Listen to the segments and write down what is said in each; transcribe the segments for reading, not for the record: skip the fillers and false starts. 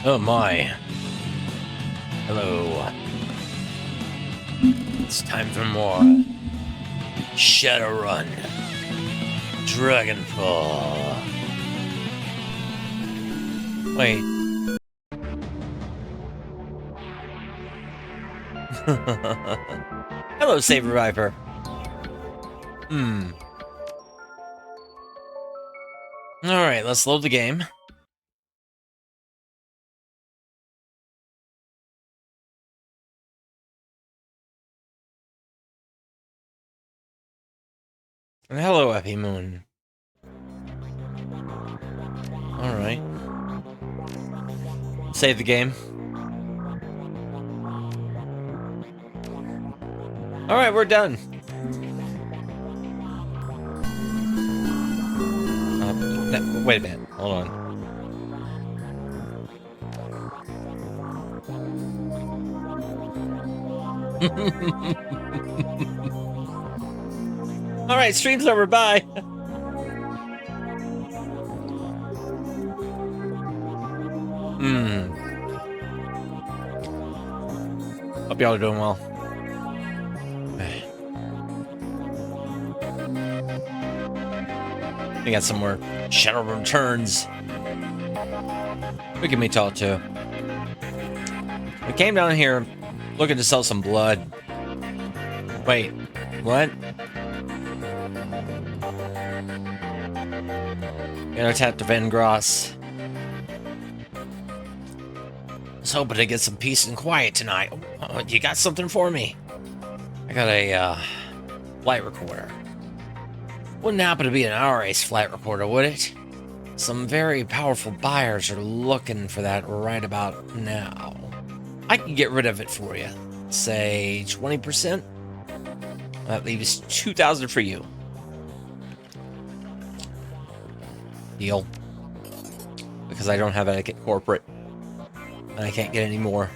Oh my. Hello. It's time for more Shadowrun. Dragonfall. Wait. Hello, Saber Viper. Alright, let's load the game. And hello, Epi Moon. Alright. Save the game. Alright, we're done. Wait a minute. Hold on. Alright, stream's over. Bye. Hope y'all are doing well. We got some more Shadowrun returns. We can meet y'all too. We came down here looking to sell some blood. Wait, what? Gonna tap to Van Gross. I was hoping to get some peace and quiet tonight. Oh, you got something for me? I got a flight recorder. Wouldn't happen to be an RA's flight recorder, would it? Some very powerful buyers are looking for that right about now. I can get rid of it for you. Say 20%? That leaves $2,000 for you. Deal. Because I don't have it at corporate. And I can't get any more.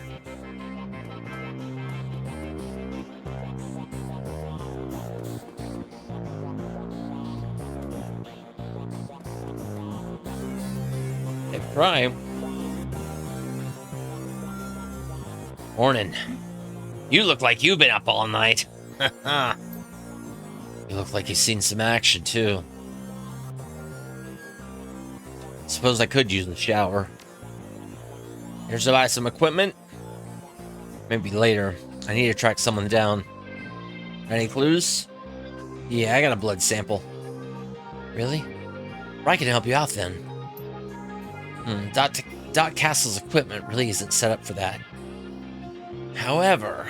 Try. Morning. You look like you've been up all night. You look like you've seen some action, too. Suppose I could use the shower. Here's to buy some equipment. Maybe later. I need to track someone down. Any clues? Yeah, I got a blood sample. Really? I can help you out then. Dot Castle's equipment really isn't set up for that. However,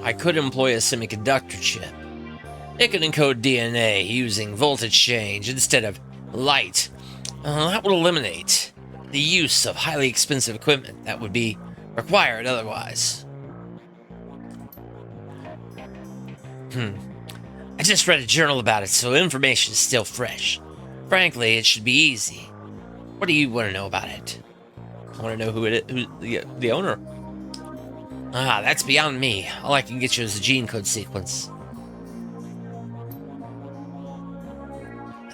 I could employ a semiconductor chip. It can encode DNA using voltage change instead of light. That would eliminate the use of highly expensive equipment that would be required otherwise. I just read a journal about it, so information is still fresh. Frankly, it should be easy. What do you want to know about it? I want to know who it is, who's the owner. Ah, that's beyond me. All I can get you is a gene code sequence.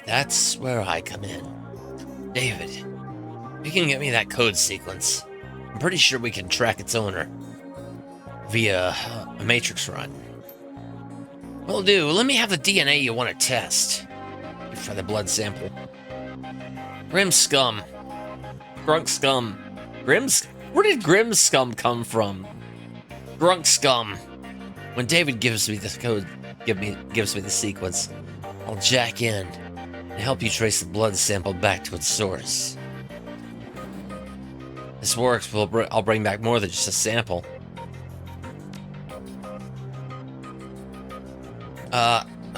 That's where I come in. David, you can get me that code sequence. I'm pretty sure we can track its owner via a matrix run. Will do. Let me have the DNA you want to test. For the blood sample. Grim scum. Grunk scum. Where did Grim scum come from? Grunk scum. When David gives me the code, gives me the sequence, I'll jack in and help you trace the blood sample back to its source. This works, I'll bring back more than just a sample.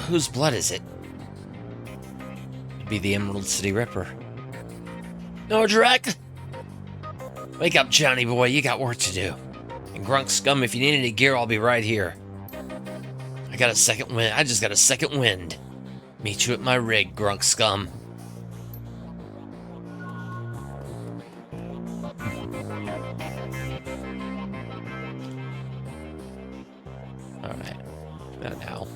Whose blood is it? It'd be the Emerald City Ripper. No, Drek! Wake up, Johnny boy, you got work to do. And Grunk scum, if you need any gear, I'll be right here. I just got a second wind. Meet you at my rig, Grunk scum. Alright. Not now.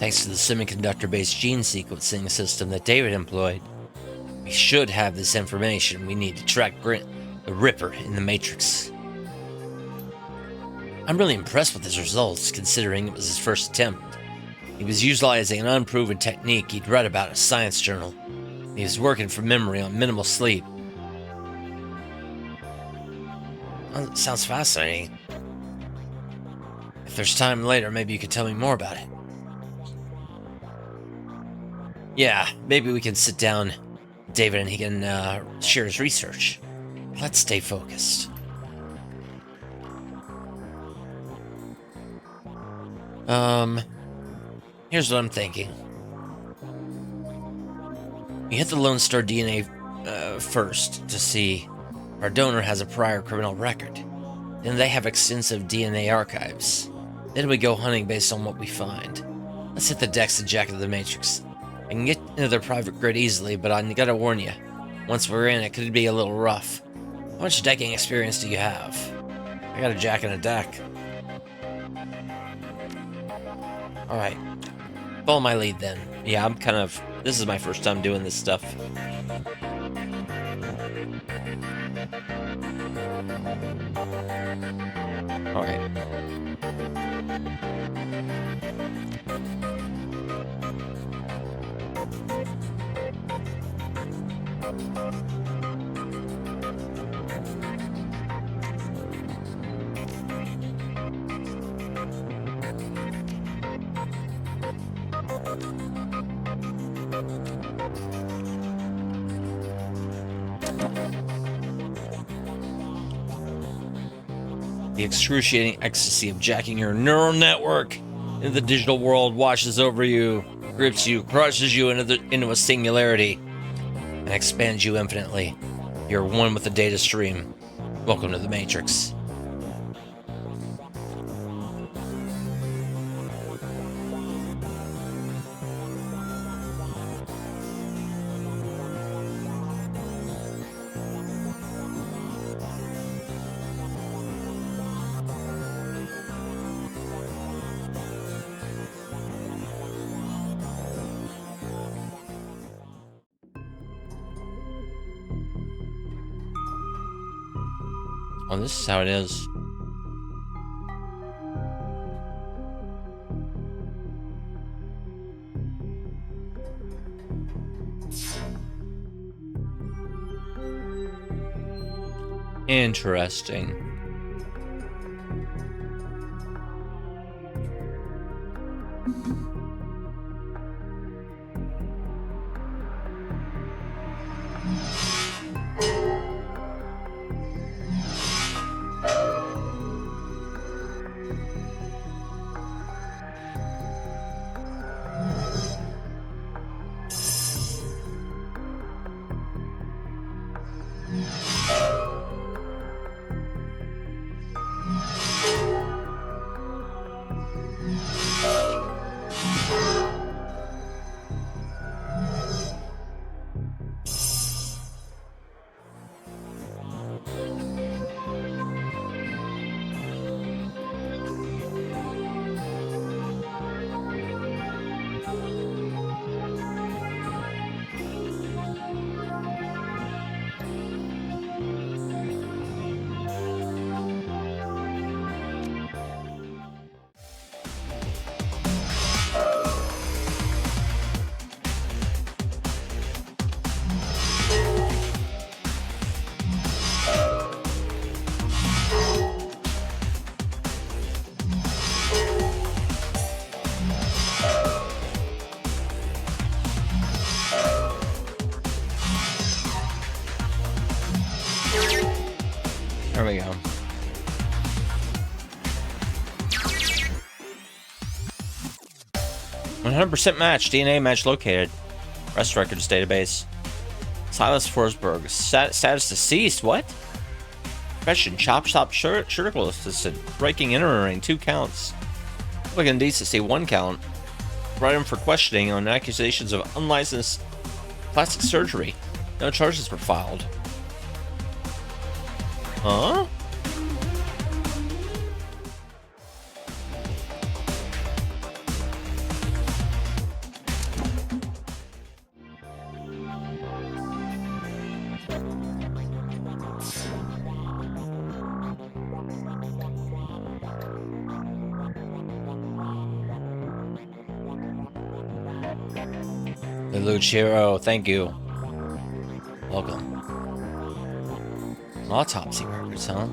Thanks to the semiconductor-based gene sequencing system that David employed, we should have this information we need to track the Ripper in the Matrix. I'm really impressed with his results, considering it was his first attempt. He was utilizing an unproven technique he'd read about in a science journal. He was working from memory on minimal sleep. Well, that sounds fascinating. If there's time later, maybe you could tell me more about it. Yeah, maybe we can sit down, David, and he can share his research. Let's stay focused. Here's what I'm thinking. You hit the Lone Star DNA first to see if our donor has a prior criminal record. Then they have extensive DNA archives. Then we go hunting based on what we find. Let's hit the decks and jack of the Matrix. I can get into their private grid easily, but I gotta warn you, once we're in, it could be a little rough. How much decking experience do you have? I got a jack and a deck. Alright. Follow my lead then. Yeah, this is my first time doing this stuff. Alright. The excruciating ecstasy of jacking your neural network into the digital world washes over you, grips you, crushes you into a singularity, and expands you infinitely. You're one with the data stream. Welcome to the Matrix. Oh, this is how it is. Interesting. There we go. "100% match. DNA match located. Arrest records database. Silas Forsberg. Status deceased. What? Profession. Chop shop surgical assistant. Breaking and entering. 2 counts. Public indecency. 1 count. Brought him for questioning on accusations of unlicensed plastic surgery. No charges were filed." Huh? Luchiro, thank you. Welcome. Autopsy records, huh?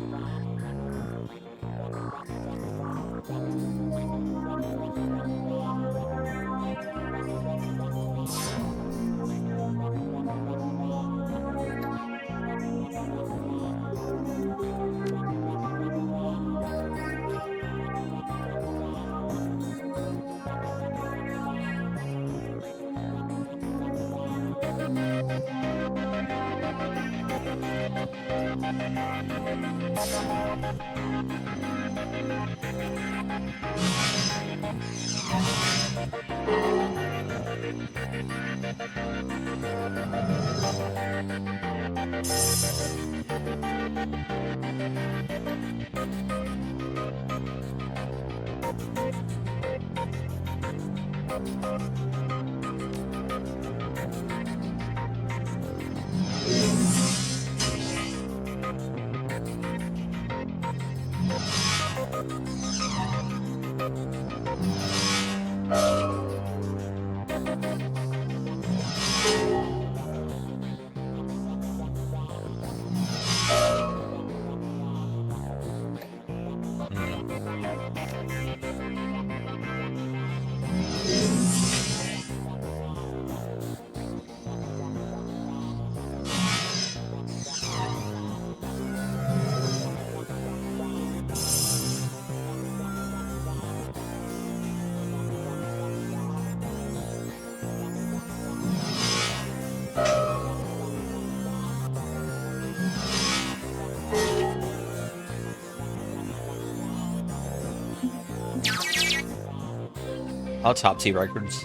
Autopsy records.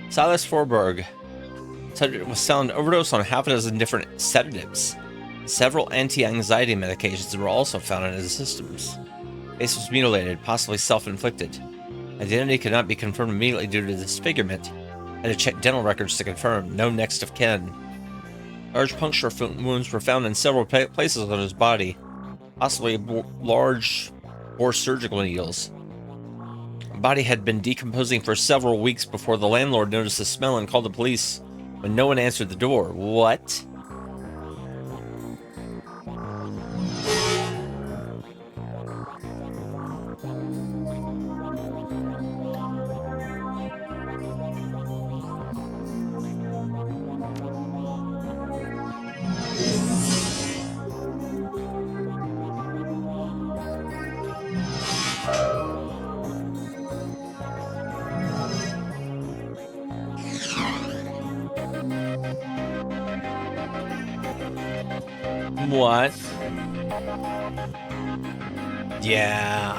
Silas Forberg. Subject was found overdose on half a dozen different sedatives. Several anti-anxiety medications were also found in his systems. Face was mutilated, possibly self-inflicted. Identity could not be confirmed immediately due to disfigurement. Had to check dental records to confirm. No next of kin. Large puncture wounds were found in several places on his body, possibly large bore surgical needles. The body had been decomposing for several weeks before the landlord noticed the smell and called the police when no one answered the door. What? What? Yeah,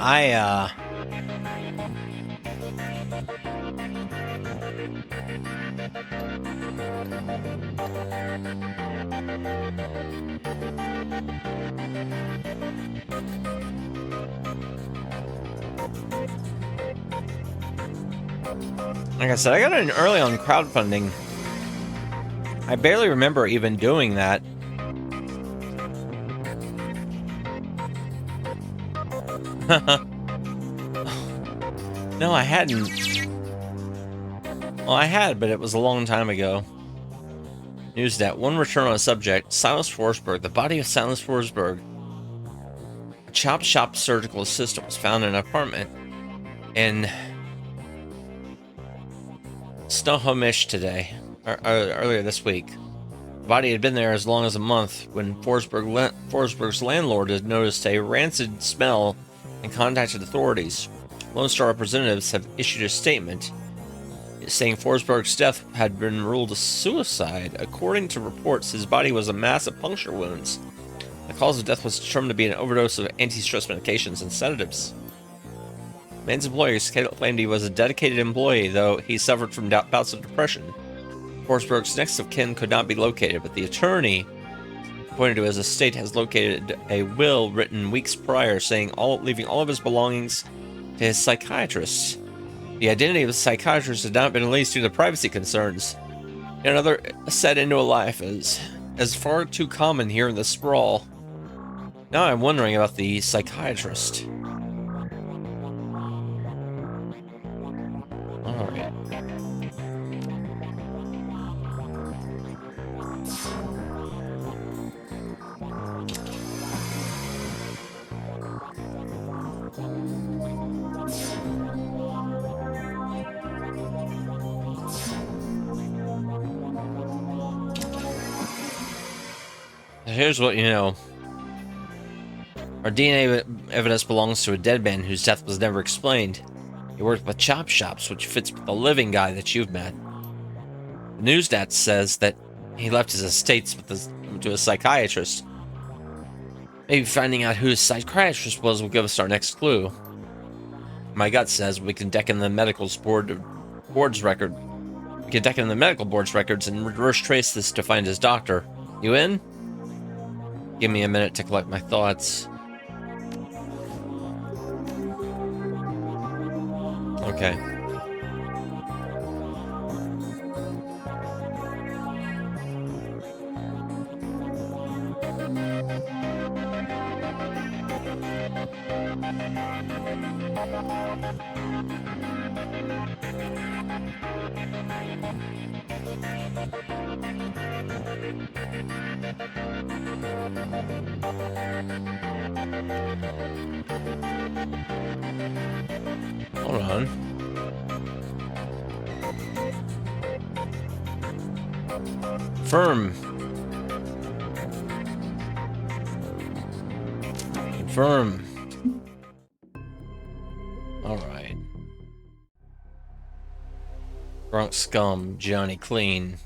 like I said, I got in early on crowdfunding. I barely remember even doing that. No, I hadn't. Well, I had, but it was a long time ago. Newsnet. One return on a subject. Silas Forsberg. The body of Silas Forsberg. A chop shop surgical assistant was found in an apartment in Snohomish today, or earlier this week. The body had been there as long as a month when Forsberg's landlord had noticed a rancid smell and contacted authorities. Lone Star representatives have issued a statement saying Forsberg's death had been ruled a suicide. According to reports, his body was a mass of puncture wounds. The cause of death was determined to be an overdose of anti-stress medications and sedatives. Man's employers claimed he was a dedicated employee, though he suffered from bouts of depression. Forsberg's next of kin could not be located, but the attorney pointed to his estate has located a will written weeks prior saying leaving all of his belongings to his psychiatrist. The identity of the psychiatrist had not been released due to privacy concerns. Another set into a life as far too common here in the sprawl. Now I'm wondering about the psychiatrist. Alright. Here's what you know. Our DNA evidence belongs to a dead man whose death was never explained. He worked with chop shops, which fits with the living guy that you've met. The Newsdat says that he left his estates to a psychiatrist. Maybe finding out who his psychiatrist was will give us our next clue. My gut says we can deck in the medical board's record. We can deck in the medical board's records and reverse trace this to find his doctor. You in? Give me a minute to collect my thoughts. Okay. Hold on. Confirm. Confirm. Alright. Drunk scum, Johnny Clean.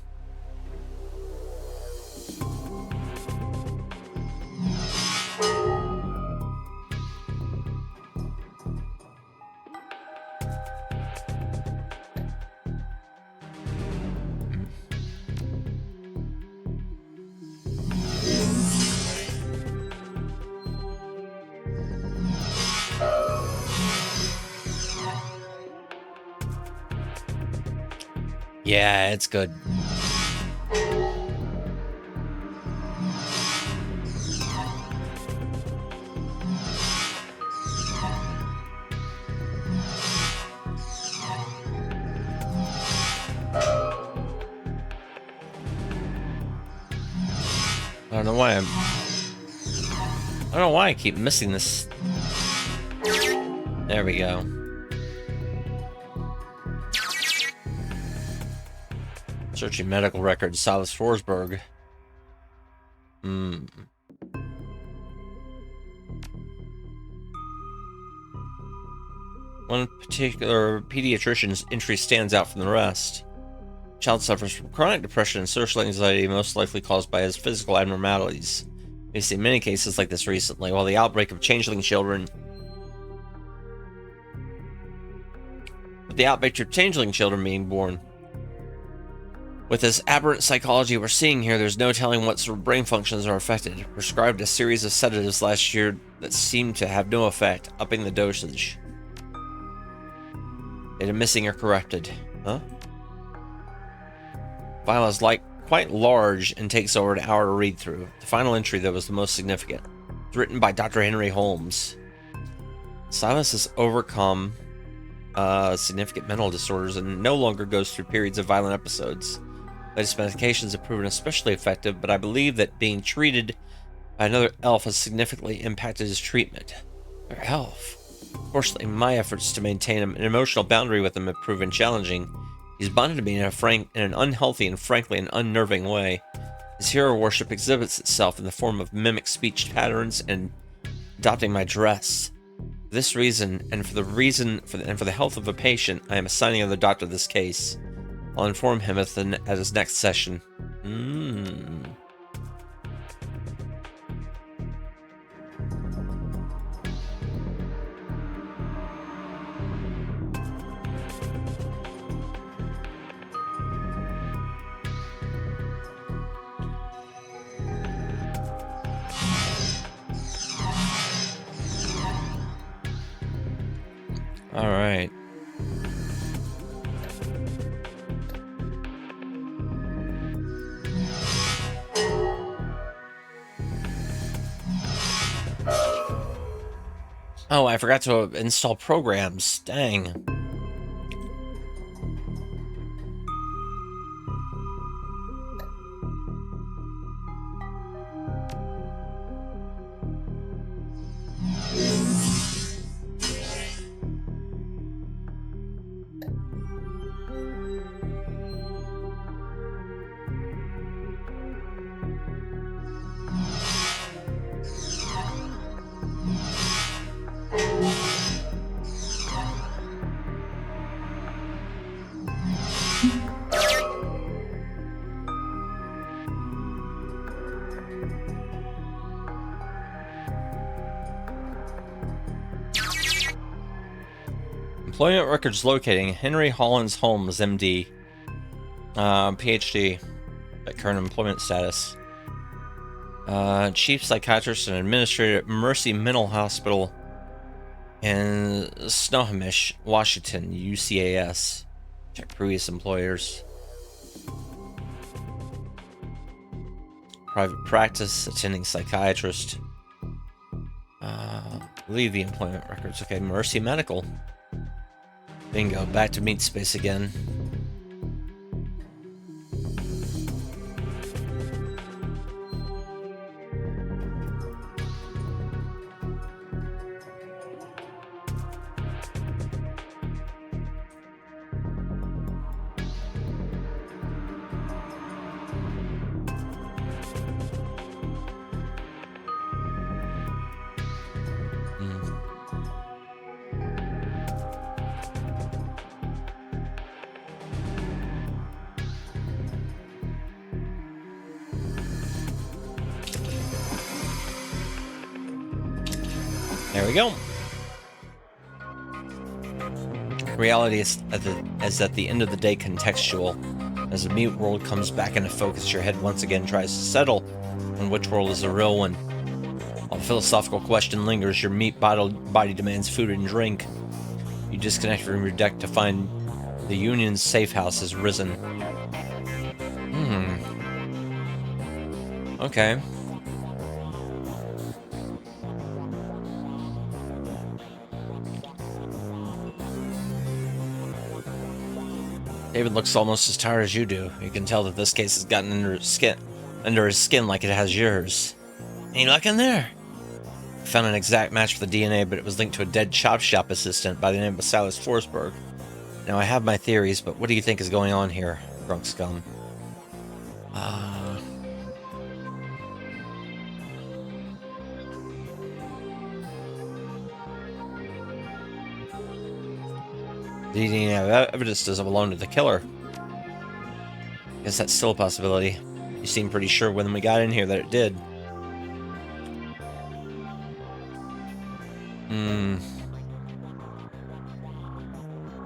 Yeah, it's good. I don't know why I keep missing this. There we go. Searching medical records, Silas Forsberg. One particular pediatrician's entry stands out from the rest. Child suffers from chronic depression and social anxiety, most likely caused by his physical abnormalities. We've seen many cases like this recently, while the outbreak of changeling children being born. With this aberrant psychology we're seeing here, there's no telling what sort of brain functions are affected. Prescribed a series of sedatives last year that seemed to have no effect, upping the dosage. Data missing or corrupted. Huh? File is quite large and takes over an hour to read through. The final entry, though, was the most significant. It's written by Dr. Henry Holmes. Silas has overcome significant mental disorders and no longer goes through periods of violent episodes. Latest medications have proven especially effective, but I believe that being treated by another elf has significantly impacted his treatment. Another elf? Fortunately, my efforts to maintain an emotional boundary with him have proven challenging. He's bonded to me in an unhealthy and frankly an unnerving way. His hero worship exhibits itself in the form of mimic speech patterns and adopting my dress. For this reason, and for the health of a patient, I am assigning another doctor this case. I'll inform him at his next session. All right. Oh, I forgot to install programs. Dang. Employment records locating Henry Hollins Holmes, MD. PhD. At current employment status. Chief psychiatrist and administrator at Mercy Mental Hospital in Snohomish, Washington, UCAS. Check previous employers. Private practice, attending psychiatrist. Leave the employment records. Okay, Mercy Medical. Bingo, back to meat space again. There we go. Reality is at the end of the day contextual. As the meat world comes back into focus, your head once again tries to settle on which world is the real one. While the philosophical question lingers, your meat body demands food and drink. You disconnect from your deck to find the Union's safe house has risen. Okay. David looks almost as tired as you do. You can tell that this case has gotten under his skin like it has yours. Any luck in there? I found an exact match for the DNA, but it was linked to a dead chop shop assistant by the name of Silas Forsberg. Now I have my theories, but what do you think is going on here, drunk scum? DNA evidence doesn't belong to the killer. Guess that's still a possibility. You seem pretty sure when we got in here that it did.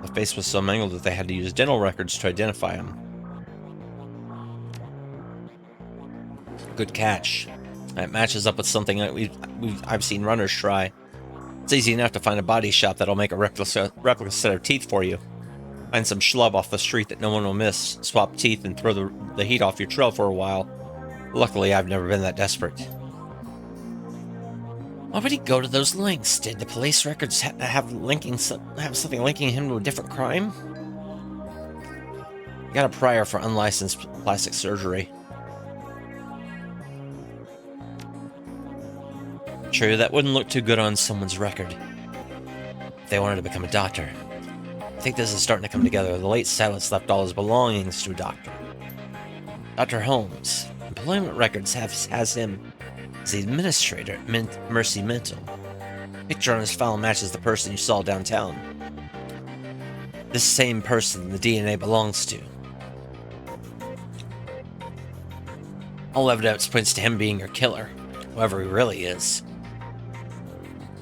The face was so mangled that they had to use dental records to identify him. Good catch. That matches up with something that I've seen runners try. It's easy enough to find a body shop that'll make a replica set of teeth for you. Find some schlub off the street that no one will miss, swap teeth, and throw the heat off your trail for a while. Luckily, I've never been that desperate. Why would he go to those links? Did the police records have something linking him to a different crime? You got a prior for unlicensed plastic surgery. True, that wouldn't look too good on someone's record. If they wanted to become a doctor. I think this is starting to come together. The late Silas left all his belongings to a doctor. Dr. Holmes. Employment records has him as the administrator at Mercy Mental. Picture on his file matches the person you saw downtown. This same person the DNA belongs to. All evidence points to him being your killer, whoever he really is.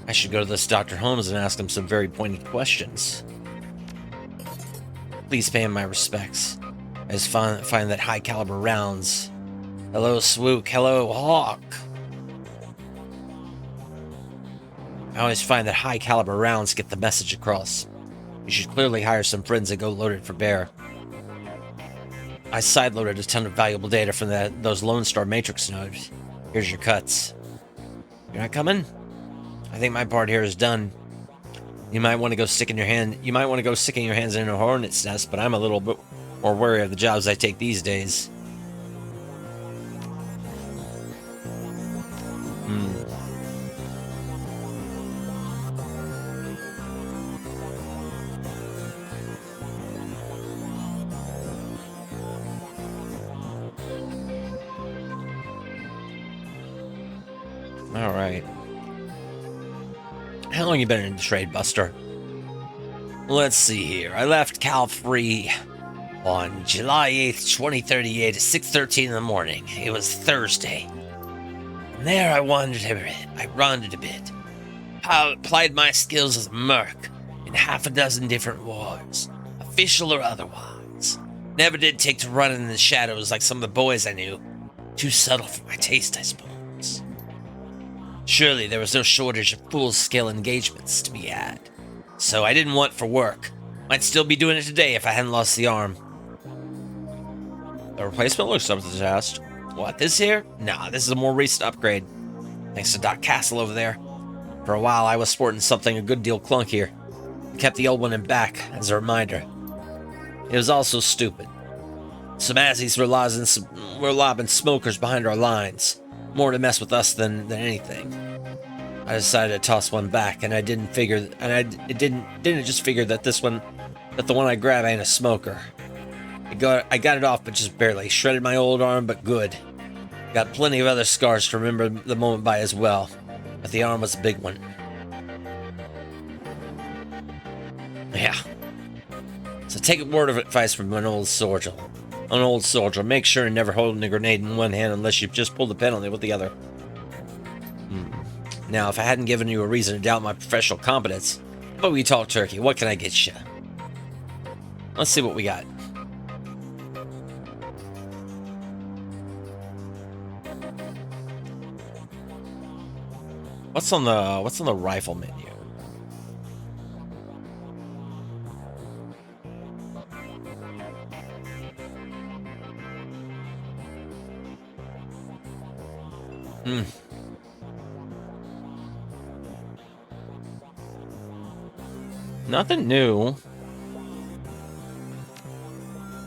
I should go to this Dr. Holmes and ask him some very pointed questions. Please pay him my respects. I just find that high caliber rounds. Hello, Swook. Hello, Hawk. I always find that high caliber rounds get the message across. You should clearly hire some friends and go loaded for bear. I sideloaded a ton of valuable data from those Lone Star Matrix nodes. Here's your cuts. You're not coming? I think my part here is done. You might want to go sticking your hands in a hornet's nest, but I'm a little bit more wary of the jobs I take these days. All right. How long you been in the trade, Buster? Let's see here. I left Cal Free on July 8th, 2038 at 6:13 in the morning. It was Thursday. From there, I wandered a bit. I plied my skills as a merc in half a dozen different wars, official or otherwise. Never did take to running in the shadows like some of the boys I knew. Too subtle for my taste, I suppose. Surely there was no shortage of full-scale engagements to be had. So I didn't want for work. Might still be doing it today if I hadn't lost the arm. The replacement looks up to the test. What, this here? Nah, this is a more recent upgrade. Thanks to Doc Castle over there. For a while I was sporting something a good deal clunkier. I kept the old one in back as a reminder. It was also stupid. Some Azzies were lobbing smokers behind our lines. More to mess with us than anything. I decided to toss one back, and I didn't just figure that the one I grab ain't a smoker. I got it off, but just barely. Shredded my old arm, but good. Got plenty of other scars to remember the moment by as well, but the arm was a big one. Yeah. So take a word of advice from an old soldier. Make sure and never hold a grenade in one hand unless you've just pulled the pin on it with the other. Now, if I hadn't given you a reason to doubt my professional competence, but we talk turkey, what can I get you? Let's see what we got. What's on the rifle menu? Nothing new.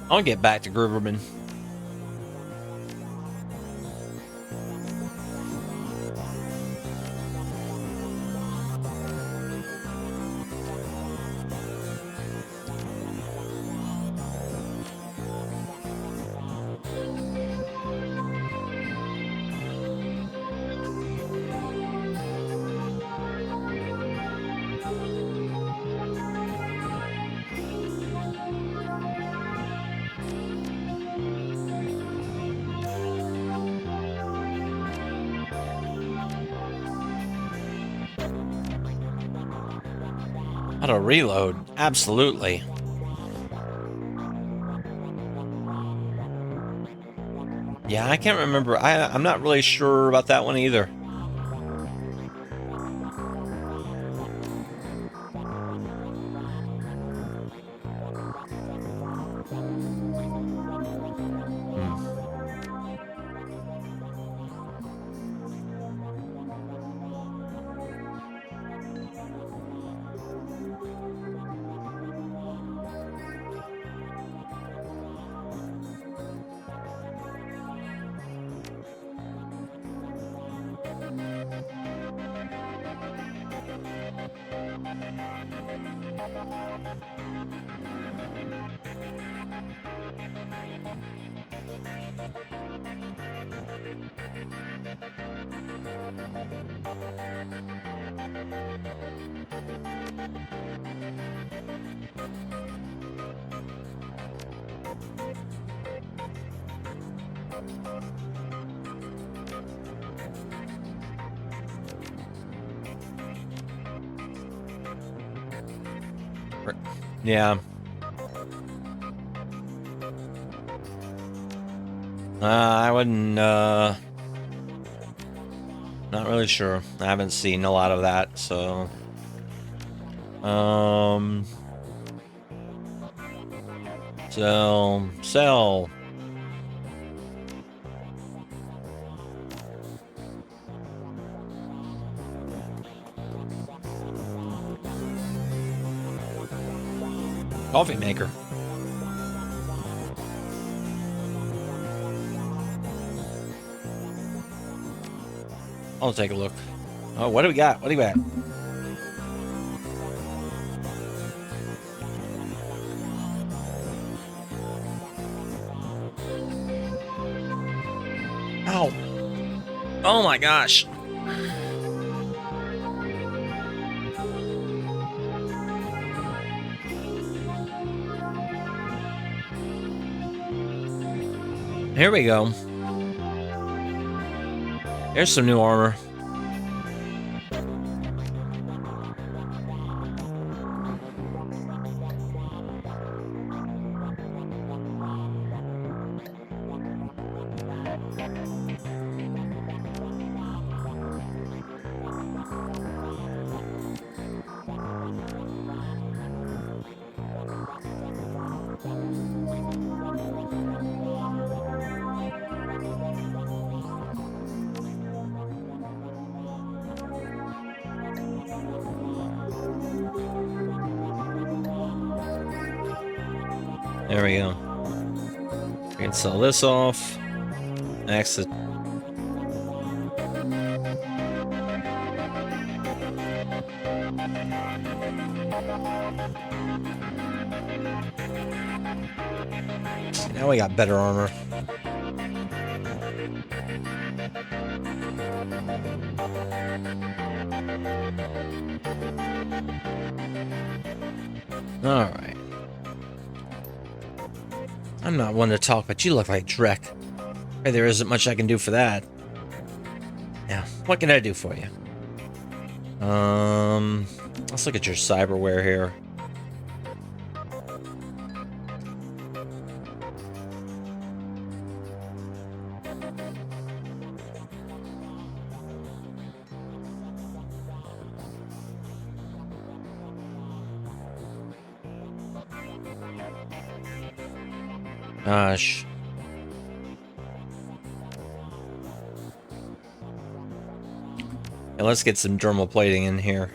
I'll get back to Grooverman. How to reload? Absolutely. Yeah, I can't remember. I'm not really sure about that one either. Yeah. I wouldn't, not really sure. I haven't seen a lot of that, so... Sell. Coffee maker. I'll take a look. Oh, what do we got? What do we got? Ow. Oh my gosh. Here we go. There's some new armor. There we go. We can sell this off. Exit. Now we got better armor. Alright. I'm not one to talk, but you look like Drek. Hey, there isn't much I can do for that. Yeah, what can I do for you? Let's look at your cyberware here. Gosh. And let's get some dermal plating in here.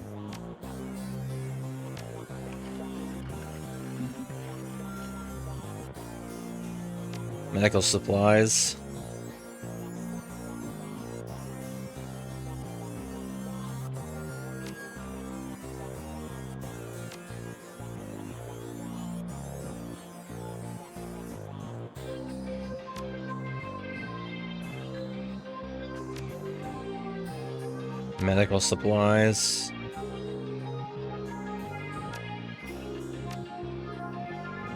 Medical supplies. Medical supplies.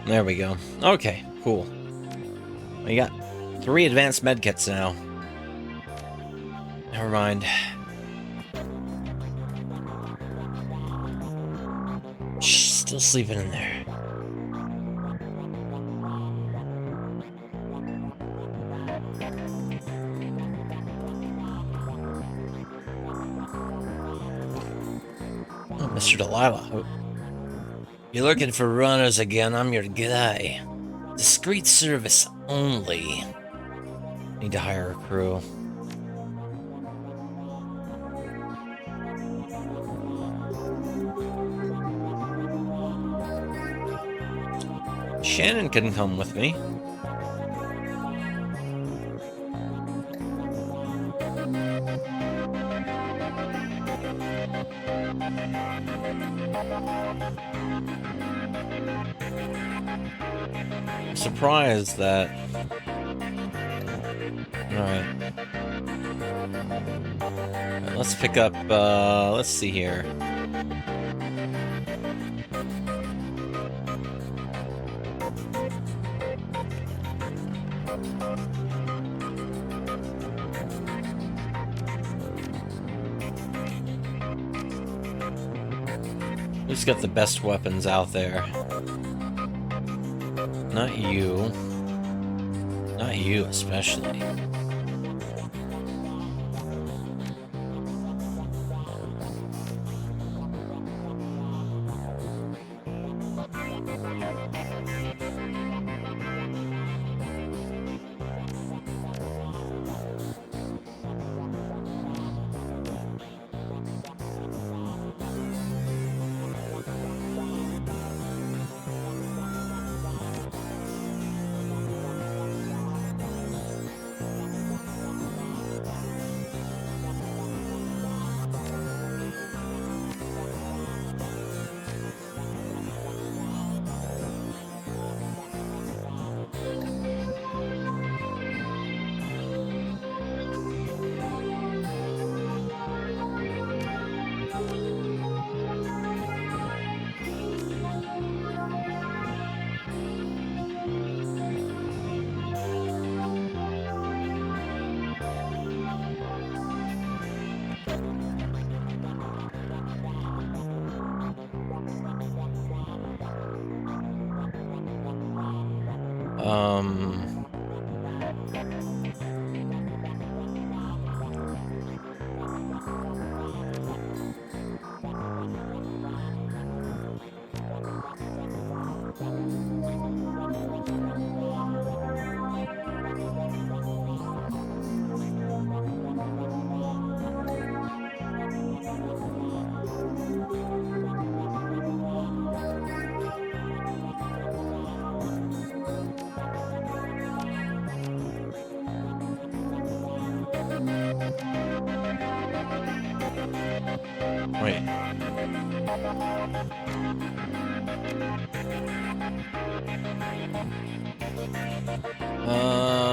There we go. Okay, cool. We got 3 advanced medkits now. Never mind. Shh, still sleeping in there. Oh, Mr. Delilah. You're looking for runners again, I'm your guy. Discreet service only. Need to hire a crew. Shannon can come with me. I'm surprised that... Alright. Let's pick up, let's see here. Who's got the best weapons out there? Not you. Not you, especially.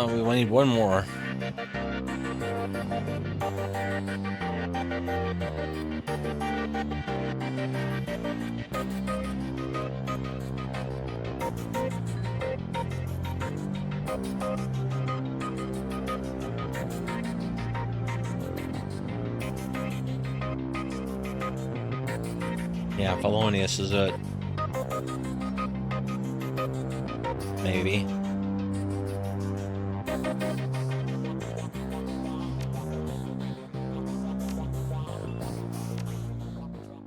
We need one more. Yeah, Felonious is it. Maybe.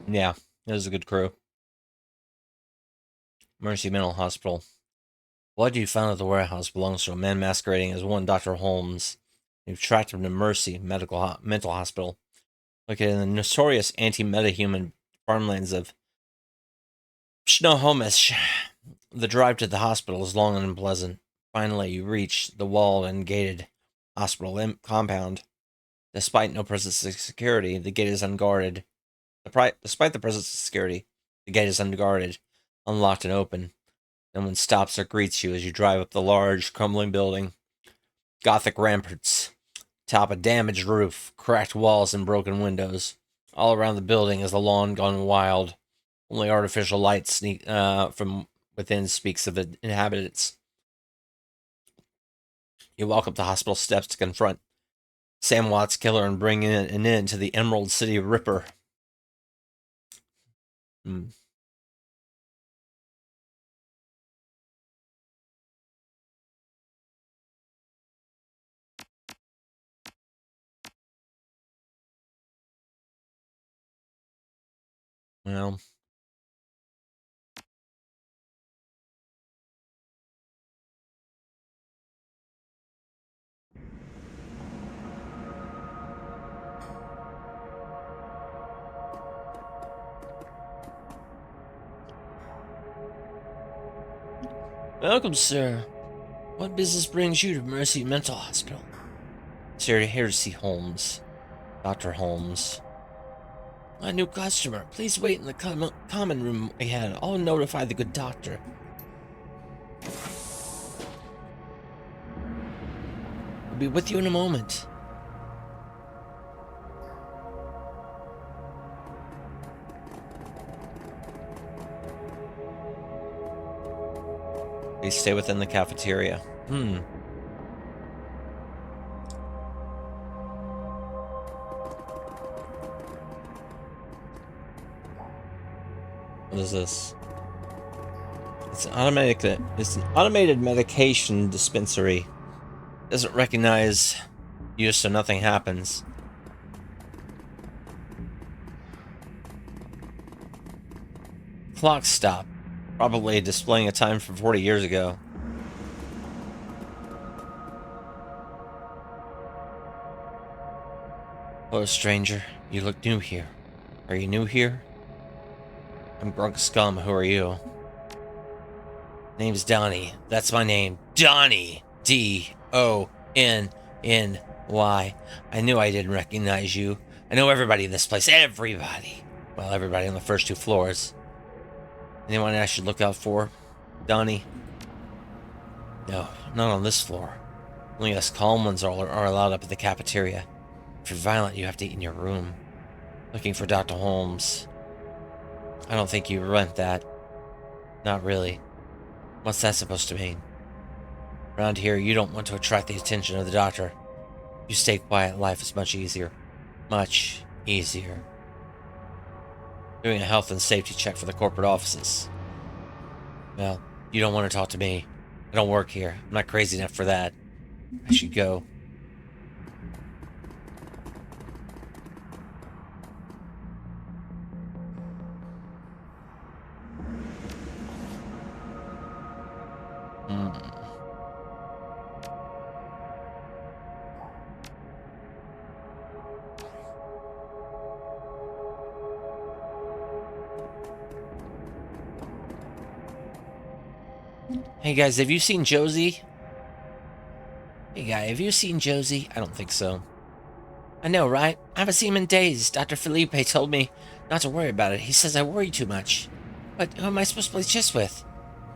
Yeah, it was a good crew. Mercy Mental Hospital. Blood you found at the warehouse belongs to a man masquerading as one Dr. Holmes. You've tracked him to Mercy Mental Hospital, located in the notorious anti-metahuman farmlands of Snohomish. The drive to the hospital is long and unpleasant. Finally, you reach the walled and gated hospital compound. Despite no presence of security, the gate is unguarded. Despite the presence of security, the gate is unguarded, unlocked and open. No one stops or greets you as you drive up the large, crumbling building. Gothic ramparts top a damaged roof, cracked walls, and broken windows. All around the building is the lawn gone wild. Only artificial light from within speaks of the inhabitants. You walk up the hospital steps to confront Sam Watt's killer and bring in an end to the Emerald City Ripper. Well, welcome, sir. What business brings you to Mercy Mental Hospital? Sir, here to see Holmes. Dr. Holmes. A new customer. Please wait in the common room ahead. I'll notify the good doctor. I'll be with you in a moment. Please stay within the cafeteria. What is this? It's an automated medication dispensary. Doesn't recognize you, so nothing happens. Clock stop. Probably displaying a time from 40 years ago. Hello, stranger. You look new here. Are you new here? I'm Grunk Scum. Who are you? Name's Donnie. That's my name. Donnie! D-O-N-N-Y. I knew I didn't recognize you. I know everybody in this place. Everybody. Well, everybody on the first 2 floors. Anyone I should look out for? Donnie? No, not on this floor. Only us calm ones are allowed up at the cafeteria. If you're violent, you have to eat in your room. Looking for Dr. Holmes. I don't think you rent that. Not really. What's that supposed to mean? Around here, you don't want to attract the attention of the doctor. You stay quiet, life is much easier. Much easier. Doing a health and safety check for the corporate offices. Well, you don't want to talk to me. I don't work here. I'm not crazy enough for that. I should go. Hey guys, have you seen Josie? Hey guy, have you seen Josie? I don't think so. I know, right? I haven't seen him in days. Dr. Felipe told me not to worry about it. He says I worry too much. But who am I supposed to play chess with?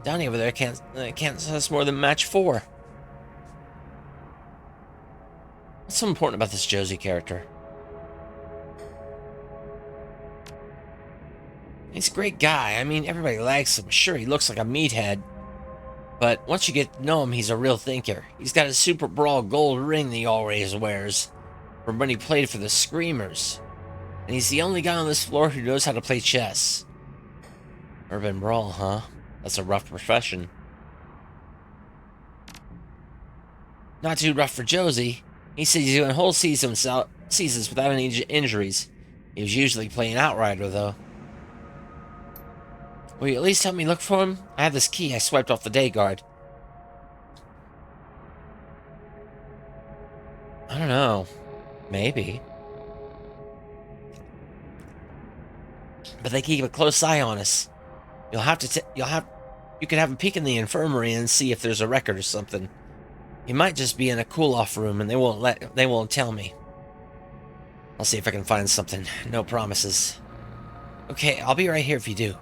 Downey over there can't assess more than match 4. What's so important about this Josie character? He's a great guy. I mean, everybody likes him. Sure, he looks like a meathead. But once you get to know him, he's a real thinker. He's got a Super Brawl gold ring that he always wears from when he played for the Screamers. And he's the only guy on this floor who knows how to play chess. Urban Brawl, huh? That's a rough profession. Not too rough for Josie. He said he's doing whole seasons without any injuries. He was usually playing Outrider, though. Will you at least help me look for him? I have this key I swiped off the day guard. I don't know. Maybe. But they keep a close eye on us. You could have a peek in the infirmary and see if there's a record or something. He might just be in a cool-off room and they won't tell me. I'll see if I can find something. No promises. Okay, I'll be right here if you do.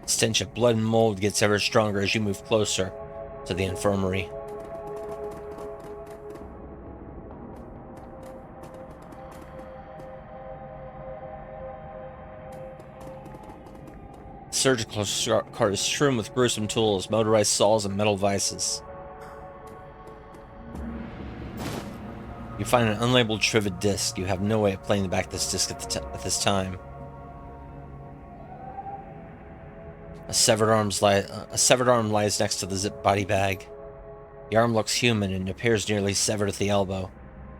Stench of blood and mold gets ever stronger as you move closer to the infirmary. The surgical cart is strewn with gruesome tools, motorized saws, and metal vices. You find an unlabeled Trivid disc. You have no way of playing back this disc at this time. A severed arm lies next to the zip body bag. The arm looks human and appears nearly severed at the elbow.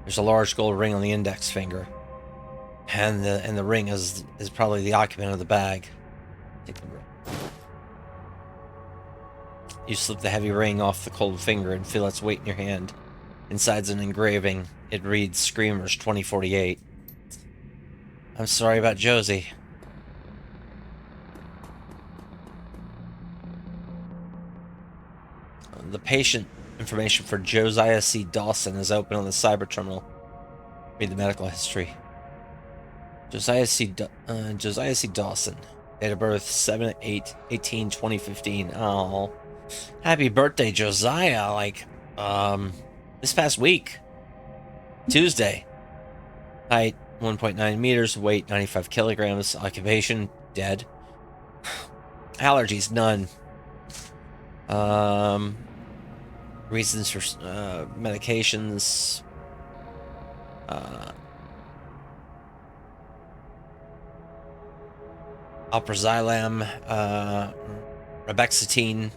There's a large gold ring on the index finger, and the ring is probably the occupant of the bag. Take the ring. You slip the heavy ring off the cold finger and feel its weight in your hand. Inside's an engraving. It reads Screamers 2048. I'm sorry about Josie. The patient information for Josiah C. Dawson is open on the cyber terminal. Read the medical history. Josiah C. Dawson. Date of birth 7/8/2015. Oh, happy birthday, Josiah! This past week, Tuesday. Height 1.9 meters. Weight 95 kilograms. Occupation dead. Allergies none. Reasons for medications. Alprazolam, Rebexatine.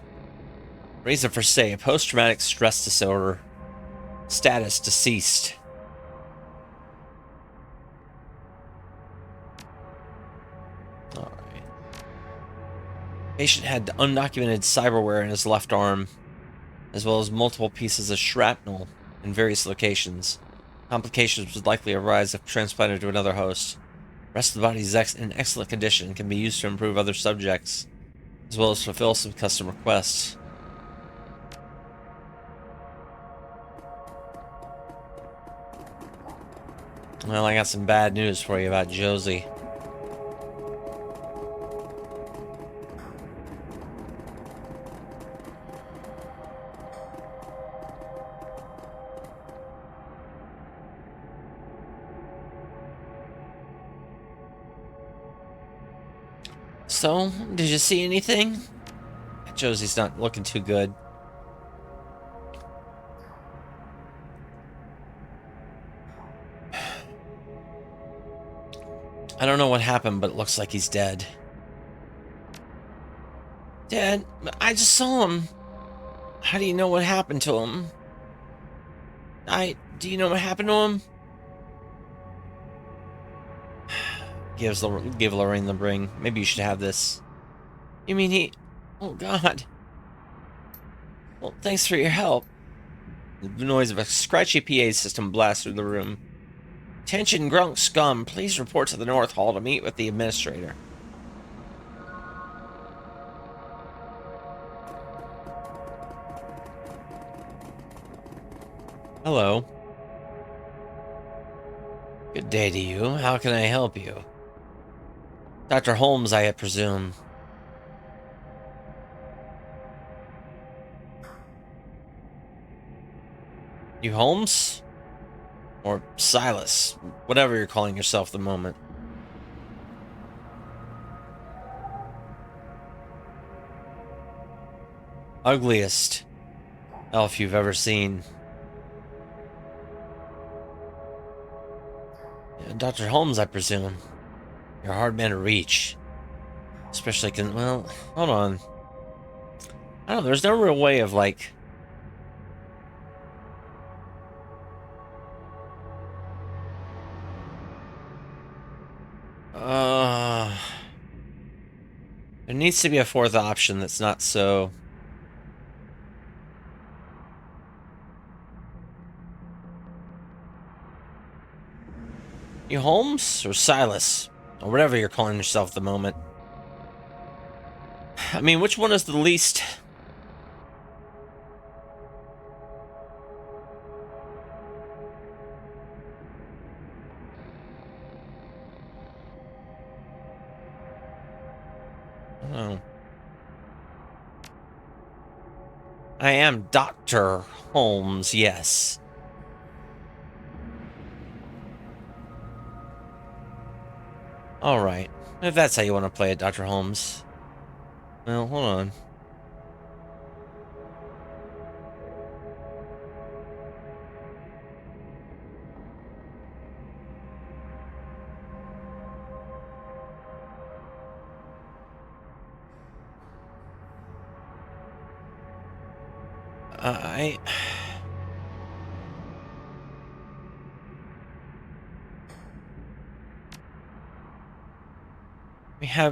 Reason for stay: post-traumatic stress disorder. Status: deceased. All right. Patient had undocumented cyberware in his left arm, as well as multiple pieces of shrapnel in various locations. Complications would likely arise if transplanted to another host. The rest of the body is in excellent condition and can be used to improve other subjects, as well as fulfill some custom requests. Well, I got some bad news for you about Josie. So, did you see anything? Josie's not looking too good. I don't know what happened, but it looks like he's dead. Dad, I just saw him. How do you know what happened to him? Do you know what happened to him? Give Lorraine the ring. Maybe you should have this. You mean he... Oh, God. Well, thanks for your help. The noise of a scratchy PA system blasts through the room. Attention, Grunk scum. Please report to the North Hall to meet with the administrator. Hello. Good day to you. How can I help you? Dr. Holmes, I presume. You Holmes? Or Silas, whatever you're calling yourself at the moment. Ugliest elf you've ever seen. Yeah, Dr. Holmes, I presume. You're a hard man to reach. Especially well, hold on. I don't know, there's no real way of, like... There needs to be a fourth option that's not so... You Holmes? Or Silas? Or whatever you're calling yourself at the moment. I mean, which one is the least... I don't know. I am Dr. Holmes, yes. Alright. If that's how you want to play it, Dr. Holmes. Well, hold on.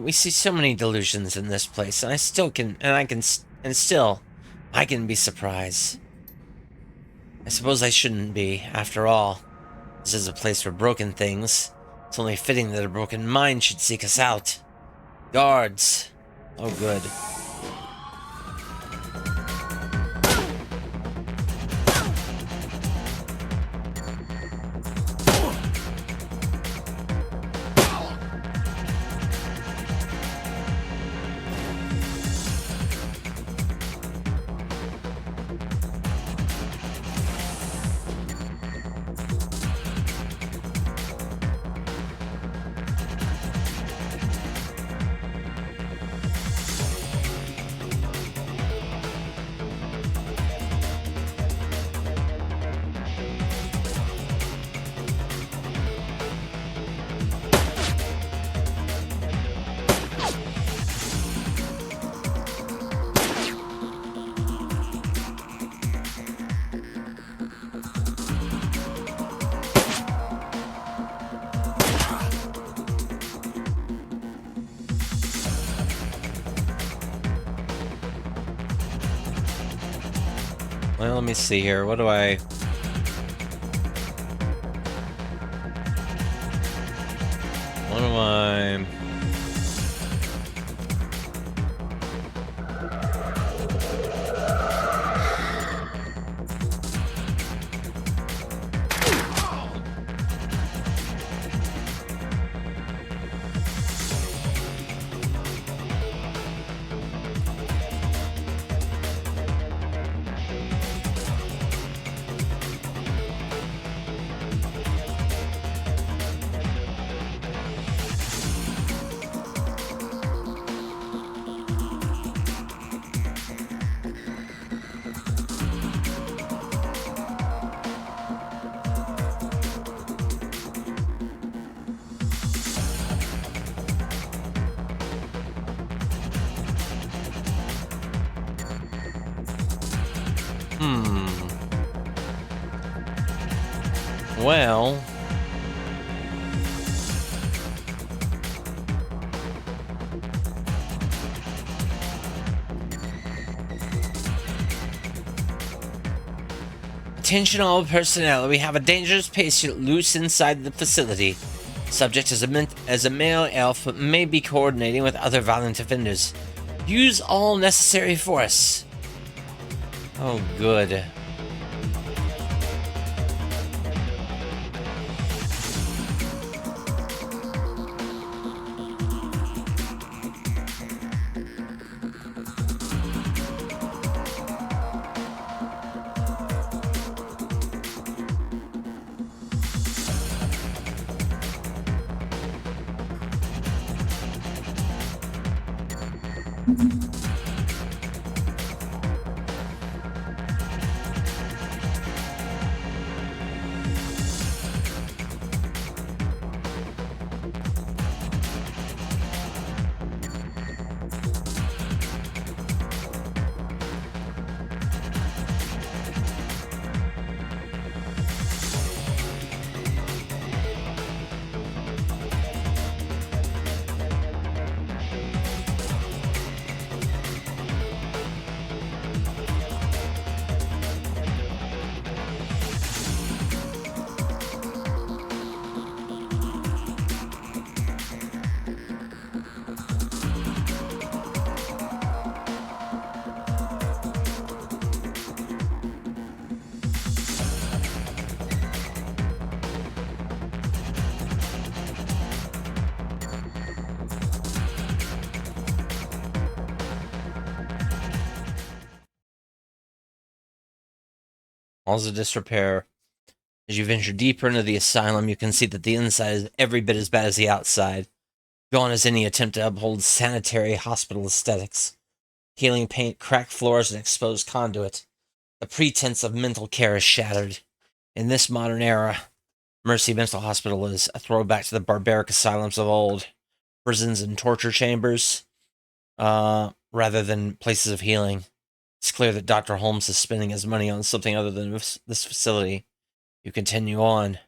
We see so many delusions in this place, and I can be surprised. I suppose I shouldn't be, after all. This is a place for broken things. It's only fitting that a broken mind should seek us out. Guards. Oh, good. Well, let me see here. What do I... Well... Attention all personnel, we have a dangerous patient loose inside the facility. Subject as a male elf but may be coordinating with other violent offenders. Use all necessary force. Oh, good. All's a disrepair. As you venture deeper into the asylum, you can see that the inside is every bit as bad as the outside. Gone is any attempt to uphold sanitary hospital aesthetics. Healing paint, cracked floors, and exposed conduit. The pretense of mental care is shattered. In this modern era, Mercy Mental Hospital is a throwback to the barbaric asylums of old. Prisons and torture chambers, rather than places of healing. It's clear that Dr. Holmes is spending his money on something other than this facility. You continue on.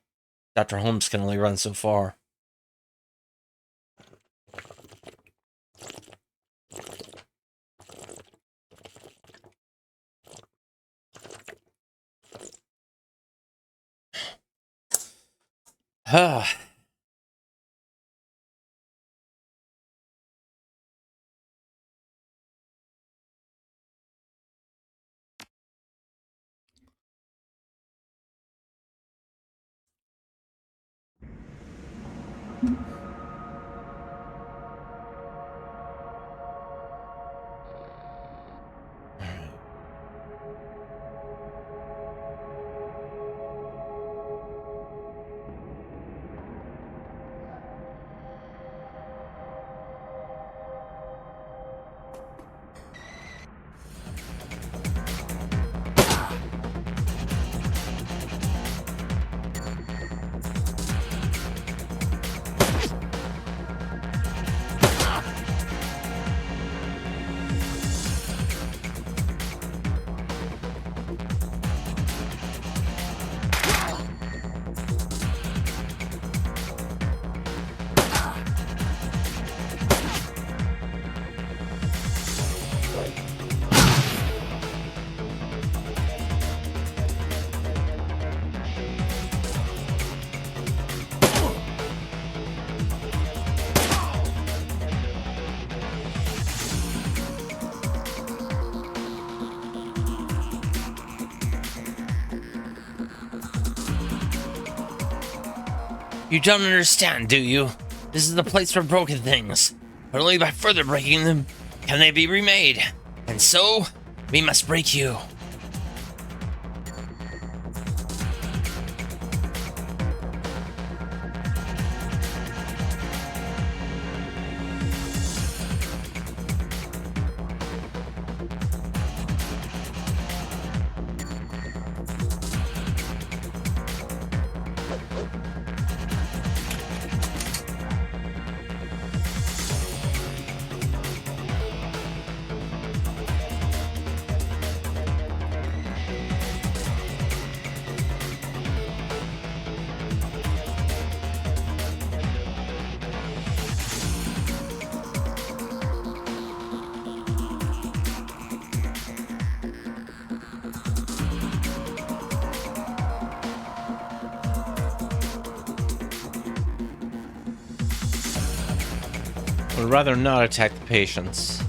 Dr. Holmes can only run so far. You don't understand, do you? This is the place for broken things. But only by further breaking them can they be remade. And so, we must break you. Would rather not attack the patients.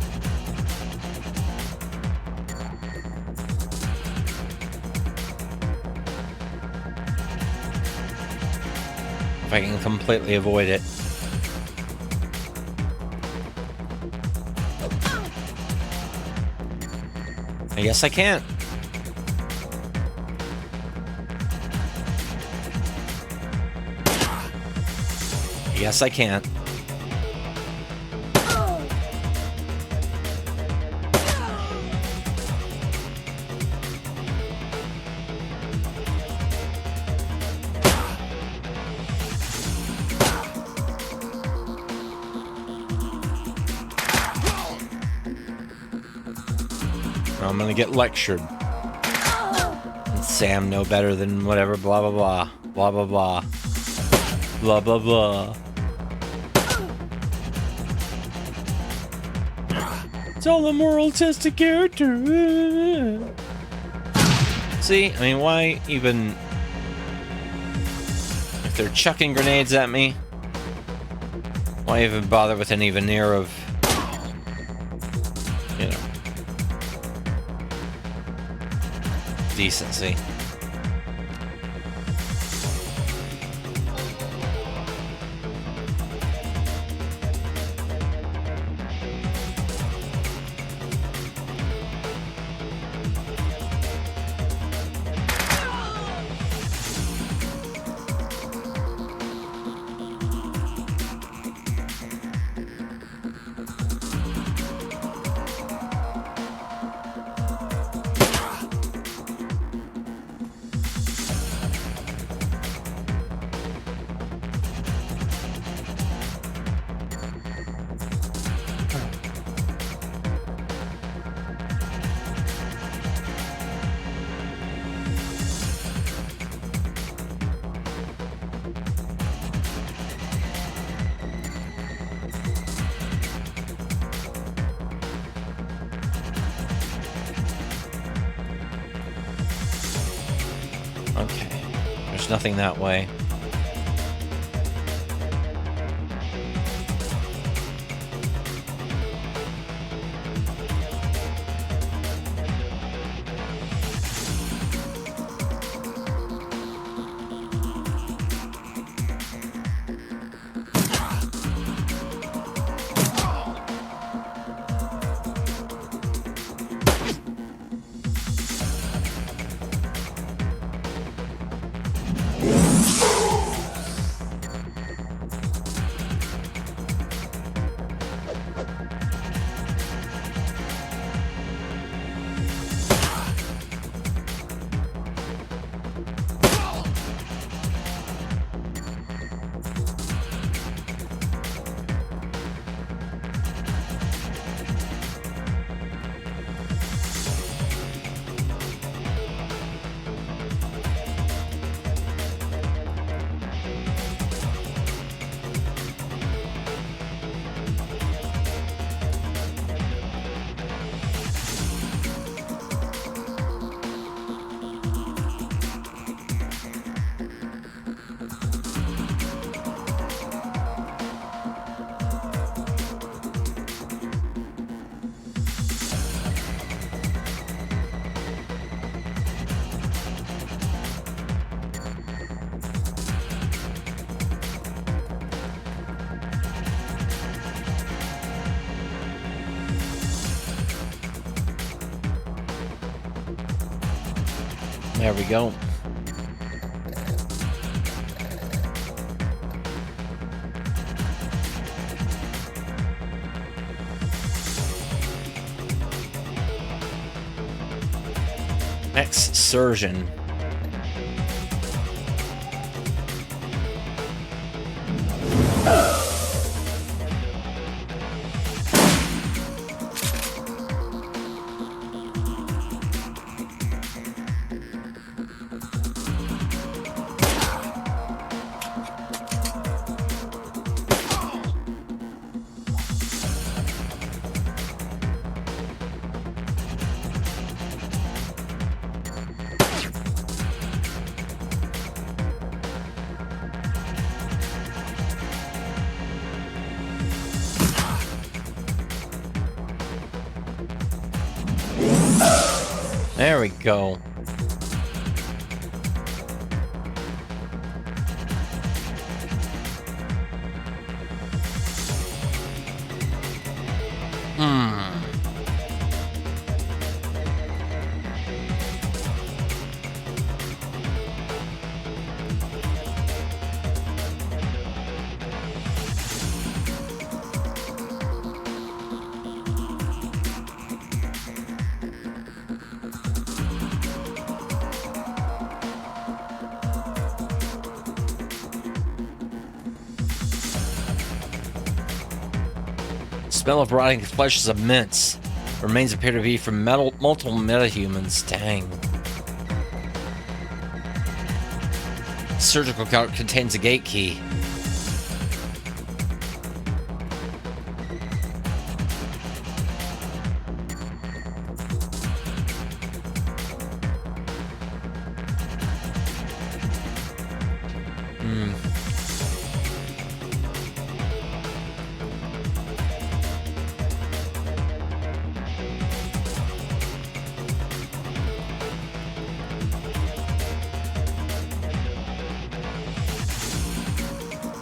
If I can completely avoid it. I guess I can't. Yes, I can't. I'm gonna get lectured. And Sam know better than whatever, blah blah blah. Blah blah blah. Blah blah blah. It's all a moral test of character. See, I mean, why even... If they're chucking grenades at me, why even bother with any veneer of... You know... decency. Okay, there's nothing that way. There we go. Exsursion. There we go. Smell of rotting flesh is immense. Remains appear to be from multiple metahumans. Dang. Surgical cart contains a gate key.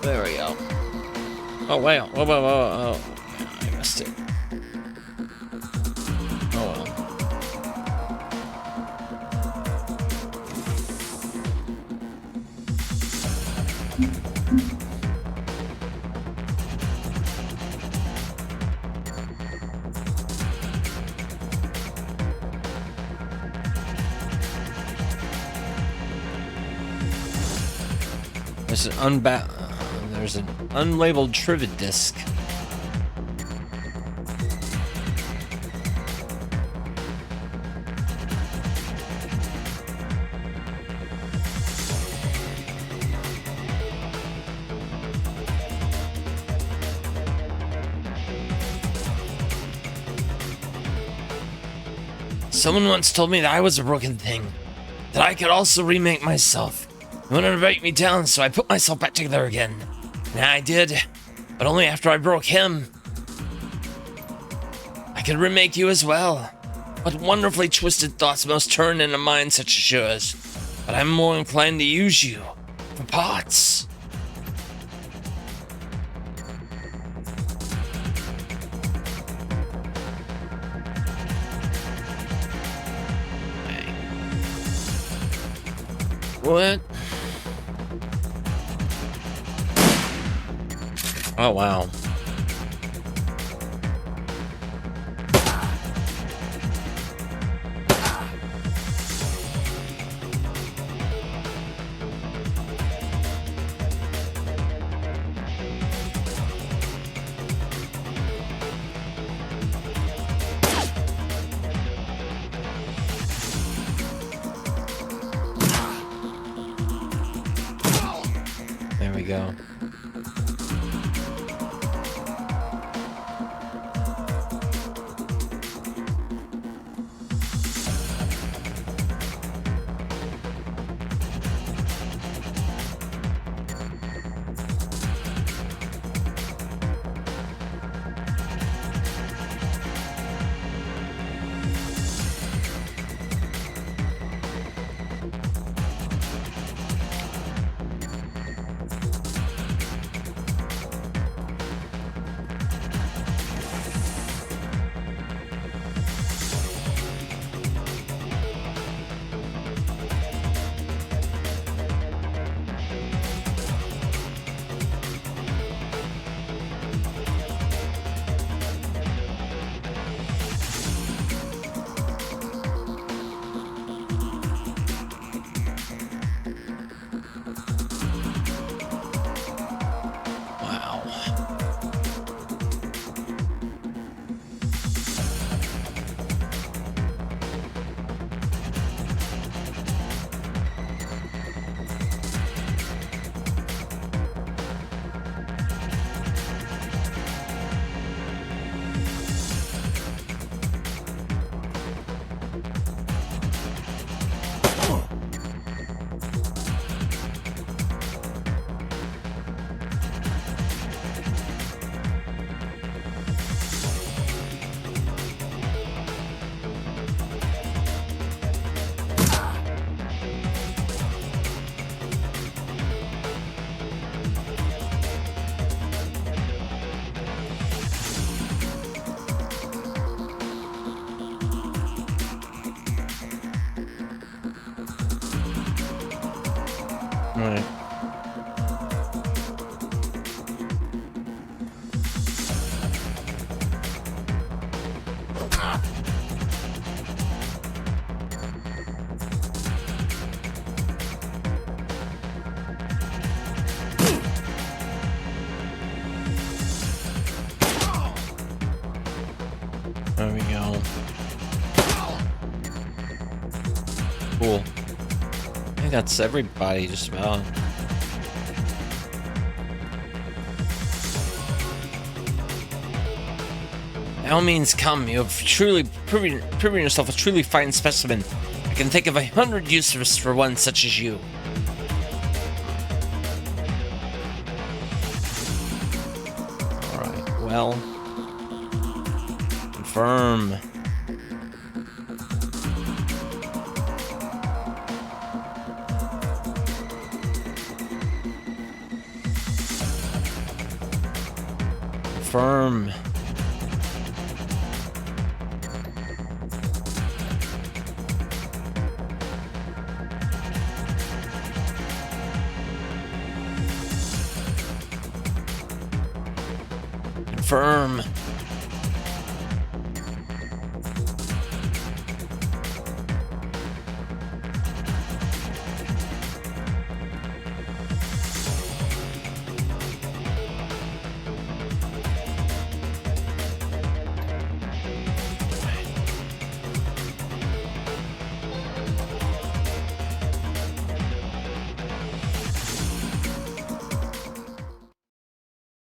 There we go. Oh, wow. Whoa, whoa, whoa, oh. I missed it. Oh, well. There's an unlabeled Trivid disc. Someone once told me that I was a broken thing, that I could also remake myself. He wanted to break me down, so I put myself back together again. And I did, but only after I broke him. I could remake you as well. What wonderfully twisted thoughts must turn in a mind such as yours. But I'm more inclined to use you for parts. What? Oh, wow. There we go. Right. There we go. Cool. I think that's everybody just about. By all means, come. You have truly proven yourself a truly fine specimen. I can think of 100 uses for one such as you. Alright, well. Confirm. Confirm. Confirm.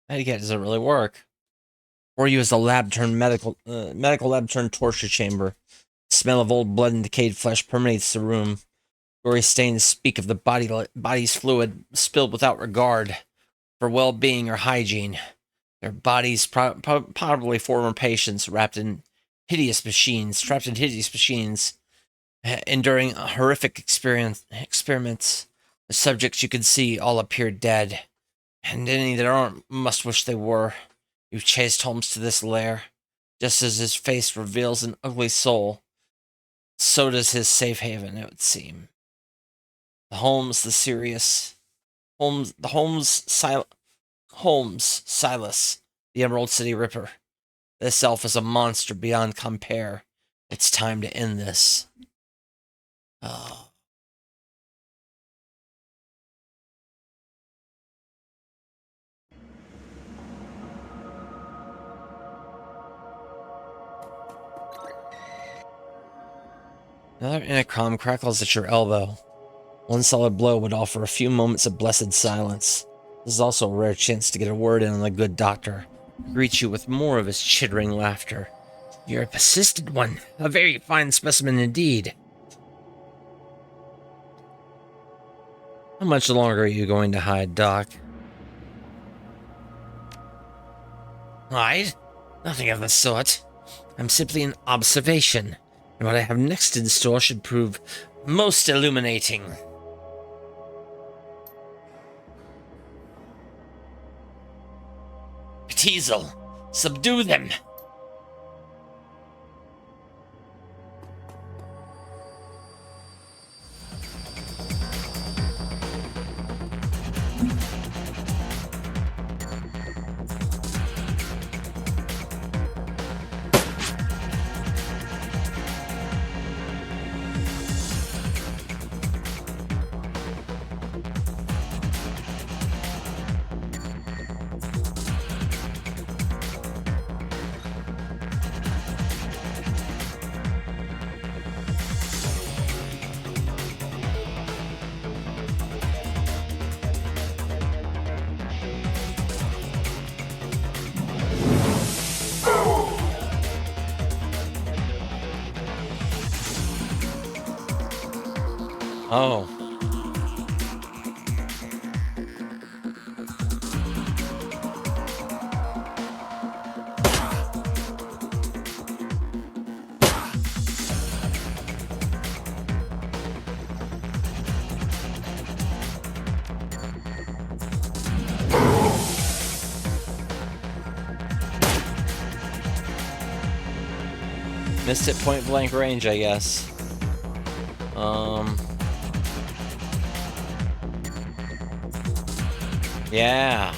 That again doesn't really work. Or you as a lab turned medical lab turned torture chamber. The smell of old blood and decayed flesh permeates the room. Gory stains speak of the body's fluid spilled without regard for well-being or hygiene. Their bodies, probably former patients, trapped in hideous machines, enduring horrific experiments. The subjects you can see all appear dead, and any that aren't must wish they were. You've chased Holmes to this lair, just as his face reveals an ugly soul. So does his safe haven, it would seem. Holmes, Silas, the Emerald City Ripper. This elf is a monster beyond compare. It's time to end this. Oh. Another intercom crackles at your elbow. One solid blow would offer a few moments of blessed silence. This is also a rare chance to get a word in on the good doctor. He greets you with more of his chittering laughter. You're a persistent one. A very fine specimen indeed. How much longer are you going to hide, Doc? Hide? Nothing of the sort. I'm simply an observation, and what I have next in store should prove most illuminating. Teasel, subdue them! Oh. Missed it point blank range, I guess. Yeah.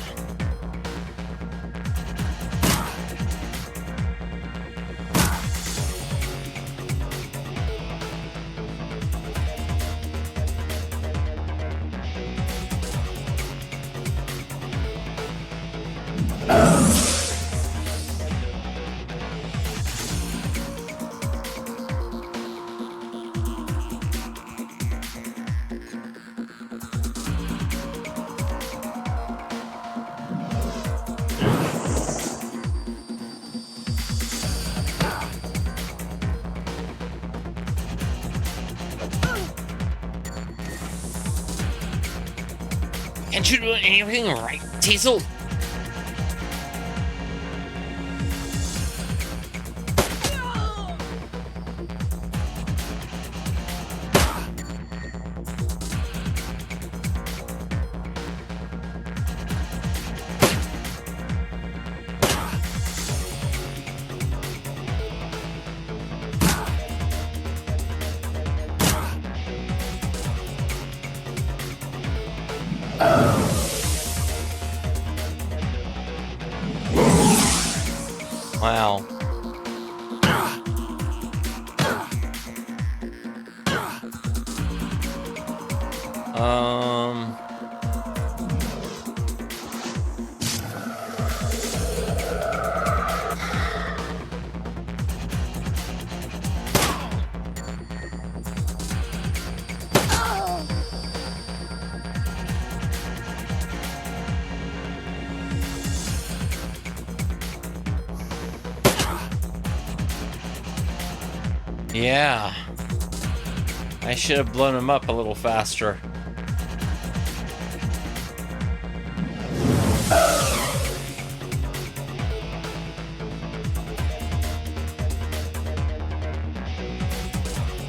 Can't you do anything right, Teasel? Wow. Yeah. I should have blown him up a little faster.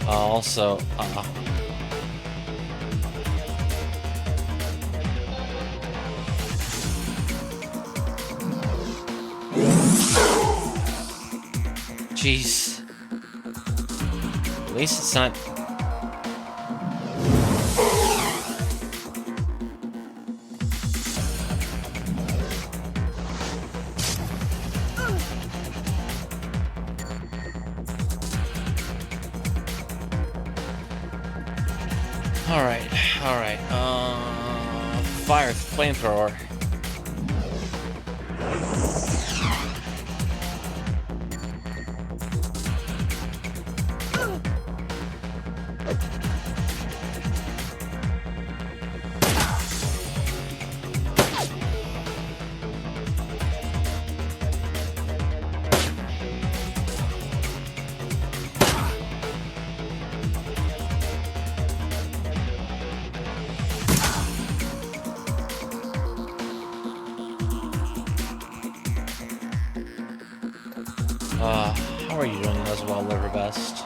Also, jeez. At least it's not. All right. Fire flamethrower. How are you doing as well, Liverbest?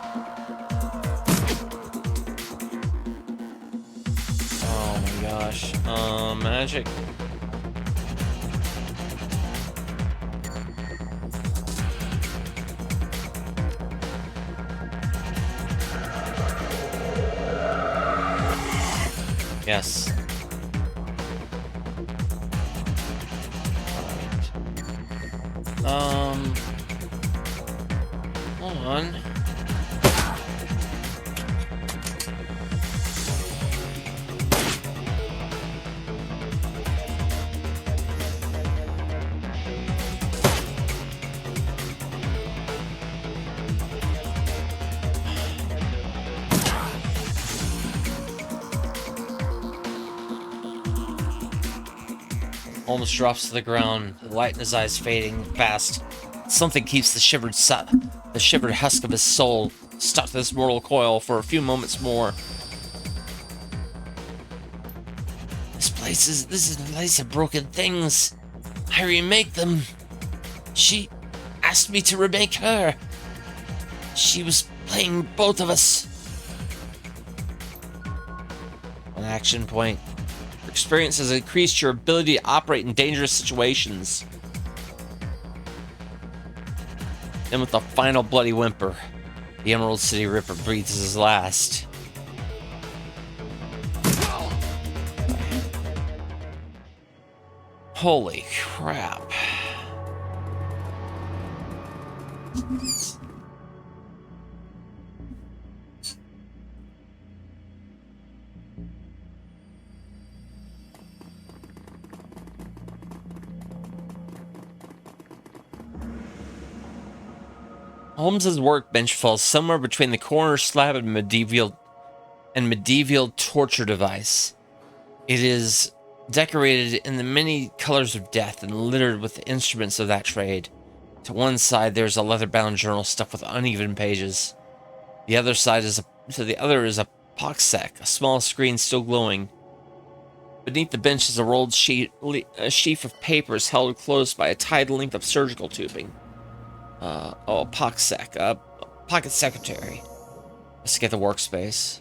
Oh my gosh. Magic. Yes. All right. Hold on. Almost drops to the ground, the light in his eyes fading fast. Something keeps the shivered husk of his soul stuck to this mortal coil for a few moments more. This is a place of broken things. I remake them. She asked me to remake her. She was playing both of us. An action point. Your experience has increased your ability to operate in dangerous situations. Then with the final bloody whimper, the Emerald City Ripper breathes his last. Holy crap. Holmes's workbench falls somewhere between the corner slab and medieval torture device. It is decorated in the many colors of death and littered with the instruments of that trade. To one side, there's a leather-bound journal stuffed with uneven pages. The other is a pox sack, a small screen still glowing. Beneath the bench is a rolled a sheaf of papers held close by a tied length of surgical tubing. A pox sack, a pocket secretary. Let's get the workspace.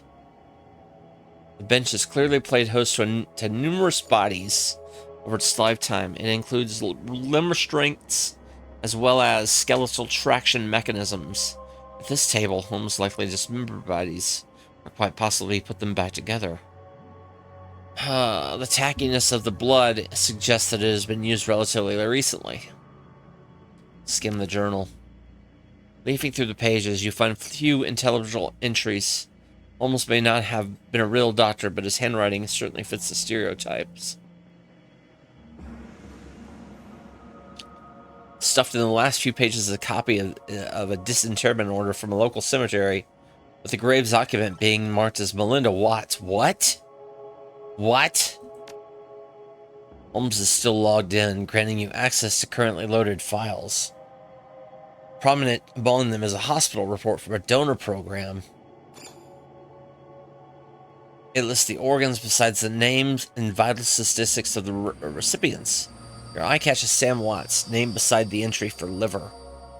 The bench has clearly played host to numerous bodies over its lifetime. It includes limb restraints as well as skeletal traction mechanisms. At this table, Holmes likely dismembered bodies, or quite possibly put them back together. The tackiness of the blood suggests that it has been used relatively recently. Skim the journal. Leafing through the pages, you find few intelligible entries. Holmes may not have been a real doctor, but his handwriting certainly fits the stereotypes. Stuffed in the last few pages is a copy of a disinterment order from a local cemetery, with the grave's occupant being marked as Melinda Watts. What? What? Holmes is still logged in, granting you access to currently loaded files. Prominent among them is a hospital report from a donor program. It lists the organs besides the names and vital statistics of the recipients. Your eye catches Sam Watts, named beside the entry for liver.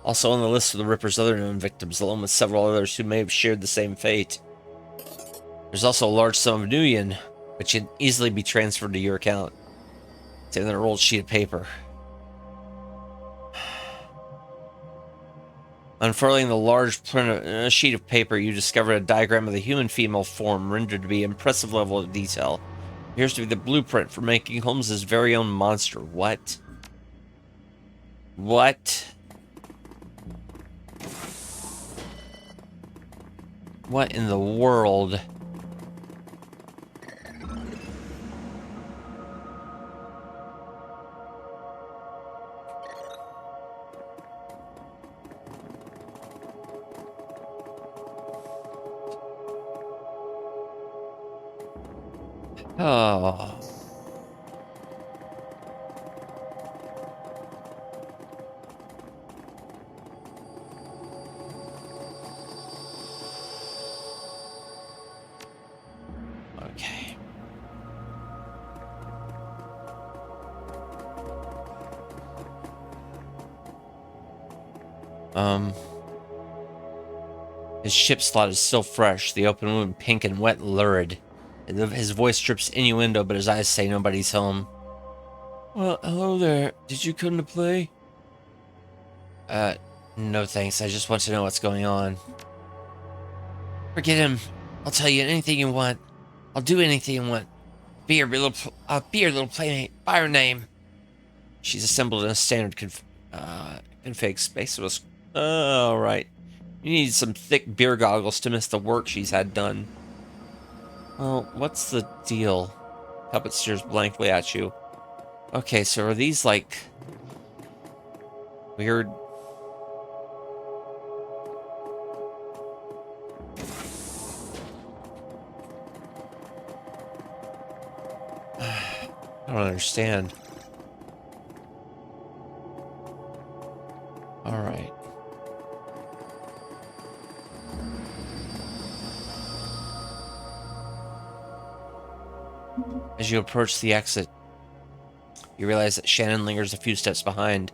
Also on the list of the Ripper's other known victims, along with several others who may have shared the same fate. There's also a large sum of Nuyen, which can easily be transferred to your account. It's in a rolled sheet of paper. Unfurling the large sheet of paper, you discover a diagram of the human female form, rendered to be an impressive level of detail. It appears to be the blueprint for making Holmes's very own monster. What? What? What in the world? Oh. Okay. His ship slot is still fresh, the open wound pink and wet lurid. His voice drips innuendo, but his eyes say nobody's home. Well, hello there. Did you come to play? No thanks. I just want to know what's going on. Forget him. I'll tell you anything you want. I'll do anything you want. Be your little playmate. By her name. She's assembled in a standard config space. All right. You need some thick beer goggles to miss the work she's had done. Well, what's the deal? Puppet stares blankly at you. Okay, so are these like weird? I don't understand. All right. As you approach the exit, you realize that Shannon lingers a few steps behind.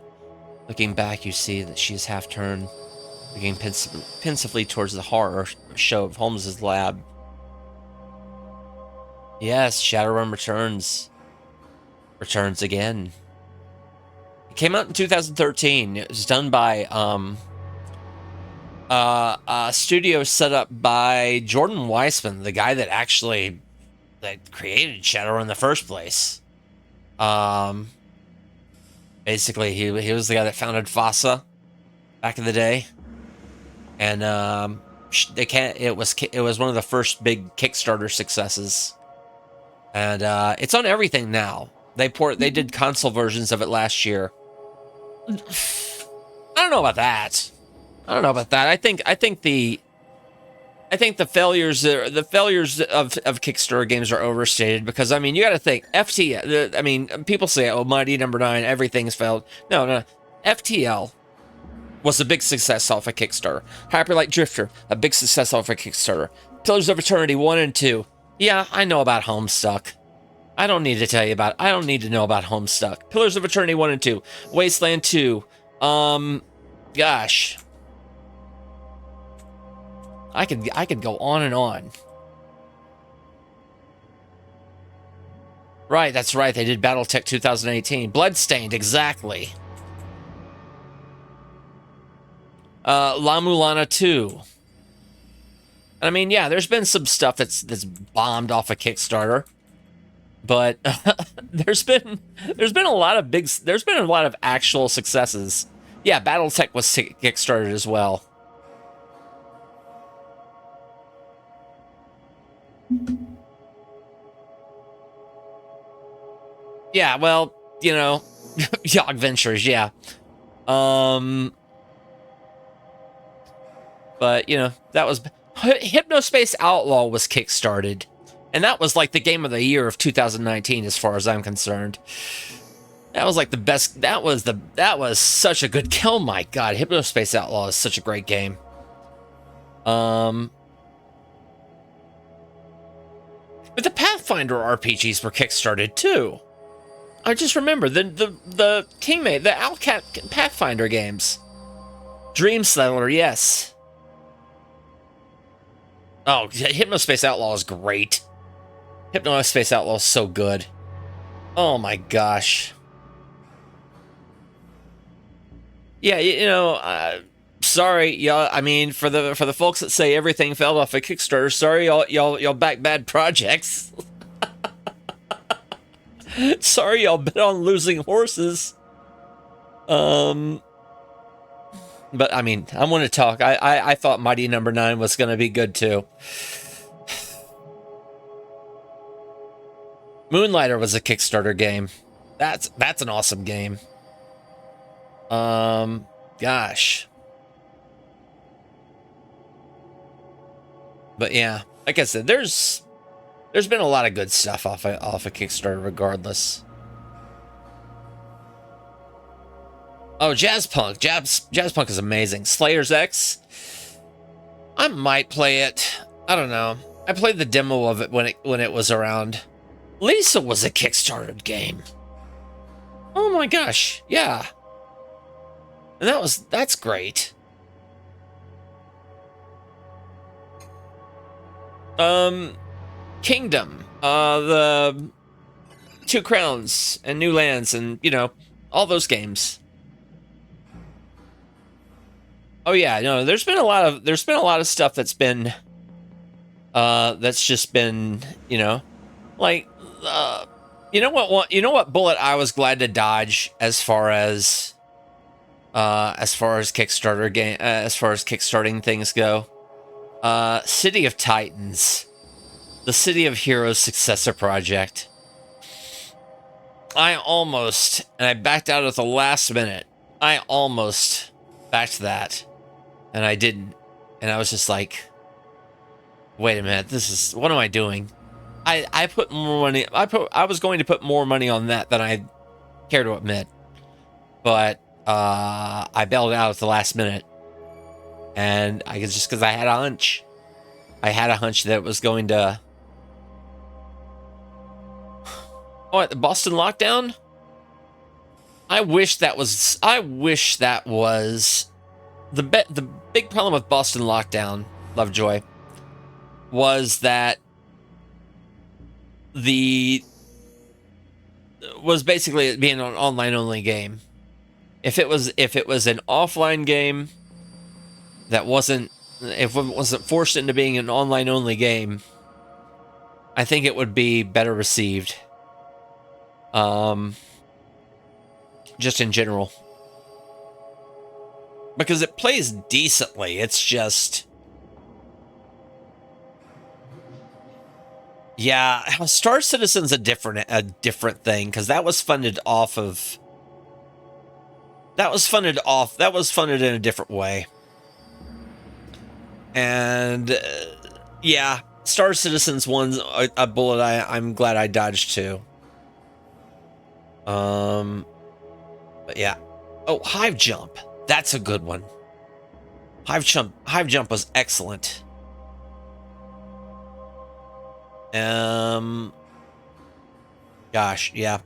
Looking back, you see that she is half-turned, looking pensively towards the horror show of Holmes's lab. Yes, Shadowrun returns. Returns again. It came out in 2013. It was done by a studio set up by Jordan Weissman, the guy that actually created Shadowrun in the first place. Basically, he was the guy that founded FASA back in the day, and they can't. It was one of the first big Kickstarter successes, and it's on everything now. They did console versions of it last year. I don't know about that. I think the failures of Kickstarter games are overstated, because I mean, you got to think FTL. I mean, people say, "Oh, Mighty Number 9, everything's failed." No. FTL was a big success off of Kickstarter. Hyper Light Drifter, a big success off of Kickstarter. Pillars of Eternity 1 and 2. Yeah, I know about Homestuck. I don't need to know about Homestuck. Pillars of Eternity 1 and 2. Wasteland 2. Gosh. I could go on and on. Right, that's right. They did BattleTech 2018. Bloodstained, exactly. La Mulana 2. I mean, yeah, there's been some stuff that's bombed off of Kickstarter, but there's been a lot of actual successes. Yeah, BattleTech was Kickstarted as well. Yeah, well, you know, Yog Ventures, yeah. But, you know, that was... Hypnospace Outlaw was kickstarted, and that was like the game of the year of 2019 as far as I'm concerned. That was like the best... That was such a good... Oh my god, Hypnospace Outlaw is such a great game. But the Pathfinder RPGs were kickstarted too. I just remember the teammate, the Owlcat Pathfinder games. Dream Settler, yes. Oh, Hypnospace Outlaw is great. Hypnospace Outlaw is so good. Oh my gosh. Yeah, you know, sorry, y'all. I mean, for the folks that say everything fell off a Kickstarter, sorry, y'all back bad projects. Sorry, y'all bet on losing horses. But I mean, I want to talk. I thought Mighty Number 9 was going to be good too. Moonlighter was a Kickstarter game. That's an awesome game. Gosh. But yeah, like I said, there's been a lot of good stuff off of Kickstarter regardless. Oh, Jazzpunk. Jazzpunk is amazing. Slayer's X. I might play it. I don't know. I played the demo of it when it was around. Lisa was a Kickstarter game. Oh my gosh. Yeah. And that's great. Kingdom. The Two Crowns and New Lands, and you know, all those games. Oh yeah, no, there's been a lot of stuff that's been just been, you know, like you know what bullet I was glad to dodge as far as kickstarting things go. City of Titans, the City of Heroes successor project. I backed out at the last minute. I almost backed that, and I didn't. And I was just like, wait a minute, what am I doing? I put more money. I was going to put more money on that than I care to admit, but I bailed out at the last minute, and I guess just because I had a hunch. I had a hunch that it was going to. Oh, the Boston lockdown? I wish that was the big problem with Boston lockdown, Lovejoy, was that was basically it being an online only game. If it was an offline game that wasn't forced into being an online only game, I think it would be better received. just in general. Because it plays decently. It's just... Yeah, Star Citizen's a different thing, because that was funded off of... That was funded in a different way. And, yeah, Star Citizen's one's a bullet I'm glad I dodged too. But yeah. Oh, Hive Jump. That's a good one. Hive Jump was excellent. Gosh, yeah.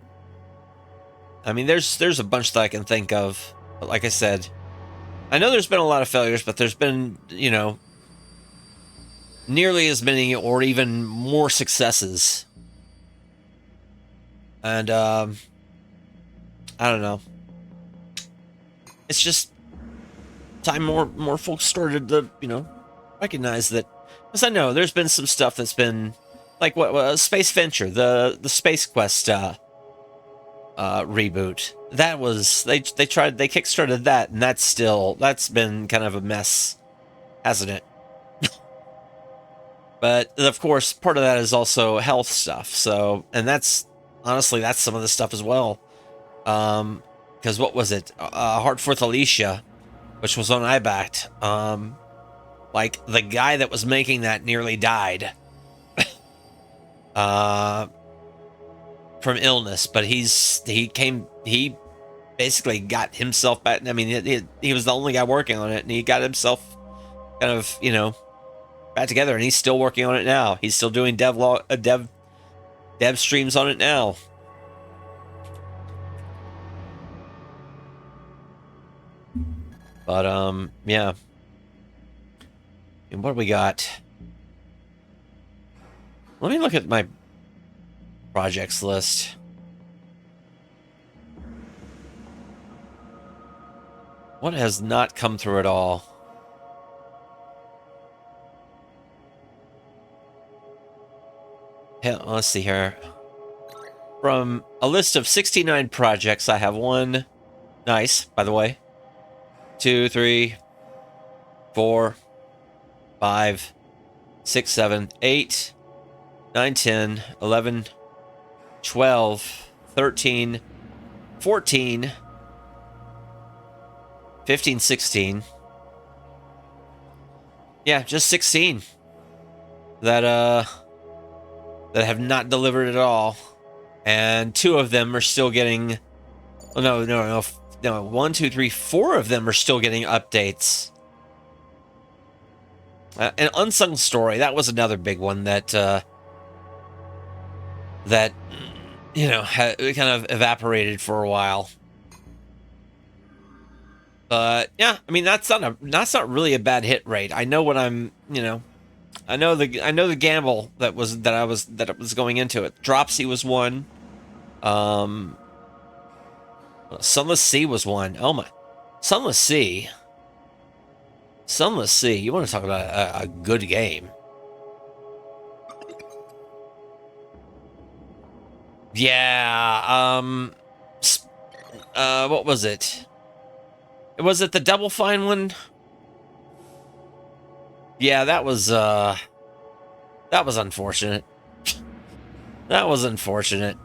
I mean, there's a bunch that I can think of. But like I said, I know there's been a lot of failures, but there's been, you know, nearly as many or even more successes. And, I don't know. It's just time more folks started to, you know, recognize that. Because I know there's been some stuff that's been, like, what Space Venture, the Space Quest, reboot. That was, they kickstarted that, and that's been kind of a mess, hasn't it? But of course, part of that is also health stuff. So, and that's honestly, that's some of the stuff as well. Because what was it? Heart for Alicia, which was on iBacked. Like the guy that was making that nearly died. From illness, but he basically got himself back. I mean, he was the only guy working on it, and he got himself kind of, you know, back together, and he's still working on it now. He's still doing dev streams on it now. But yeah. And what do we got? Let me look at my projects list. What has not come through at all? Yeah, let's see here. From a list of 69 projects, I have one. Nice, by the way. 2, 3, 4, 5, 6, 7, 8, 9, 10, 11, 12, 13, 14, 15, 16. Yeah, just 16 that have not delivered at all. And 2 of them are still getting... Oh, no. 1, 2, 3, 4 of them are still getting updates. An Unsung Story, that was another big one that, you know, kind of evaporated for a while. But yeah, I mean, that's not really a bad hit rate. I know what I'm, you know, I know the gamble that it was going into it. Dropsy was one. Sunless Sea was one. Oh my, Sunless Sea. Sunless Sea. You want to talk about a good game? Yeah. What was it? Was it the Double Fine one? Yeah, that was unfortunate. That was unfortunate.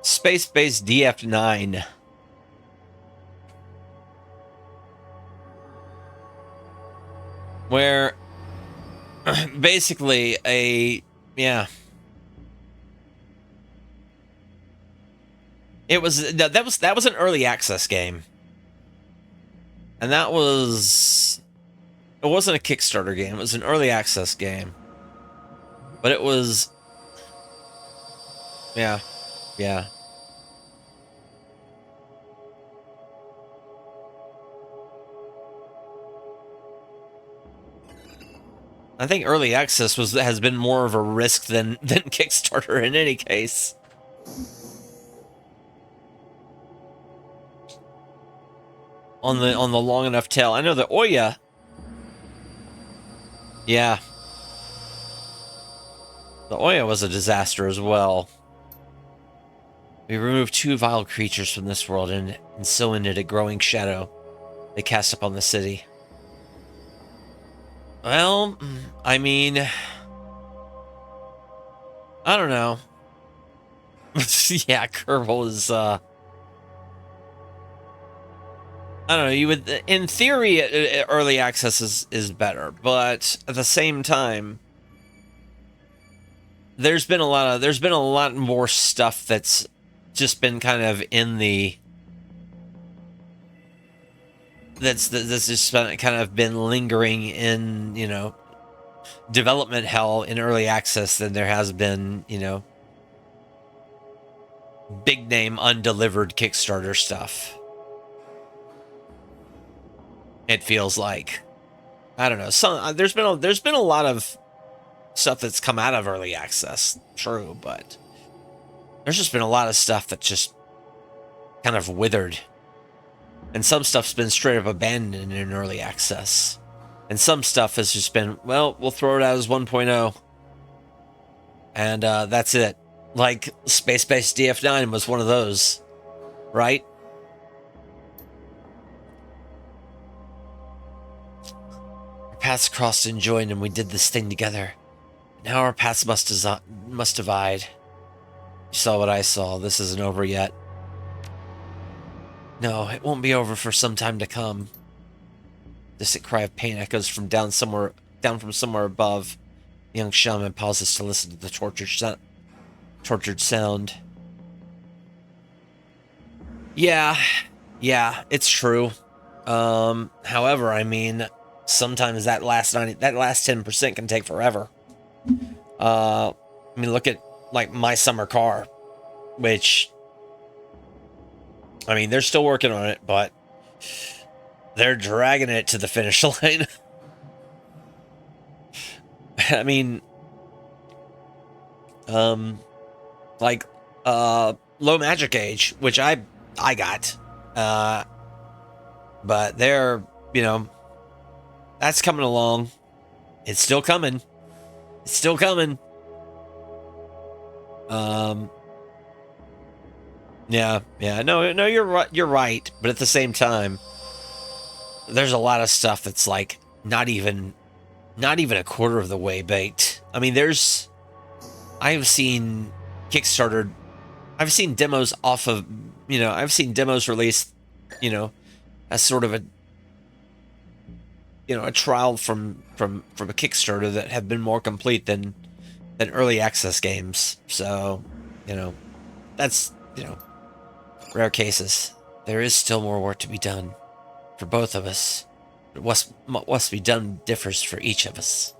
Space-based DF9. Where basically yeah. It was that was an early access game. And it wasn't a Kickstarter game, it was an early access game. But it was yeah. I think early access has been more of a risk than Kickstarter in any case. on the long enough tail. I know the Oya. Yeah. The Oya was a disaster as well. We removed 2 vile creatures from this world, and so ended a growing shadow they cast upon the city. Well, I mean, I don't know. Yeah, Kerbal is, I don't know, you would, in theory, early access is better, but at the same time, there's been a lot more stuff that's just been kind of in the, that's just kind of been lingering in, you know, development hell in early access than there has been, you know, big name undelivered Kickstarter stuff. It feels like, I don't know. There's been a lot of stuff that's come out of early access, true, but there's just been a lot of stuff that just kind of withered, and some stuff's been straight up abandoned in early access, and some stuff has just been, well, we'll throw it out as 1.0, and that's it. Like Space-Based DF9 was one of those, right? Our paths crossed and joined, and we did this thing together. Now our paths must divide. You saw what I saw. This isn't over yet. No, it won't be over for some time to come. Distant cry of pain echoes from down from somewhere above. The young shaman pauses to listen to the tortured sound. Yeah, it's true. However, I mean, sometimes that last 10% can take forever. I mean, look at like My Summer Car, which, I mean, they're still working on it, but they're dragging it to the finish line. I mean, like, Low Magic Age, which I got, but they're, you know, that's coming along. It's still coming. It's still coming. Yeah, no, you're right. You're right, but at the same time, there's a lot of stuff that's like not even a quarter of the way baked. I mean, I've seen Kickstarter, I've seen demos off of, you know, I've seen demos released, you know, as sort of a, you know, a trial from a Kickstarter that have been more complete than early access games. So, you know, that's, you know, rare cases. There is still more work to be done for both of us. What must be done differs for each of us.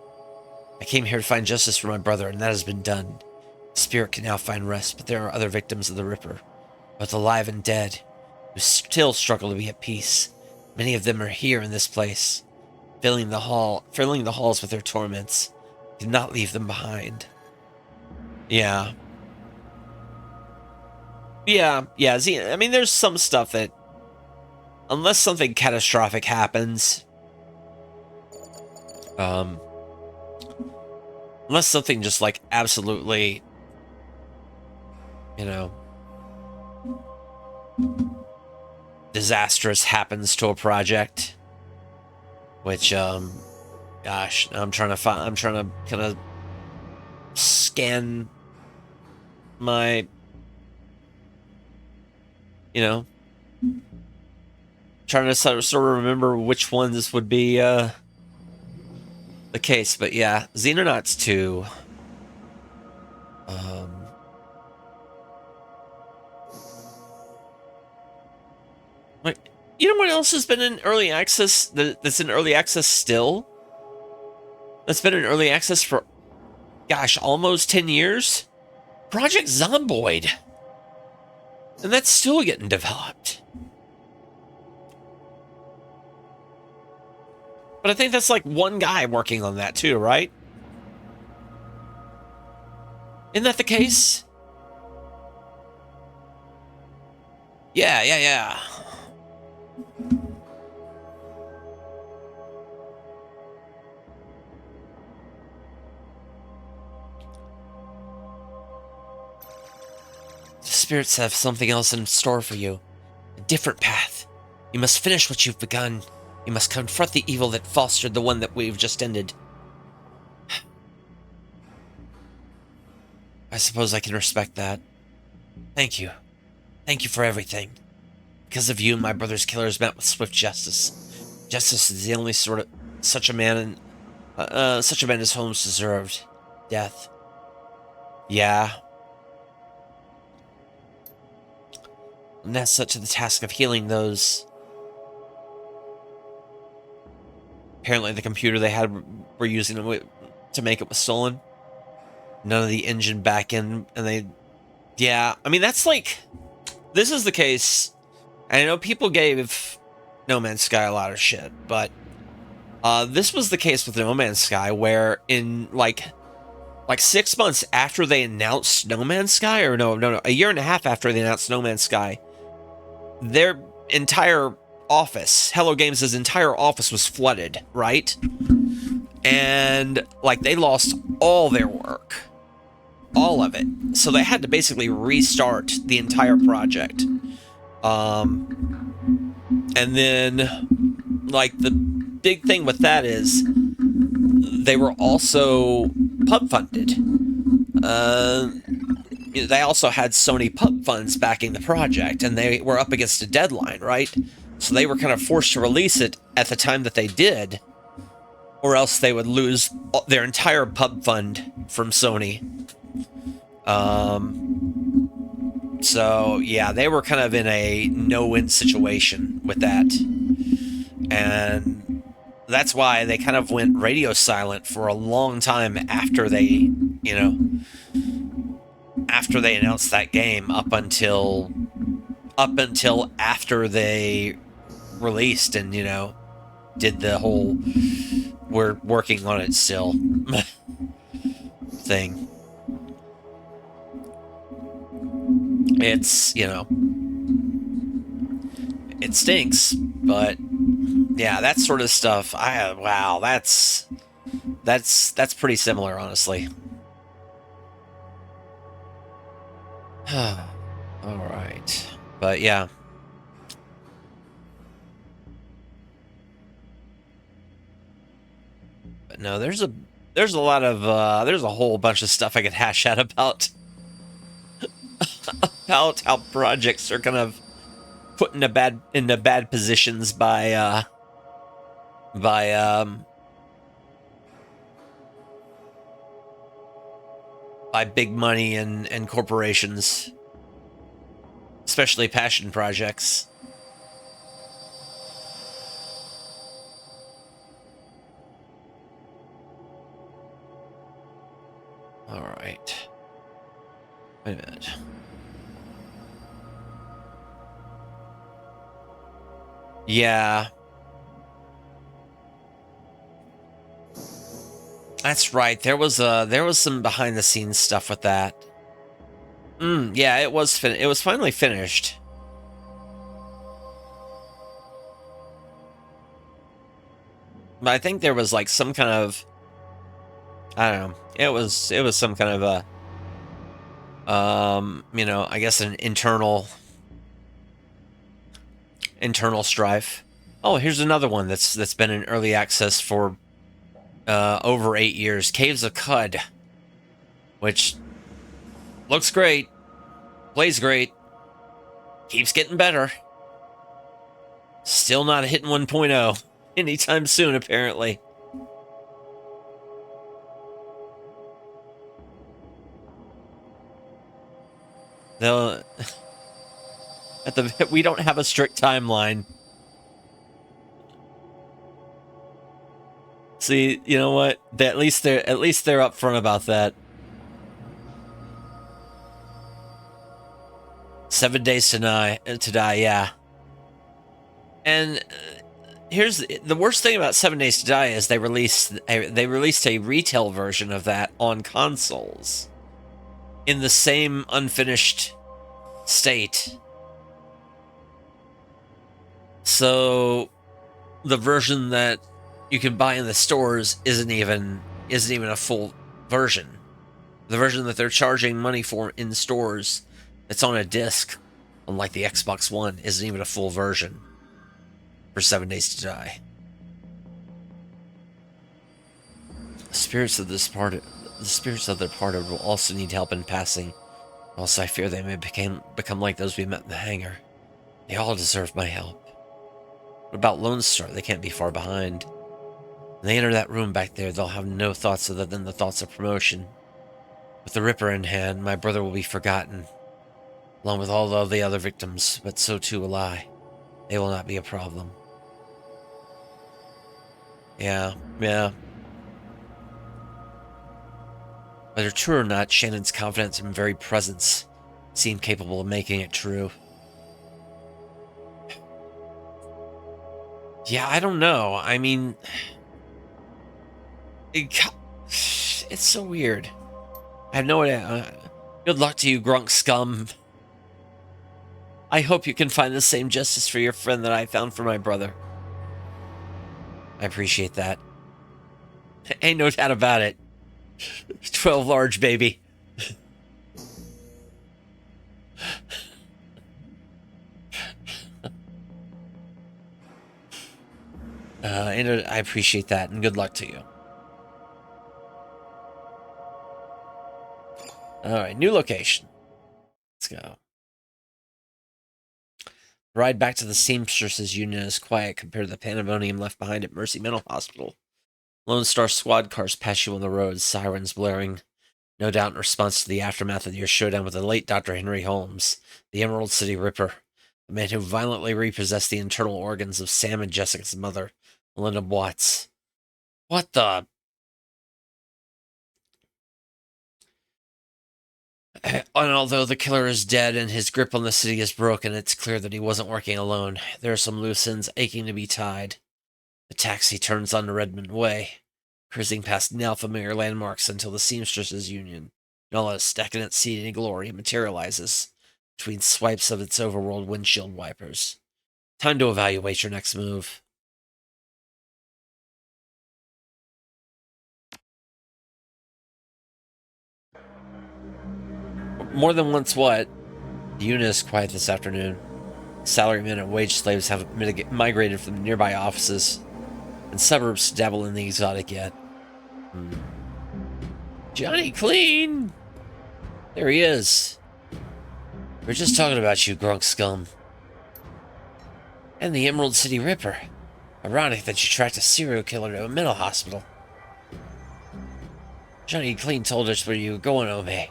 I came here to find justice for my brother, and that has been done. The spirit can now find rest, but there are other victims of the Ripper, both alive and dead, who still struggle to be at peace. Many of them are here in this place, filling the halls with their torments. Do not leave them behind. Yeah. See, I mean, there's some stuff that, unless something catastrophic happens, unless something just like absolutely, you know, disastrous happens to a project, which, gosh, I'm trying to kind of scan my, you know, trying to sort of remember which one this would be the case. But yeah, Xenonauts 2. Like, you know what else has been in early access that's in early access still? That's been in early access for, gosh, almost 10 years? Project Zomboid. And that's still getting developed. But I think that's like one guy working on that too, right? Isn't that the case? Yeah. spirits have something else in store for you. A different path. You must finish what you've begun. You must confront the evil that fostered the one that we've just ended. I suppose I can respect that. Thank you. Thank you for everything. Because of you, my brother's killers met with swift justice. Justice is the only sort of such a man as Holmes deserved. Death. Yeah. And that's such the task of healing those. Apparently the computer they had were using to make it was stolen. None of the engine back in, and they... Yeah, I mean, that's like... This is the case... I know people gave No Man's Sky a lot of shit, but... this was the case with No Man's Sky, where in, like 6 months after they announced No Man's Sky, or no, a year and a half after they announced No Man's Sky, their entire office, Hello Games' entire office was flooded, right? And, like, they lost all their work. All of it. So they had to basically restart the entire project. And then, like, the big thing with that is they were also pub funded. They also had Sony pub funds backing the project, and they were up against a deadline, right? So they were kind of forced to release it at the time that they did, or else they would lose their entire pub fund from Sony. So, yeah, they were kind of in a no-win situation with that. And that's why they kind of went radio silent for a long time after they, after they announced that game, up until after they released and, did the whole we're working on it still thing. It's, it stinks, but yeah, that sort of stuff, wow, that's pretty similar, honestly. All right. But yeah. But no, there's a lot of there's a whole bunch of stuff I could hash out about about how projects are kind of put into bad positions by big money and corporations, especially passion projects. All right. Wait a minute. Yeah. That's right. There was some behind the scenes stuff with that. Yeah, it was finally finished. But I think there was like some kind of, I don't know. It was some kind of a I guess an internal strife. Oh, here's another one that's been in early access for over 8 years. Caves of Cud, which looks great, plays great, keeps getting better. Still not hitting 1.0 anytime soon, apparently. We don't have a strict timeline. See, you know what? At least they're upfront about that. 7 days to die, yeah. And here's the worst thing about 7 Days to Die is they released a retail version of that on consoles in the same unfinished state. So the version that you can buy in the stores isn't even a full version. The version that they're charging money for in stores It's on a disc, unlike the Xbox One, isn't even a full version. For 7 Days to Die. The spirits of the departed will also need help in passing. Also, I fear they may become like those we met in the hangar. They all deserve my help. What about Lone Star? They can't be far behind. When they enter that room back there, they'll have no thoughts other than the thoughts of promotion. With the Ripper in hand, my brother will be forgotten, along with all of the other victims, but so too will I. They will not be a problem. Yeah. Whether true or not, Shannon's confidence in very presence seemed capable of making it true. Yeah, I don't know. I mean, it's so weird. I have no idea. Good luck to you, Grunk scum. I hope you can find the same justice for your friend that I found for my brother. I appreciate that. Ain't no doubt about it. 12 large, baby. I appreciate that, and good luck to you. Alright, new location. Let's go. The ride back to the Seamstresses Union is quiet compared to the pandemonium left behind at Mercy Mental Hospital. Lone Star squad cars pass you on the road, sirens blaring, no doubt in response to the aftermath of your showdown with the late Dr. Henry Holmes, the Emerald City Ripper, the man who violently repossessed the internal organs of Sam and Jessica's mother, Melinda Watts. What the? And although the killer is dead and his grip on the city is broken, it's clear that he wasn't working alone. There are some loose ends aching to be tied. The taxi turns onto Redmond Way, cruising past now familiar landmarks until the Seamstresses Union, in all its decadent seating glory, materializes between swipes of its overworld windshield wipers. Time to evaluate your next move. More than once what? The unit is quiet this afternoon. Salarymen and wage slaves have migrated from the nearby offices, and suburbs dabble in the exotic yet. Johnny Clean! There he is. We're just talking about you, Grunk scum. And the Emerald City Ripper. Ironic that you tracked a serial killer to a mental hospital. Johnny Clean told us where you were going, Ome.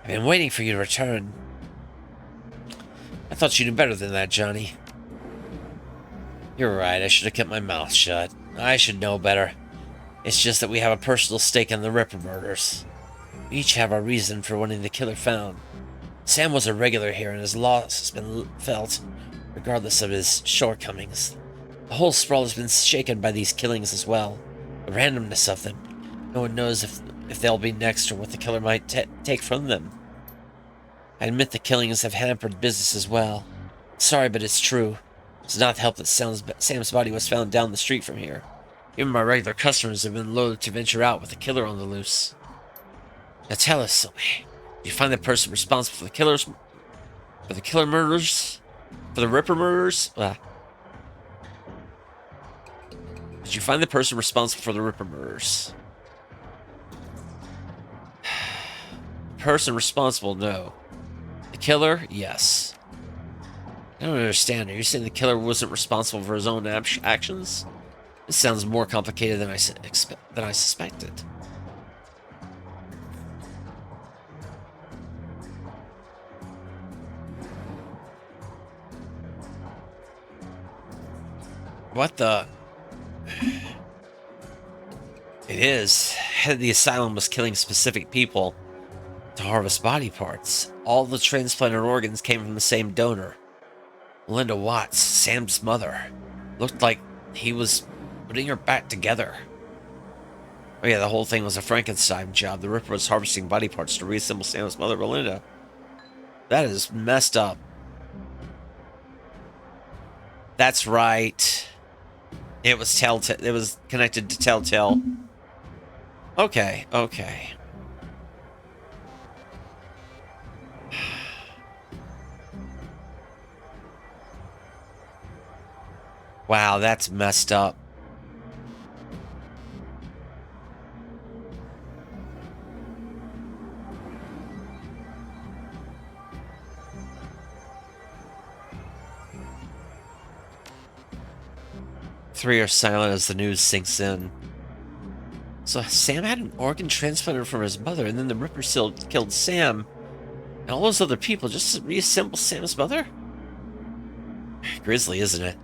I've been waiting for you to return. I thought you knew better than that, Johnny. You're right, I should have kept my mouth shut. I should know better. It's just that we have a personal stake in the Ripper murders. We each have our reason for wanting the killer found. Sam was a regular here, and his loss has been felt, regardless of his shortcomings. The whole sprawl has been shaken by these killings as well. The randomness of them. No one knows if they'll be next or what the killer might take from them. I admit the killings have hampered business as well. Sorry, but it's true. It's not help that Sam's body was found down the street from here. Even my regular customers have been loath to venture out with the killer on the loose. Now tell us, did you find the person responsible for the killer murders? For the Ripper murders? Did you find the person responsible for the Ripper murders? Person responsible, no. The killer, yes. I don't understand. Are you saying the killer wasn't responsible for his own actions? This sounds more complicated than I suspected. What the? It is. Head of the asylum was killing specific people to harvest body parts. All the transplanted organs came from the same donor. Melinda Watts, Sam's mother. Looked like he was putting her back together. Oh yeah, the whole thing was a Frankenstein job. The Ripper was harvesting body parts to reassemble Sam's mother, Melinda. That is messed up. That's right. It was Telltale. It was connected to Telltale. Okay, okay. Wow, that's messed up. Three are silent as the news sinks in. So Sam had an organ transplanted from his mother, and then the Ripper killed Sam and all those other people just to reassemble Sam's mother? Grisly, isn't it?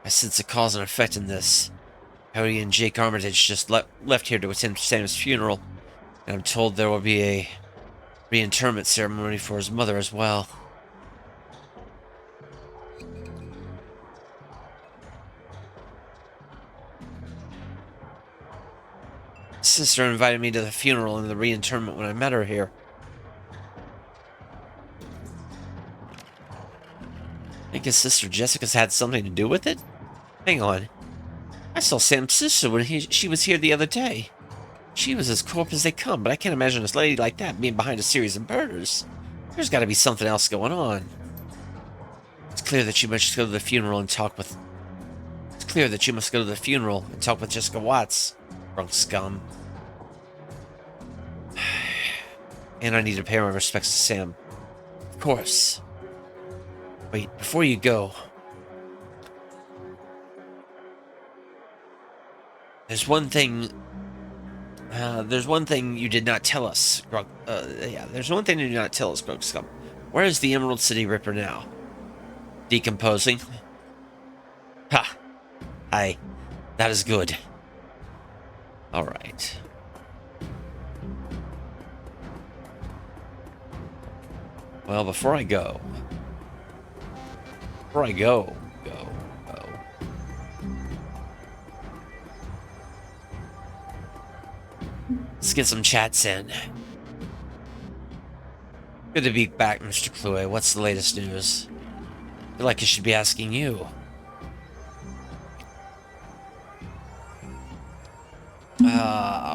I sense a cause and effect in this. Howdy and Jake Armitage just left here to attend Sam's funeral, and I'm told there will be a reinterment ceremony for his mother as well. Sister invited me to the funeral and the reinterment when I met her here. I think his sister Jessica's had something to do with it? Hang on. I saw Sam's sister when she was here the other day. She was as corp as they come, but I can't imagine a lady like that being behind a series of murders. There's got to be something else going on. It's clear that you must go to the funeral and talk with... It's clear that you must go to the funeral and talk with Jessica Watts. Drunk scum. And I need to pay my respects to Sam. Of course. Wait, before you go... There's one thing you did not tell us, Grog. There's one thing you did not tell us, Grog Scum. Where is the Emerald City Ripper now? Decomposing. Ha! Aye. That is good. Alright. Well, before I go... go. Let's get some chats in. Good to be back, Mr. Clue. What's the latest news? I feel like I should be asking you.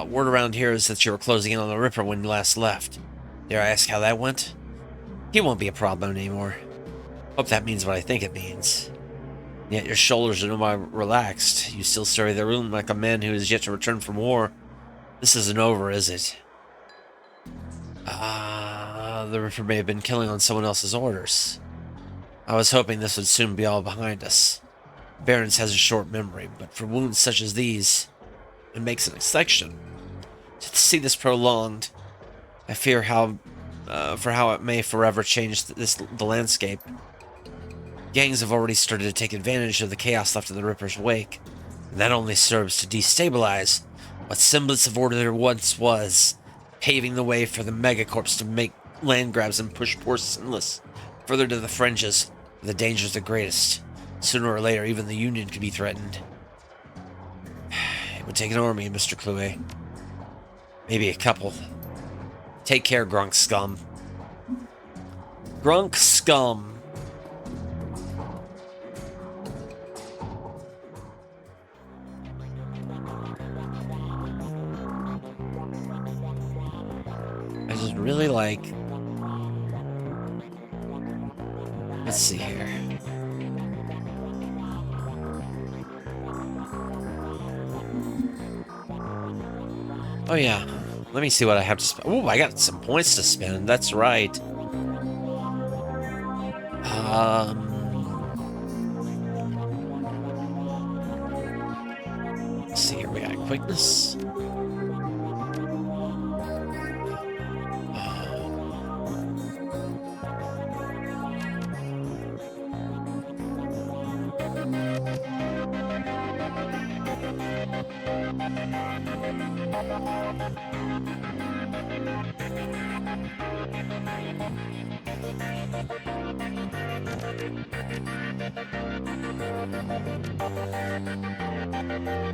Word around here is that you were closing in on the Ripper when you last left. Dare I ask how that went? He won't be a problem anymore. Hope that means what I think it means. Yet your shoulders are no more relaxed. You still stare at the room like a man who is yet to return from war. This isn't over, is it? The Ripper may have been killing on someone else's orders. I was hoping this would soon be all behind us. Barons has a short memory, but for wounds such as these, it makes an exception. To see this prolonged, I fear for how it may forever change the landscape. Gangs have already started to take advantage of the chaos left in the Ripper's wake, and that only serves to destabilize what semblance of order there once was, paving the way for the megacorps to make land grabs and push poor Sinless further to the fringes, where the dangers are greatest. Sooner or later, even the Union could be threatened. It would take an army, Mr. Clue. Maybe a couple. Take care, Grunk Scum. Grunk Scum. I just really like... Let's see here. Oh yeah, let me see what I have to spend. Oh, I got some points to spend, that's right. Let's see here, we got quickness.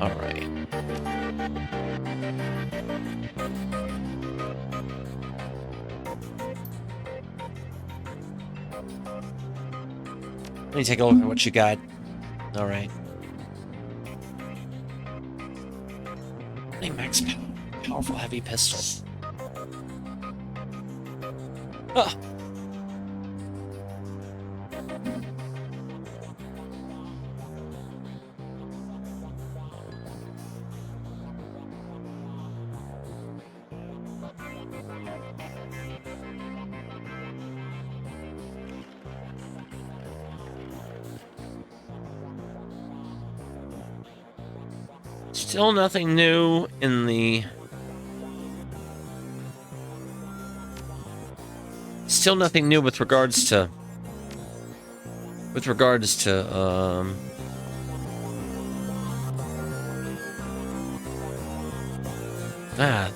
Alright. Let me take a look at what you got. Alright. Max power. Powerful heavy pistol. Ah! Still nothing new in the... Still nothing new with regards to... Ah.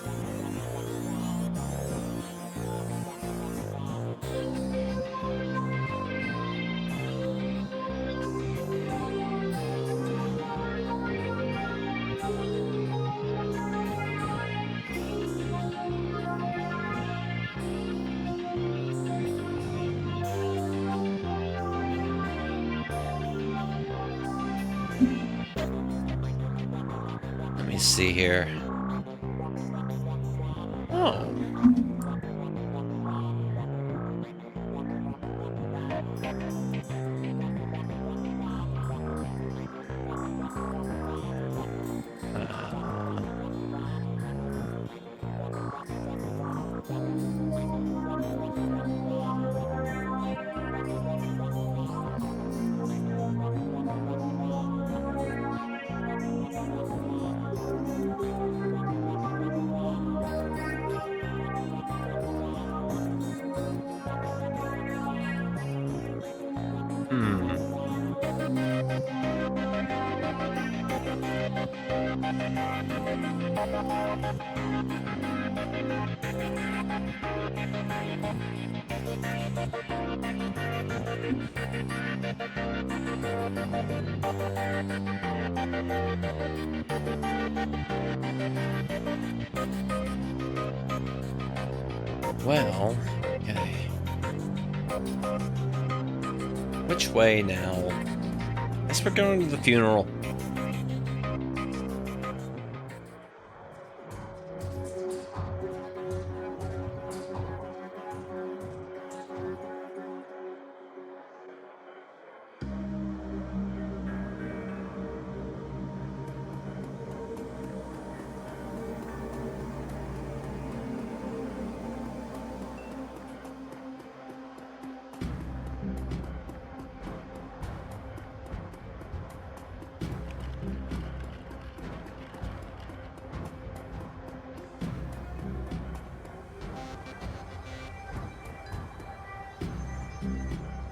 Let me see here. Oh. Well, okay. Which way now? Guess we're going to the funeral.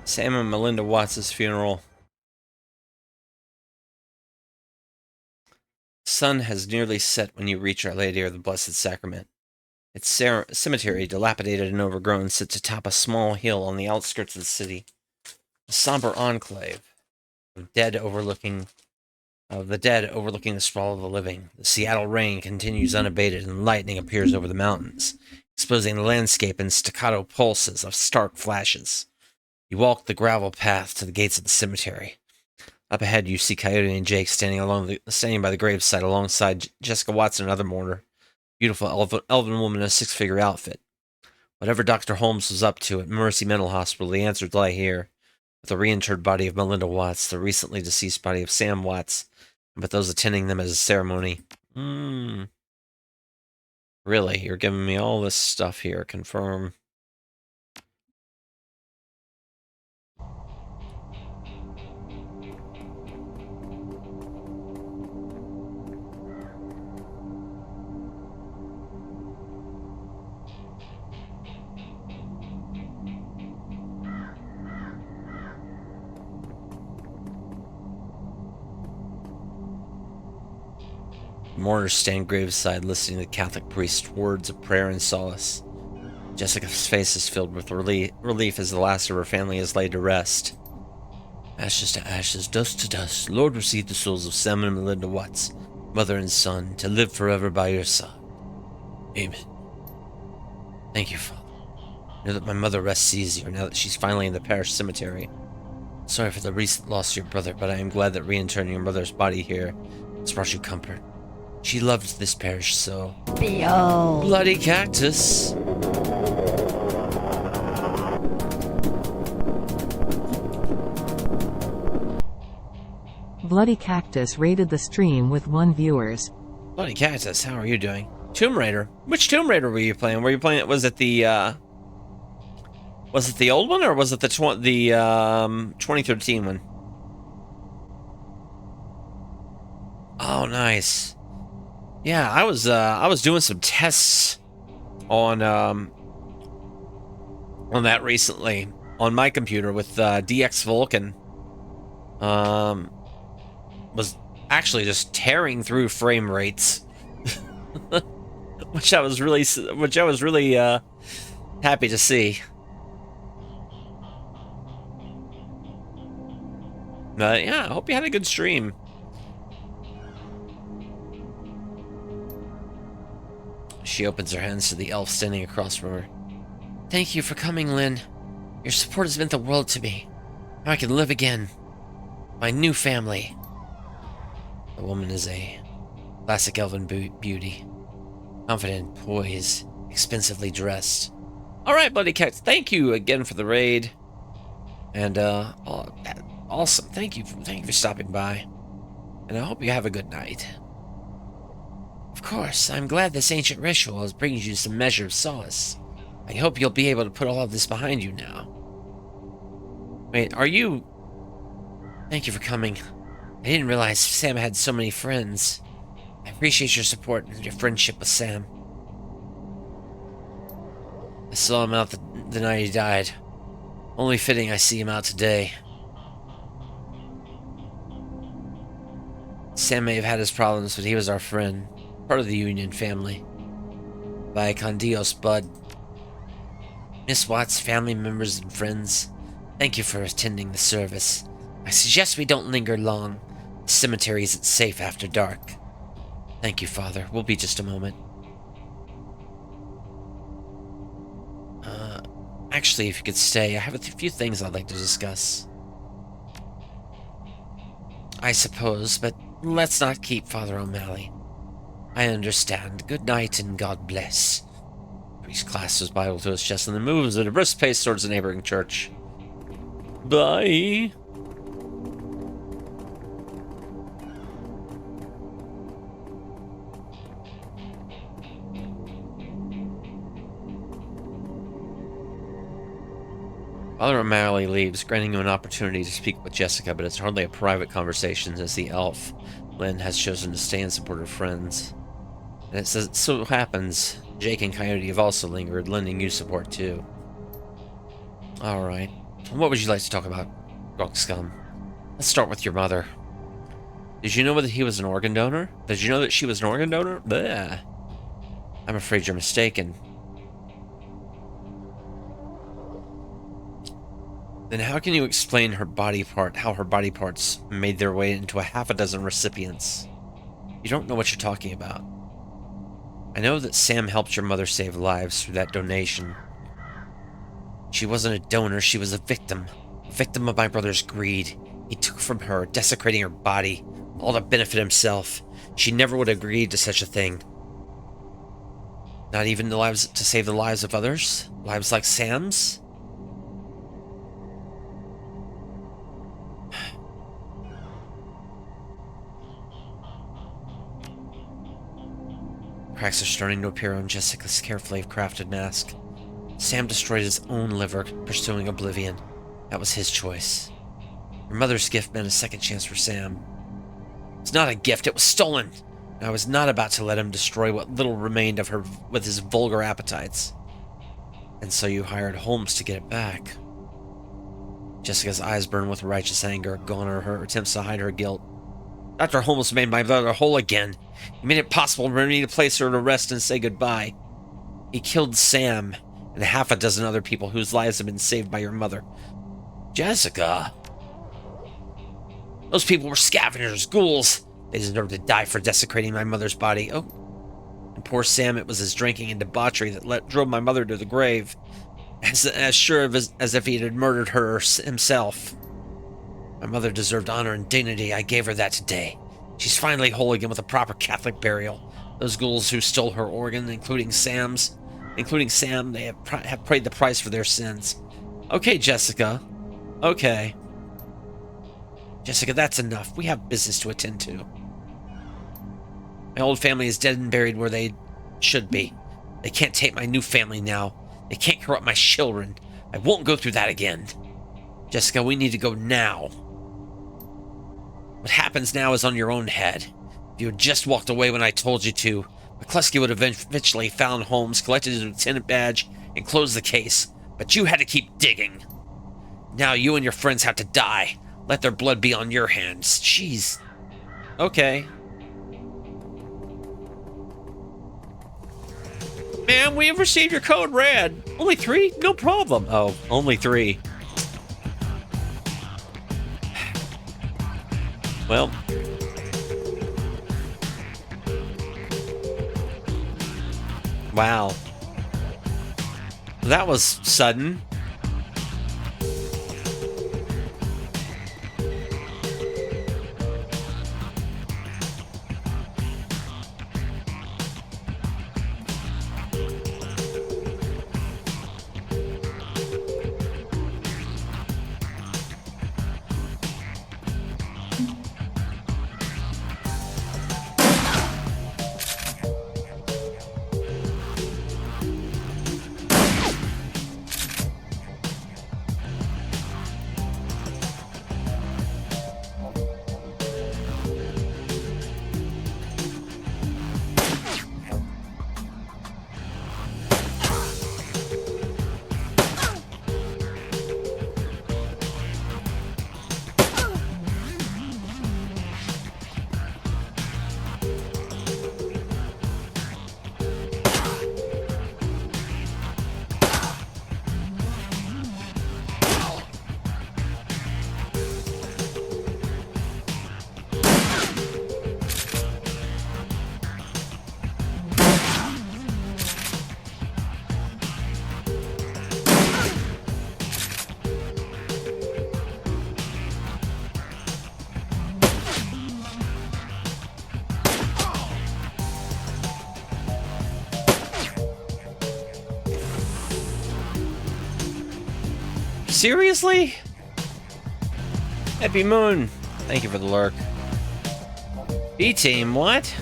Sam and Melinda Watts' funeral. The sun has nearly set when you reach Our Lady of the Blessed Sacrament. Its cemetery, dilapidated and overgrown, sits atop a small hill on the outskirts of the city. A somber enclave of the dead overlooking the sprawl of the living. The Seattle rain continues unabated, and lightning appears over the mountains, exposing the landscape in staccato pulses of stark flashes. You walk the gravel path to the gates of the cemetery. Up ahead, you see Coyote and Jake standing by the graveside alongside Jessica Watson, another mourner. Beautiful elven woman in a six-figure outfit. Whatever Dr. Holmes was up to at Mercy Mental Hospital, the answers lie here, with the reinterred body of Melinda Watts, the recently deceased body of Sam Watts, but those attending them as a ceremony. Really? You're giving me all this stuff here. Confirm. Mourners stand graveside, listening to the Catholic priest's words of prayer and solace. Jessica's face is filled with relief as the last of her family is laid to rest. Ashes to ashes, dust to dust, Lord, receive the souls of Sam and Melinda Watts, mother and son, to live forever by your side. Amen. Thank you, Father. Know that my mother rests easier now that she's finally in the parish cemetery. Sorry for the recent loss of your brother, but I am glad that reinterring your mother's body here has brought you comfort. She loved this parish so. Behold. Bloody cactus. Bloody Cactus rated the stream with 1 viewers. Bloody cactus, how are you doing? Tomb Raider. Which Tomb Raider were you playing? Were you playing? Was it the old one or was it the 2013 one? Oh, nice. Yeah, I was doing some tests on that recently on my computer with DX Vulkan. Was actually just tearing through frame rates, which I was really happy to see. But yeah, I hope you had a good stream. She opens her hands to the elf standing across from her. Thank you for coming, Lynn. Your support has meant the world to me. Now I can live again. My new family. The woman is a classic elven beauty. Confident, poised, expensively dressed. Alright, Bloody Cats, thank you again for the raid. And, awesome. Thank you for stopping by. And I hope you have a good night. Of course, I'm glad this ancient ritual is bringing you some measure of solace. I hope you'll be able to put all of this behind you now. Wait, are you... Thank you for coming. I didn't realize Sam had so many friends. I appreciate your support and your friendship with Sam. I saw him out the night he died. Only fitting I see him out today. Sam may have had his problems, but he was our friend. Part of the Union family. By con Dios, bud. Miss Watts, family members, and friends, thank you for attending the service. I suggest we don't linger long. The cemetery isn't safe after dark. Thank you, Father. We'll be just a moment. Actually, if you could stay, I have a few things I'd like to discuss. I suppose, but let's not keep Father O'Malley. I understand. Good night and God bless. Priest clasps his Bible to his chest and then moves at a brisk pace towards the neighboring church. Bye. Father O'Malley leaves, granting him an opportunity to speak with Jessica, but it's hardly a private conversation as the elf, Lynn, has chosen to stay and support her friends. And it so happens, Jake and Coyote have also lingered, lending you support too. Alright. What would you like to talk about, Grog Scum? Let's start with your mother. Did you know that he was an organ donor? Did you know that she was an organ donor? Bleh. I'm afraid you're mistaken. Then how can you explain how her body parts made their way into a half a dozen recipients? You don't know what you're talking about. I know that Sam helped your mother save lives through that donation. She wasn't a donor, she was a victim of my brother's greed. He took from her, desecrating her body, all to benefit himself. She never would have agreed to such a thing. Not even to save the lives of others? Lives like Sam's? Cracks are starting to appear on Jessica's carefully crafted mask. Sam destroyed his own liver, pursuing oblivion. That was his choice. Your mother's gift meant a second chance for Sam. It's not a gift, it was stolen! And I was not about to let him destroy what little remained of her with his vulgar appetites. And so you hired Holmes to get it back. Jessica's eyes burn with righteous anger, gone are her attempts to hide her guilt. Dr. Holmes made my mother whole again. He made it possible for me to place her to rest and say goodbye. He killed Sam and half a dozen other people whose lives have been saved by your mother. Jessica! Those people were scavengers, ghouls. They deserved to die for desecrating my mother's body. Oh, and poor Sam, it was his drinking and debauchery that drove my mother to the grave. As sure as if he had murdered her himself. My mother deserved honor and dignity. I gave her that today. She's finally whole again with a proper Catholic burial. Those ghouls who stole her organ, including Sam, they have paid the price for their sins. Okay, Jessica. Okay. Jessica, that's enough. We have business to attend to. My old family is dead and buried where they should be. They can't take my new family now. They can't corrupt my children. I won't go through that again. Jessica, we need to go now. What happens now is on your own head. If you had just walked away when I told you to, McCluskey would have eventually found Holmes, collected his lieutenant badge, and closed the case. But you had to keep digging. Now you and your friends have to die. Let their blood be on your hands. Jeez. Okay. Ma'am, we have received your code red. Only 3? No problem. Oh, only 3. Well. Wow. That was sudden. Seriously? Happy Moon. Thank you for the lurk. B-Team, what?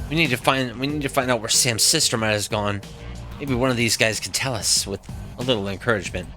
We need to find out where Sam's sister might have gone. Maybe one of these guys can tell us with a little encouragement.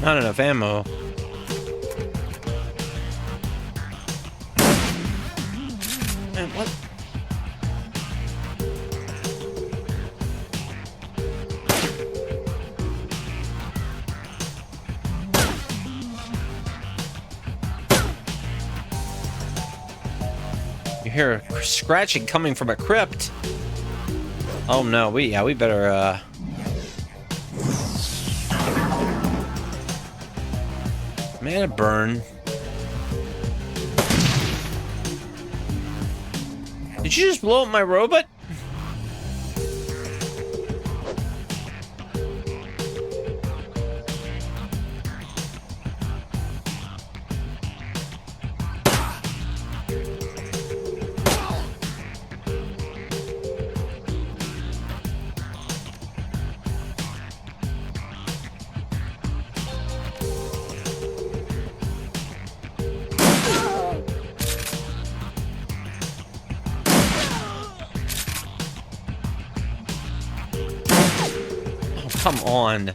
Not enough ammo. Man, what? You hear scratching coming from a crypt. Oh no, we better mana burn. Did you just blow up my robot? Come on.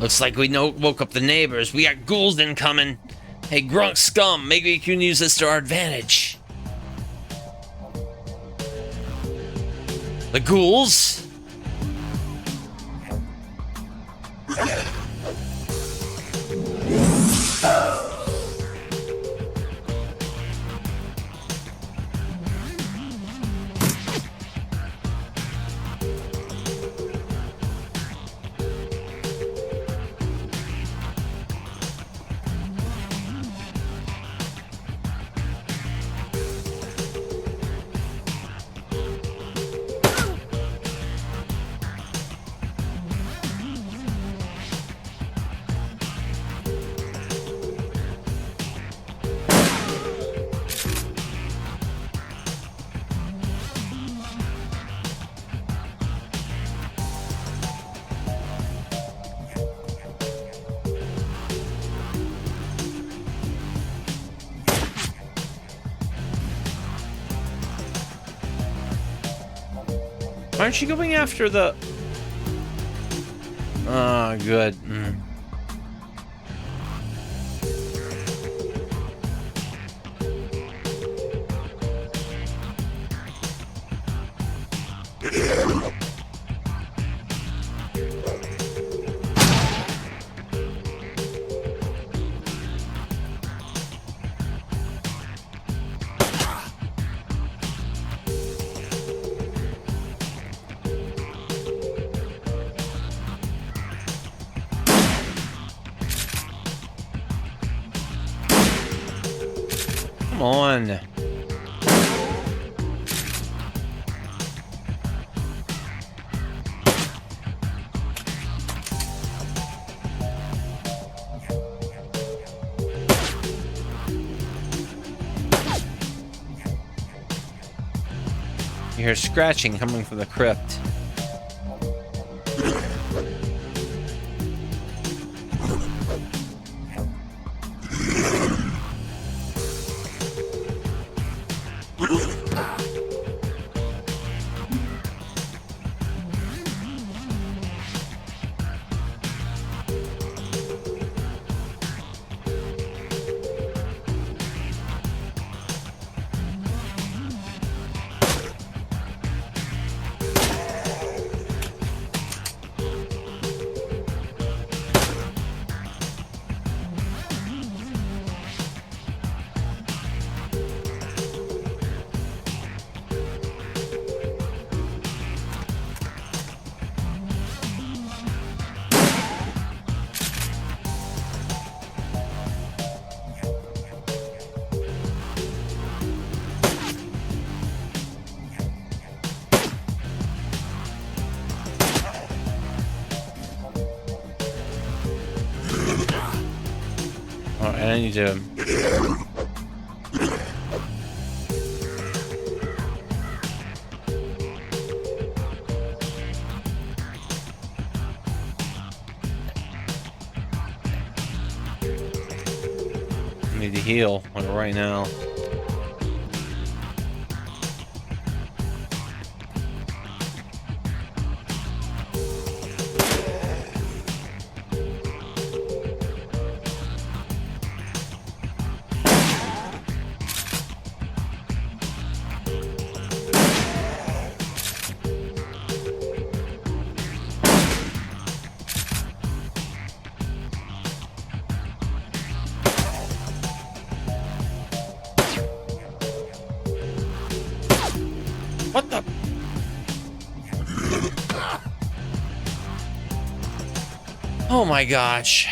Looks like we woke up the neighbors. We got ghouls incoming. Hey, Grunk scum, maybe we can use this to our advantage. The ghouls? Aren't you going after the... Oh, good. Come on. You hear scratching coming from the crypt. And I need to... I need to heal right now. What the? Oh my gosh.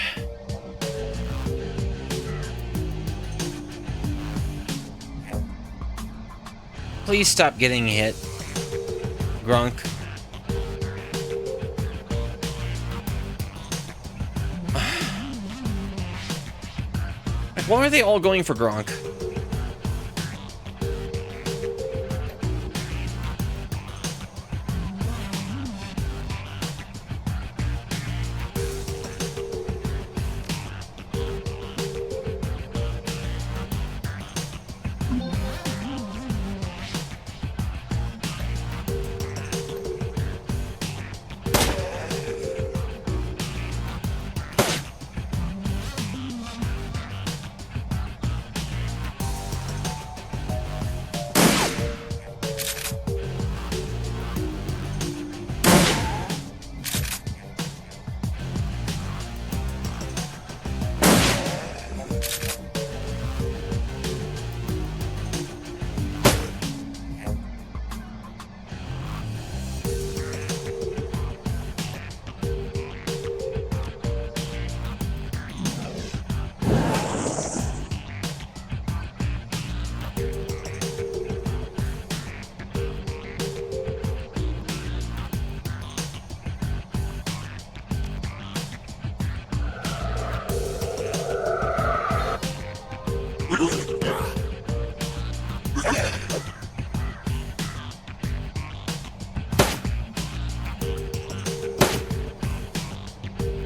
Please stop getting hit, Grunk. Why are they all going for Grunk?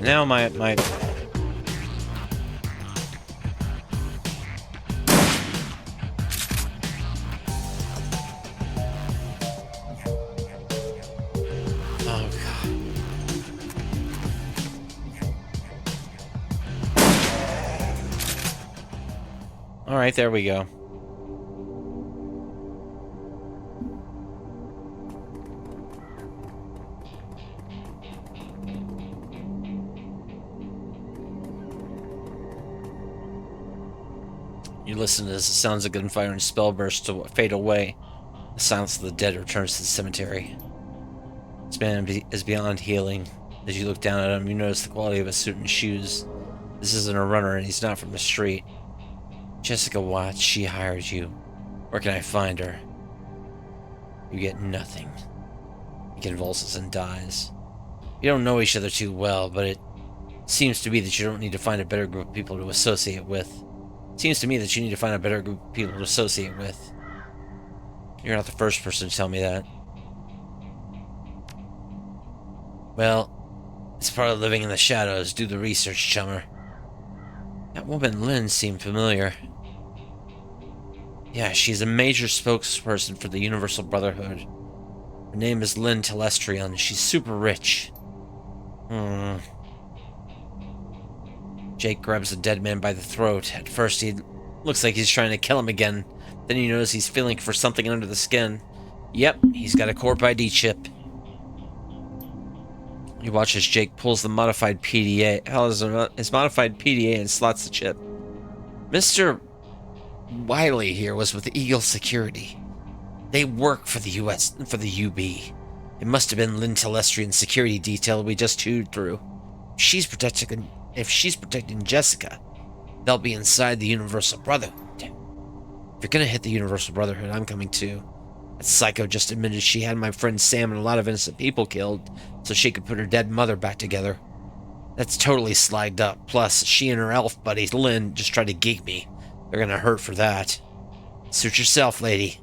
Now my oh god. All right, there we go. You listen as the sounds of gunfire and spell burst to fade away. The silence of the dead returns to the cemetery. This man is beyond healing. As you look down at him, you notice the quality of his suit and shoes. This isn't a runner, and he's not from the street. Jessica Watts, she hired you. Where can I find her? You get nothing. He convulses and dies. You don't know each other too well, but it seems to be that you don't need to find a better group of people to associate with. It seems to me that you need to find a better group of people to associate with. You're not the first person to tell me that. Well, it's part of living in the shadows. Do the research, chummer. That woman Lynn seemed familiar. Yeah, she's a major spokesperson for the Universal Brotherhood. Her name is Lynn Telestrion. She's super rich. Jake grabs the dead man by the throat. At first, he looks like he's trying to kill him again. Then you notice he's feeling for something under the skin. Yep, he's got a Corp ID chip. You watch as Jake pulls the modified PDA. His modified PDA and slots the chip. Mr. Wiley here was with Eagle Security. They work for the U.S. for the UB. It must have been Lynn Telestrian's security detail we just chewed through. If she's protecting Jessica, they'll be inside the Universal Brotherhood. If you're gonna hit the Universal Brotherhood, I'm coming too. That psycho just admitted she had my friend Sam and a lot of innocent people killed so she could put her dead mother back together. That's totally slagged up. Plus, she and her elf buddy Lynn just tried to geek me. They're gonna hurt for that. Suit yourself, lady.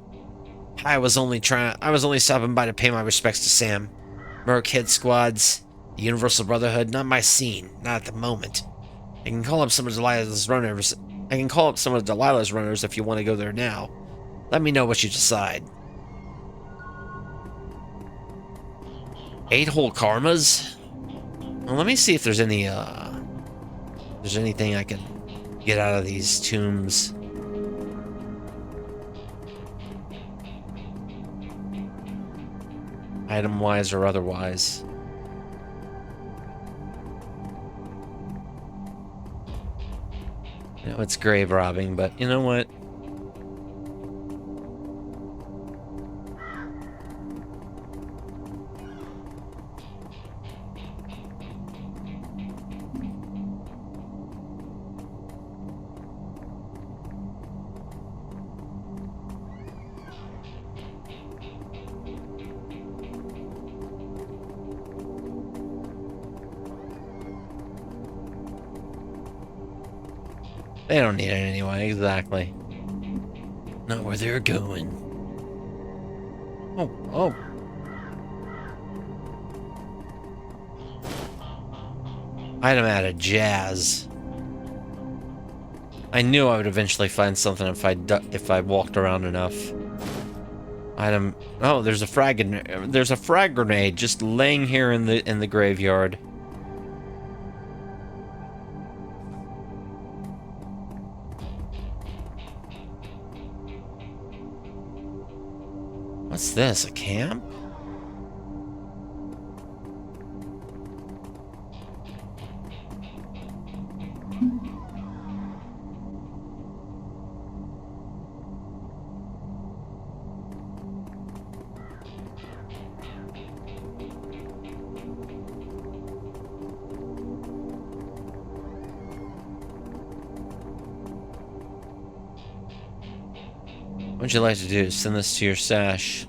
I was only stopping by to pay my respects to Sam. Merc hit squads, the Universal Brotherhood, not my scene, not at the moment. I can call up some of Delilah's runners. If you want to go there now. Let me know what you decide. 8-hole karmas? Well, let me see if there's anything I can get out of these tombs. Item-wise or otherwise. You know, it's grave robbing, but you know what? They don't need it anyway, exactly. Not where they're going. Oh. Item added, jazz. I knew I would eventually find something if I walked around enough. Item. Oh, there's a frag grenade just laying here in the graveyard. What's this, a camp? What would you like to do? Send this to your stash.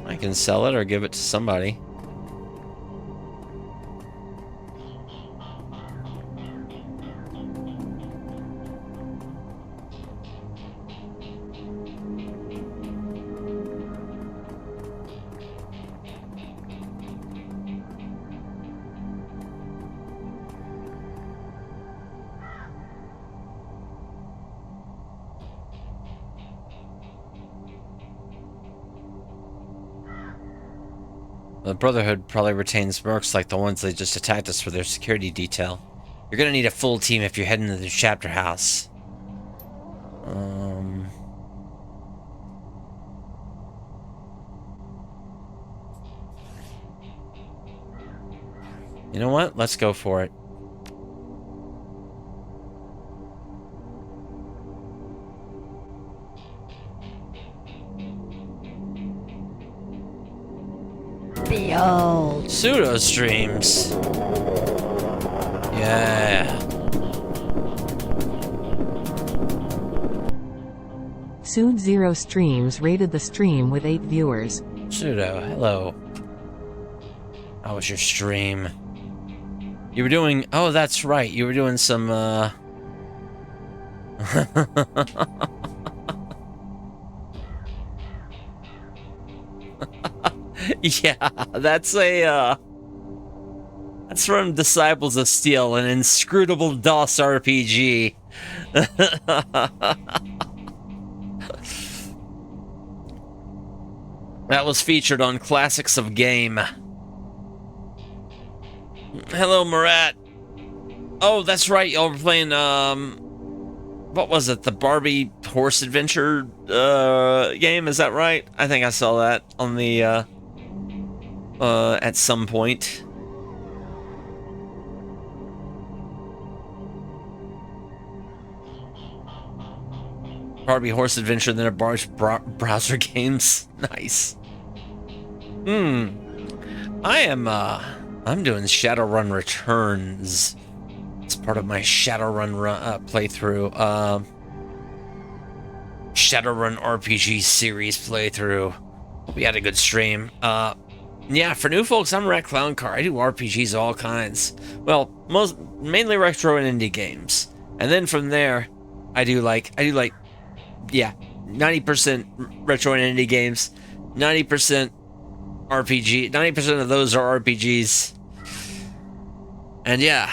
I can sell it or give it to somebody. The Brotherhood probably retains mercs like the ones that just attacked us for their security detail. You're gonna need a full team if you're heading to the chapter house. You know what? Let's go for it. Behold. Pseudo streams. Yeah. Soon Zero Streams rated the stream with 8 viewers. Pseudo, hello. How was your stream? You were doing... Oh, that's right. You were doing some, yeah, that's a, that's from Disciples of Steel, an inscrutable DOS RPG. That was featured on Classics of Game. Hello, Murat. Oh, that's right. Y'all were playing, what was it? The Barbie Horse Adventure, game? Is that right? I think I saw that on the, at some point. Barbie Horse Adventure, then a browser games. Nice. I'm doing Shadowrun Returns. It's part of my Shadowrun playthrough. Shadowrun RPG series playthrough. Hope you had a good stream. Yeah, for new folks, I'm Rat Clown Car. I do RPGs of all kinds. Well, mainly retro and indie games. And then from there, I do like, yeah, 90% retro and indie games, 90% RPG, 90% of those are RPGs. And yeah,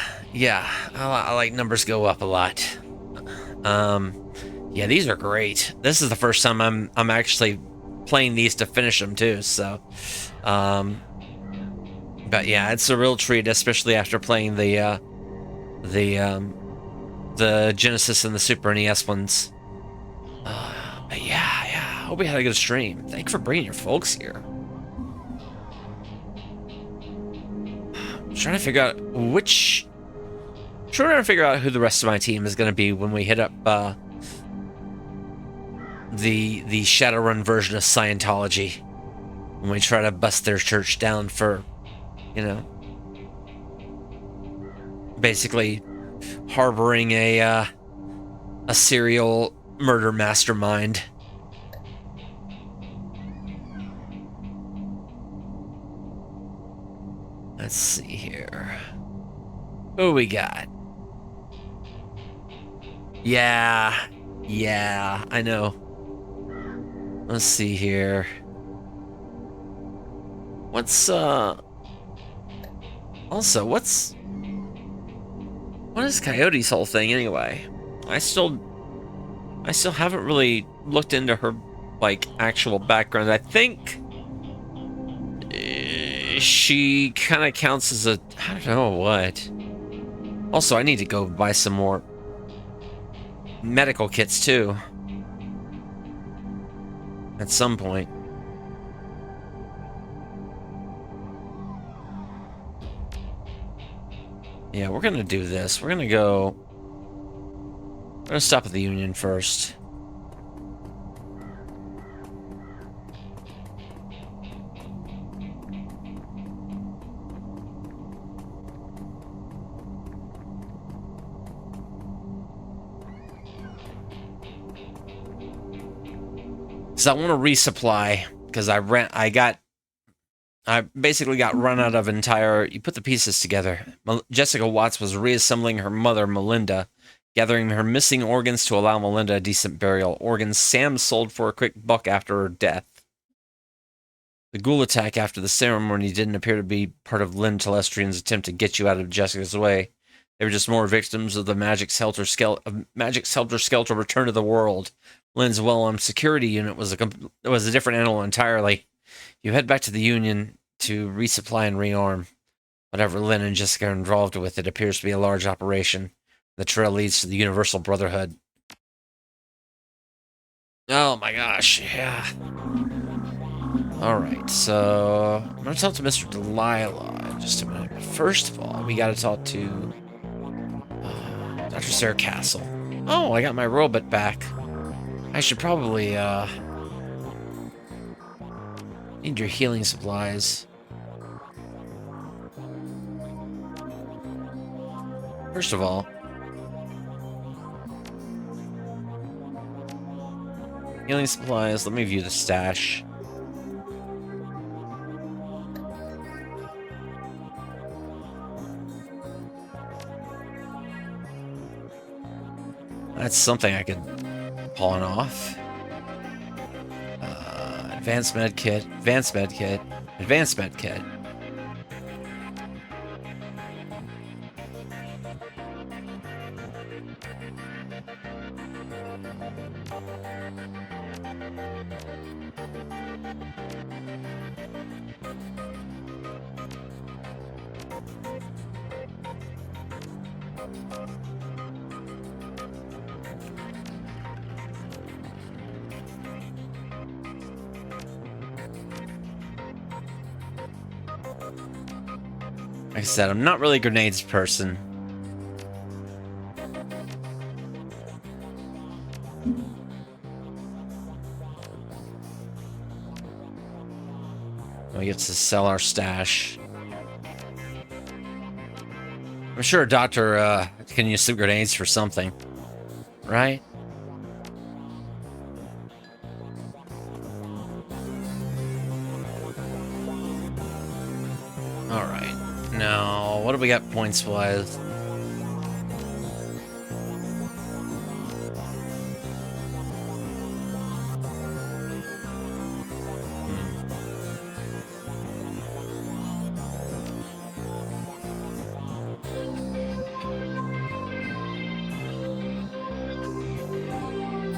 I like numbers go up a lot. Yeah, these are great. This is the first time I'm actually playing these to finish them too, so but yeah, it's a real treat, especially after playing the Genesis and the Super NES ones. But yeah, hope you had a good stream. Thank you for bringing your folks here. I'm trying to figure out who the rest of my team is going to be when we hit up the Shadowrun version of Scientology, when we try to bust their church down for, you know, basically harboring a serial murder mastermind. Let's see here. Who we got? Yeah, I know. Let's see here. What's also, what is Coyote's whole thing anyway? I still haven't really looked into her, like, actual background. I think she kind of counts as a, I don't know what. Also, I need to go buy some more medical kits too at some point. Yeah, we're gonna do this. We're gonna stop at the Union first. So I want to resupply, because I basically got run out of entire... You put the pieces together. Jessica Watts was reassembling her mother, Melinda, gathering her missing organs to allow Melinda a decent burial. Organs Sam sold for a quick buck after her death. The ghoul attack after the ceremony didn't appear to be part of Lynn Telestrian's attempt to get you out of Jessica's way. They were just more victims of the Magic's helter-skelter return to the world. Lynn's well-armed security unit was a different animal entirely. You head back to the Union to resupply and rearm. Whatever Lynn and Jessica are involved with, it appears to be a large operation. The trail leads to the Universal Brotherhood. Oh my gosh, yeah. Alright, so I'm gonna talk to Mr. Delilah in just a minute. But first of all, we gotta talk to Dr. Sarah Castle. Oh, I got my robot back. I should probably need your healing supplies. First of all, healing supplies. Let me view the stash. That's something I could pawn off. Advanced med kit, advanced med kit, advanced med kit. Like I said, I'm not really a grenades person. We get to sell our stash. I'm sure a doctor can use some grenades for something, right? Alright. Now, what do we got points-wise?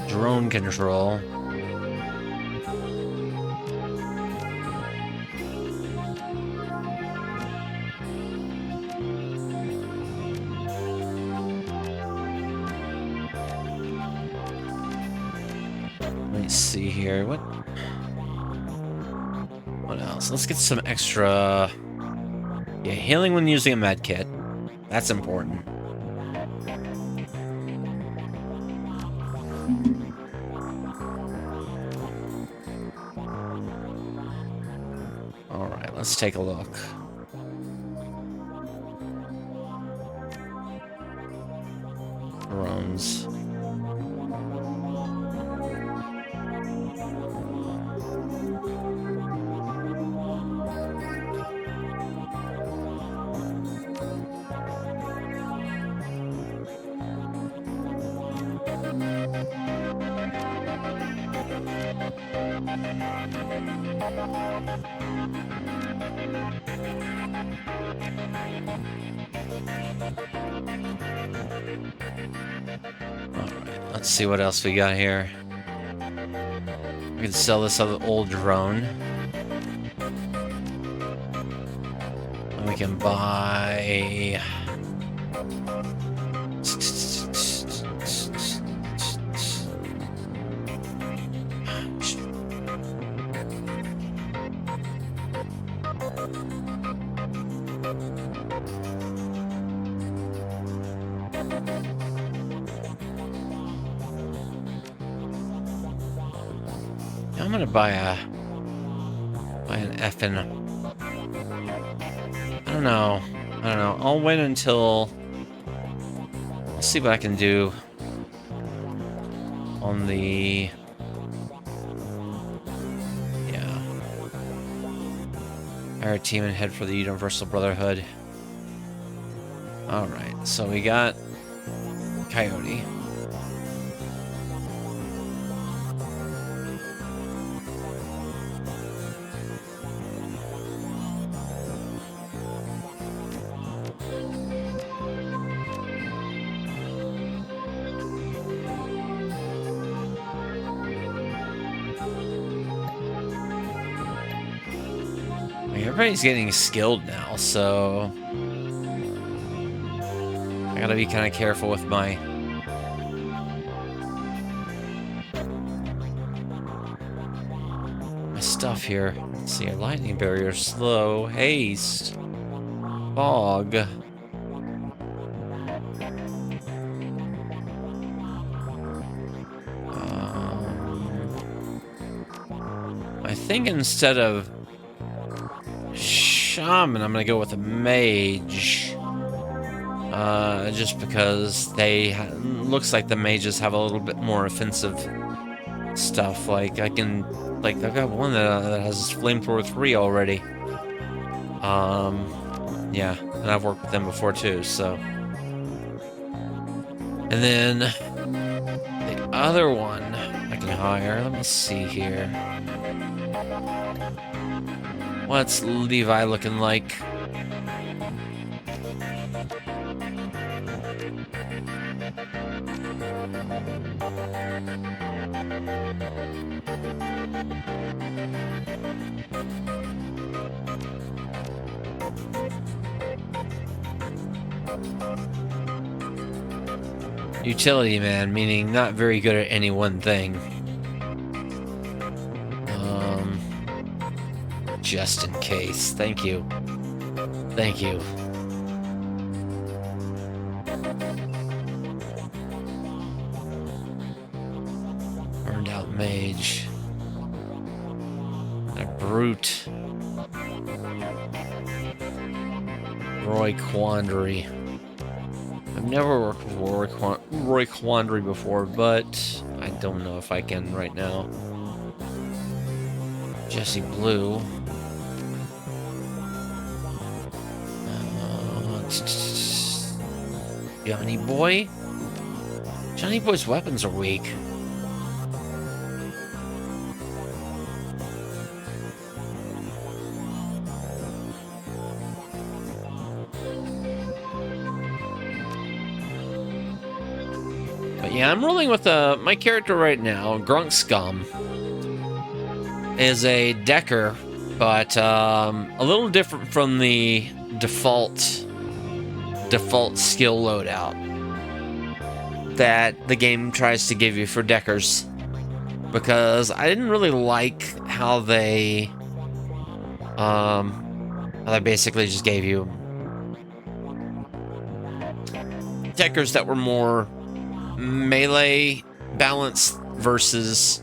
Drone control. Let's see here. What else? Let's get some extra. Yeah, healing when using a med kit. That's important. Alright, let's take a look. Drones. Let's see what else we got here. We can sell this other old drone. And we can buy... I'm gonna buy an effing... I don't know. I'll wait until... Let's see what I can do on the... Yeah. Hire a team and head for the Universal Brotherhood. Alright, so we got Coyote. Everybody's getting skilled now, so I gotta be kind of careful with my stuff here. Let's see, lightning barrier, slow, haste, fog. I think instead of shaman, I'm gonna go with a mage. Just because looks like the mages have a little bit more offensive stuff. Like I've got one that has flamethrower 3 already. Yeah, and I've worked with them before too. So, and then the other one I can hire. Let me see here. What's Levi looking like? Utility man, meaning not very good at any one thing. Just in case. Thank you. Thank you. Burned out mage. A brute. Roy Quandary. I've never worked with Roy Quandary before, but I don't know if I can right now. Jesse Blue. Johnny Boy? Johnny Boy's weapons are weak. But yeah, I'm rolling with my character right now, Grunk Scum, is a Decker, but a little different from the default skill loadout that the game tries to give you for Deckers, because I didn't really like how they basically just gave you Deckers that were more melee balanced versus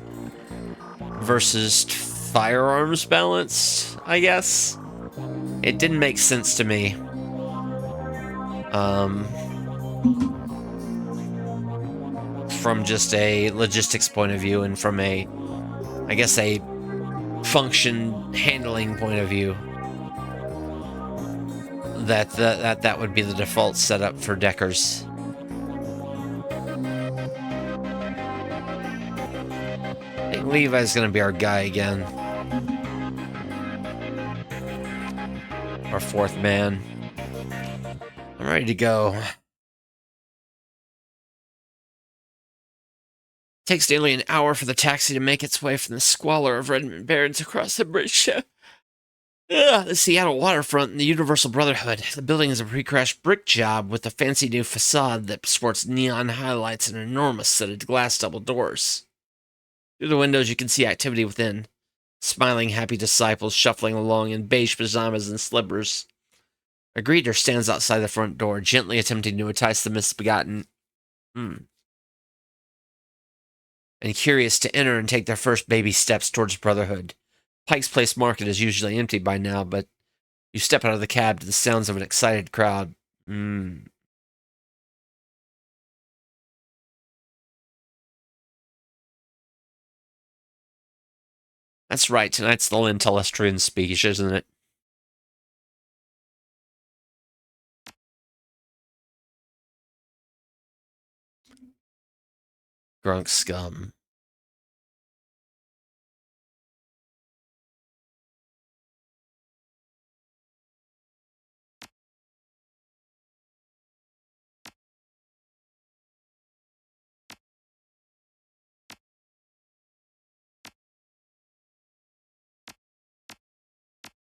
firearms balanced, I guess. It didn't make sense to me. From just a logistics point of view and from a function handling point of view, that would be the default setup for Deckers. I think Levi's gonna be our guy again. Our fourth man. I'm ready to go. Takes nearly an hour for the taxi to make its way from the squalor of Redmond Barrens across the bridge to the Seattle waterfront and the Universal Brotherhood. The building is a pre-crashed brick job with a fancy new facade that sports neon highlights and an enormous set of glass double doors. Through the windows you can see activity within. Smiling, happy disciples shuffling along in beige pajamas and slippers. A greeter stands outside the front door, gently attempting to entice the misbegotten and curious to enter and take their first baby steps towards brotherhood. Pike's Place Market is usually empty by now, but you step out of the cab to the sounds of an excited crowd. That's right, tonight's the Lynn Telestrian speech, isn't it? Grunk Scum.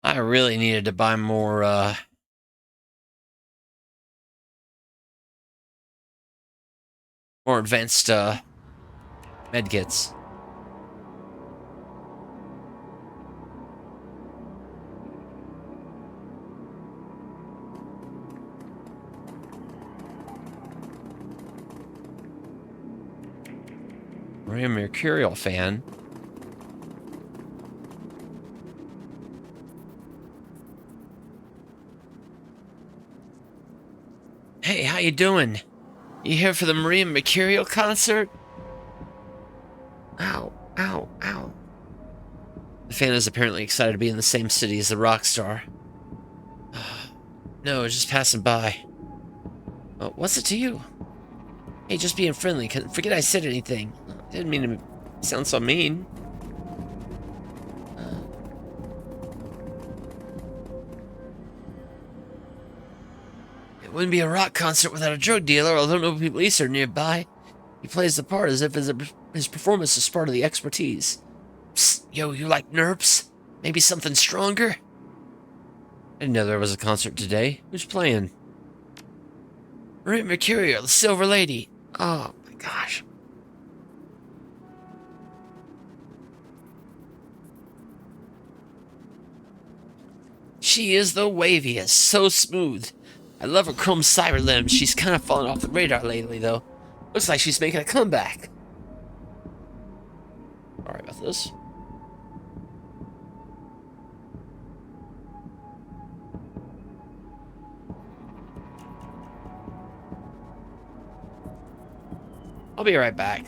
I really needed to buy more advanced medkits. Maria Mercurial fan. Hey, how you doing? You here for the Maria Mercurial concert? Ow, ow, ow. The fan is apparently excited to be in the same city as the rock star. No, just passing by. What's it to you? Hey, just being friendly. Forget I said anything. Didn't mean to sound so mean. It wouldn't be a rock concert without a drug dealer, although no police are nearby. He plays the part as if his performance is part of the expertise. Psst, yo, you like nerps? Maybe something stronger? I didn't know there was a concert today. Who's playing? Maria Mercurial, the Silver Lady. Oh, my gosh. She is the waviest, so smooth. I love her chrome cyber limbs. She's kind of fallen off the radar lately, though. Looks like she's making a comeback. Sorry about this. I'll be right back.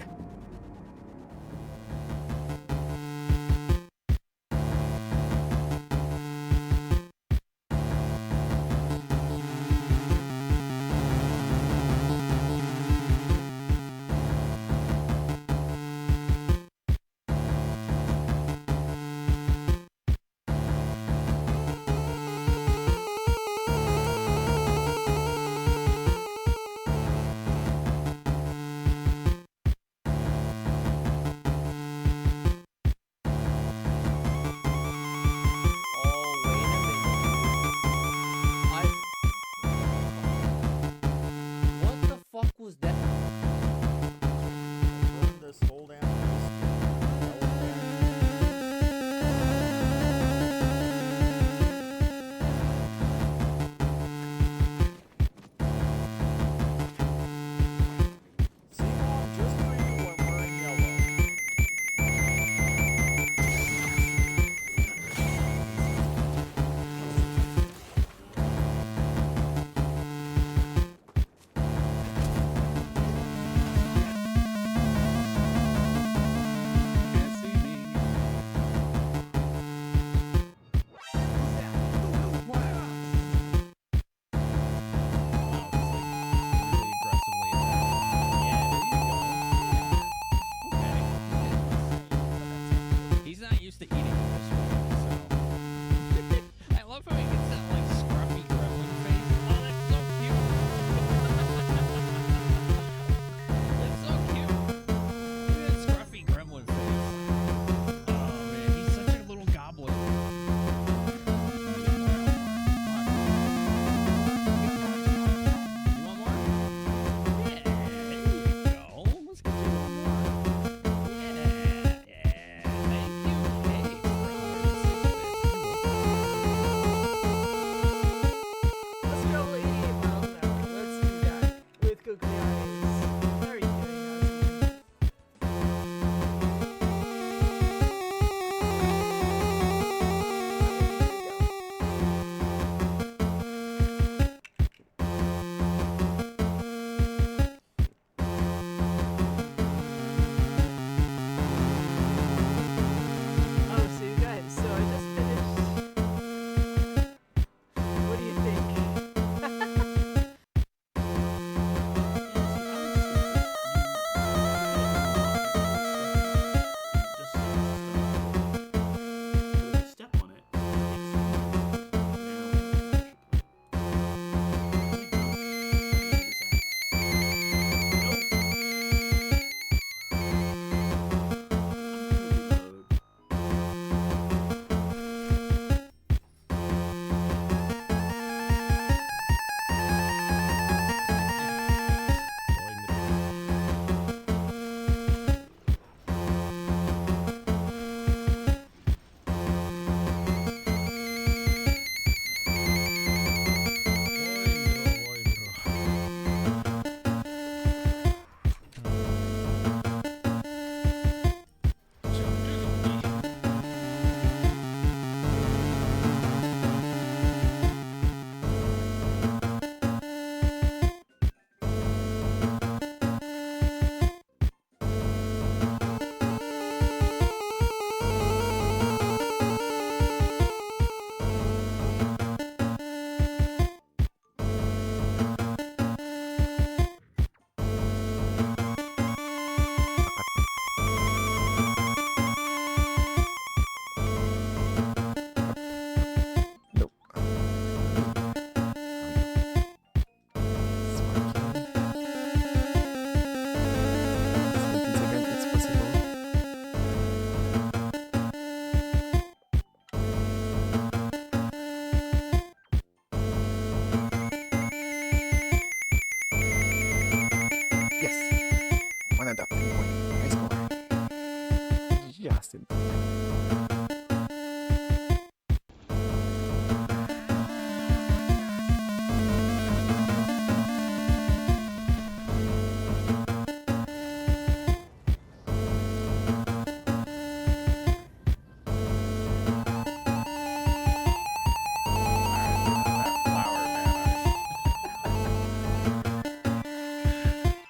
blasted.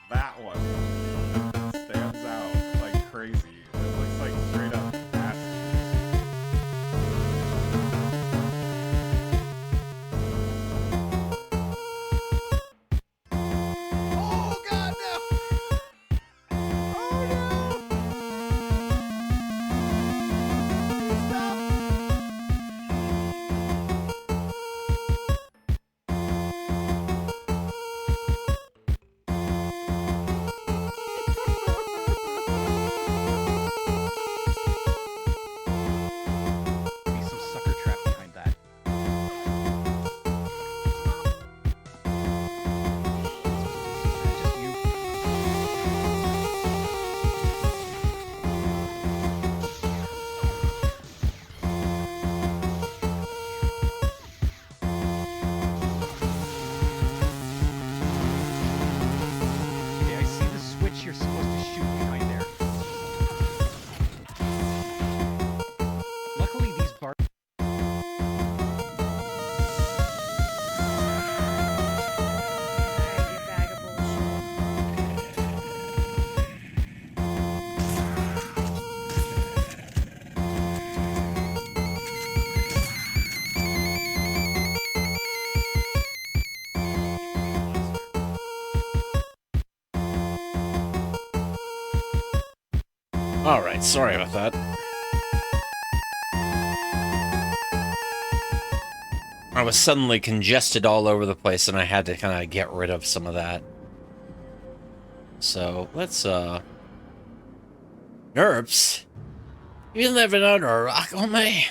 That one stands out like crazy. It looks like straight up nasty. Oh god, no! Oh no! Stop! Be some sucker trap behind that. Just you. Okay, I see the switch you're supposed to shoot behind there. Luckily, these bars. Alright, sorry about that. I was suddenly congested all over the place and I had to kind of get rid of some of that. So, let's, Nerps? You living under a rock on me?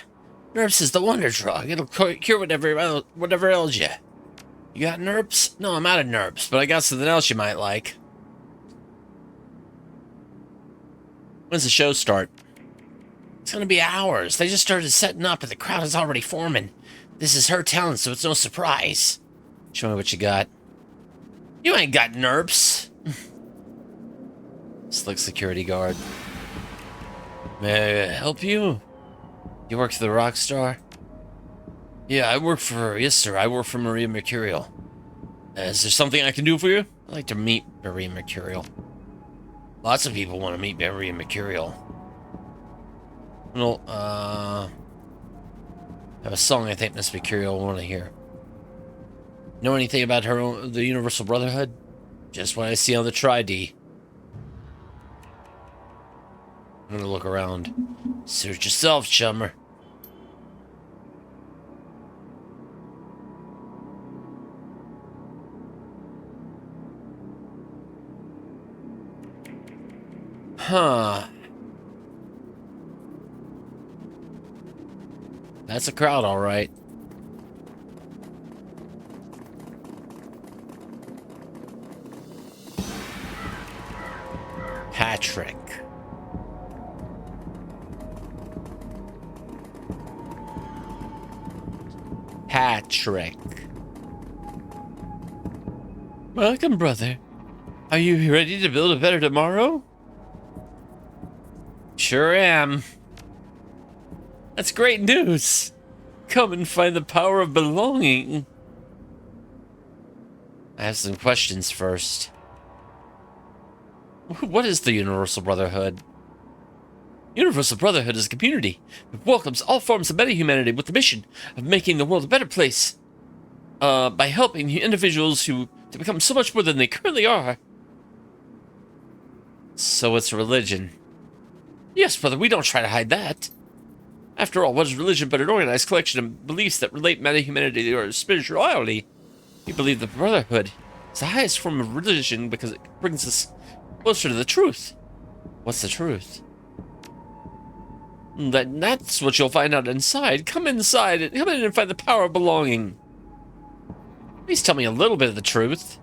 Nerps is the wonder drug. It'll cure whatever ails you. You got Nerps? No, I'm out of Nerps, but I got something else you might like. When's the show start? It's gonna be hours. They just started setting up and the crowd is already forming. This is her town, so it's no surprise. Show me what you got. You ain't got Nerps. Slick security guard. May I help you? You work for the Rockstar? Yeah, I work for her. Yes, sir. I work for Maria Mercurial. Is there something I can do for you? I'd like to meet Maria Mercurial. Lots of people want to meet Maria Mercurial. Well, I have a song I think Miss Mercurial will want to hear. Know anything about the Universal Brotherhood? Just what I see on the Tri-D. I'm gonna look around. Suit yourself, chummer. Huh. That's a crowd, all right. Patrick. Patrick. Welcome, brother. Are you ready to build a better tomorrow? Sure am. That's great news. Come and find the power of belonging. I have some questions first. What is the Universal Brotherhood? Universal Brotherhood is a community that welcomes all forms of meta-humanity with the mission of making the world a better place. By helping individuals to become so much more than they currently are. So it's religion. Yes, brother, we don't try to hide that. After all, what is religion but an organized collection of beliefs that relate meta-humanity or spirituality? We believe the Brotherhood is the highest form of religion because it brings us closer to the truth. What's the truth? That's what you'll find out inside. Come inside. Come in and find the power of belonging. Please tell me a little bit of the truth.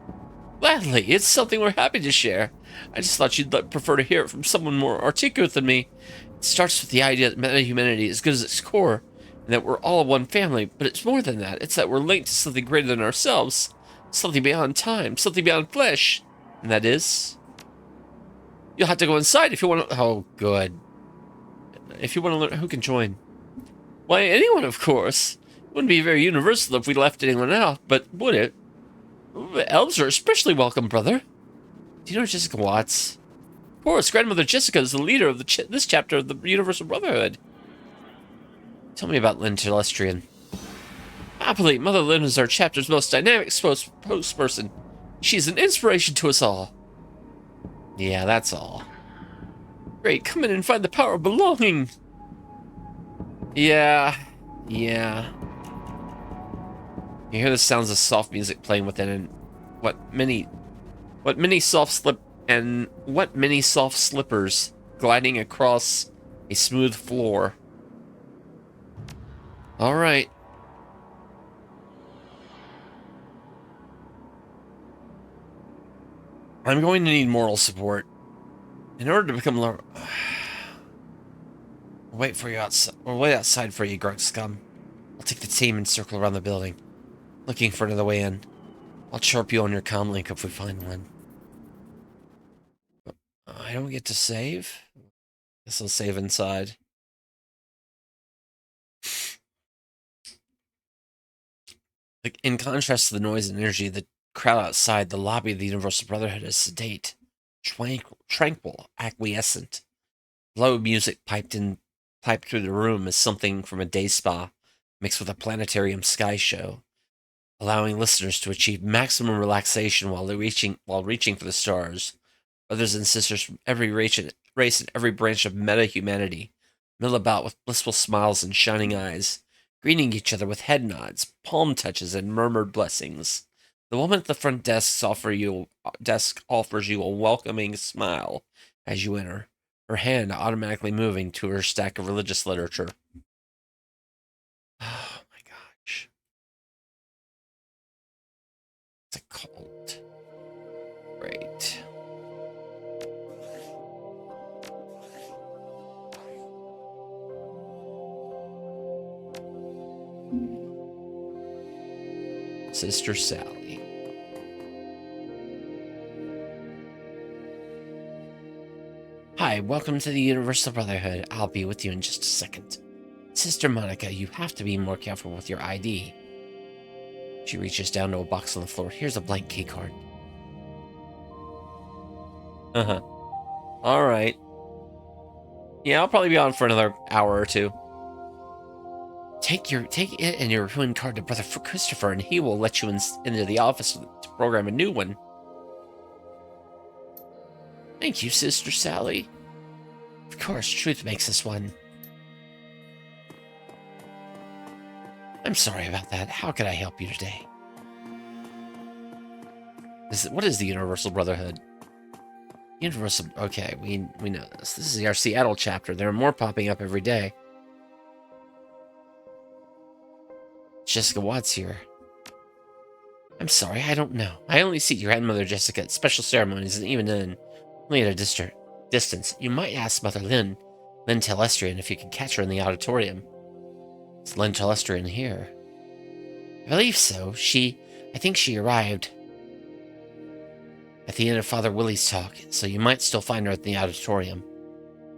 Gladly, it's something we're happy to share. I just thought you'd prefer to hear it from someone more articulate than me. It starts with the idea that meta-humanity is good at its core, and that we're all one family, but it's more than that. It's that we're linked to something greater than ourselves, something beyond time, something beyond flesh. And that is... You'll have to go inside if you want to... Oh, good. If you want to learn, who can join? Why, anyone, of course. It wouldn't be very universal if we left anyone out, but would it? Elves are especially welcome, brother. Do you know Jessica Watts? Of course, Grandmother Jessica is the leader of this chapter of the Universal Brotherhood. Tell me about Lynn Telestrian. Happily, Mother Lynn is our chapter's most dynamic spokesperson. She's an inspiration to us all. Yeah, that's all. Great, come in and find the power of belonging. Yeah. You hear the sounds of soft music playing within, and what many soft slippers gliding across a smooth floor. All right. I'm going to need moral support. In order to become I'll wait for you outside. We'll wait outside for you, Grug scum. I'll take the team and circle around the building, looking for another way in. I'll chirp you on your comm link if we find one. I don't get to save? Guess I'll save inside. Like, in contrast to the noise and energy of the crowd outside, the lobby of the Universal Brotherhood is sedate, tranquil, acquiescent. Low music piped through the room is something from a day spa, mixed with a planetarium sky show, allowing listeners to achieve maximum relaxation while reaching for the stars. Brothers and sisters from every race and every branch of meta-humanity mill about with blissful smiles and shining eyes, greeting each other with head nods, palm touches, and murmured blessings. The woman at the front desk offers you a welcoming smile as you enter, her hand automatically moving to her stack of religious literature. Oh my gosh. It's a cult. Great. Sister Sally. Hi, welcome to the Universal Brotherhood. I'll be with you in just a second. Sister Monica, you have to be more careful with your ID. She reaches down to a box on the floor. Here's a blank key card. Alright. Yeah, I'll probably be on for another hour or two. Take it and your ruined card to Brother Christopher, and he will let you into the office to program a new one. Thank you, Sister Sally. Of course, truth makes us one. I'm sorry about that. How could I help you today? What is the Universal Brotherhood? Universal... Okay, we know this. This is our Seattle chapter. There are more popping up every day. Jessica Watts here. I'm sorry, I don't know. I only see your grandmother Jessica at special ceremonies, and even then, only at a distance. You might ask Mother Lynn Telestrian, if you can catch her in the auditorium. Is Lynn Telestrian here? I believe so. I think she arrived at the end of Father Willie's talk, so you might still find her at the auditorium.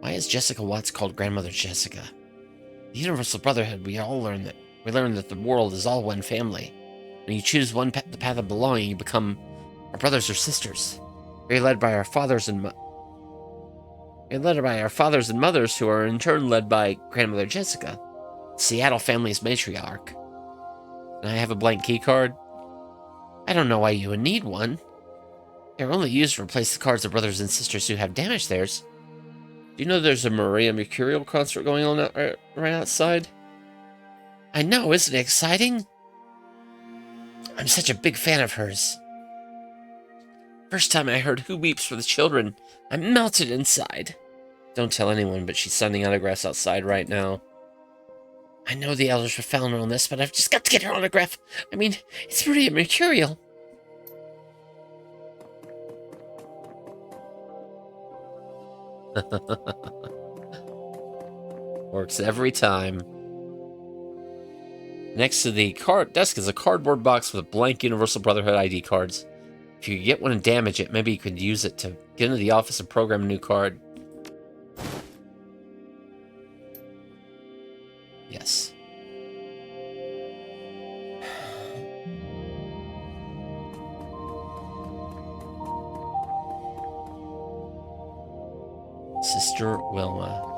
Why is Jessica Watts called Grandmother Jessica? The Universal Brotherhood, we learn that the world is all one family. When you choose the path of belonging, you become our brothers or sisters. We're led by our fathers and mothers, who are in turn led by Grandmother Jessica, Seattle family's matriarch. And I have a blank key card. I don't know why you would need one. They're only used to replace the cards of brothers and sisters who have damaged theirs. Do you know there's a Maria Mercurial concert going on right outside? I know, isn't it exciting? I'm such a big fan of hers. First time I heard Who Weeps for the Children, I melted inside. Don't tell anyone, but she's signing autographs outside right now. I know the elders were found on this, but I've just got to get her autograph. I mean, it's Maria Mercurial. Works every time. Next to the desk is a cardboard box with blank Universal Brotherhood ID cards. If you get one and damage it, maybe you could use it to get into the office and program a new card. Yes. Sister Wilma.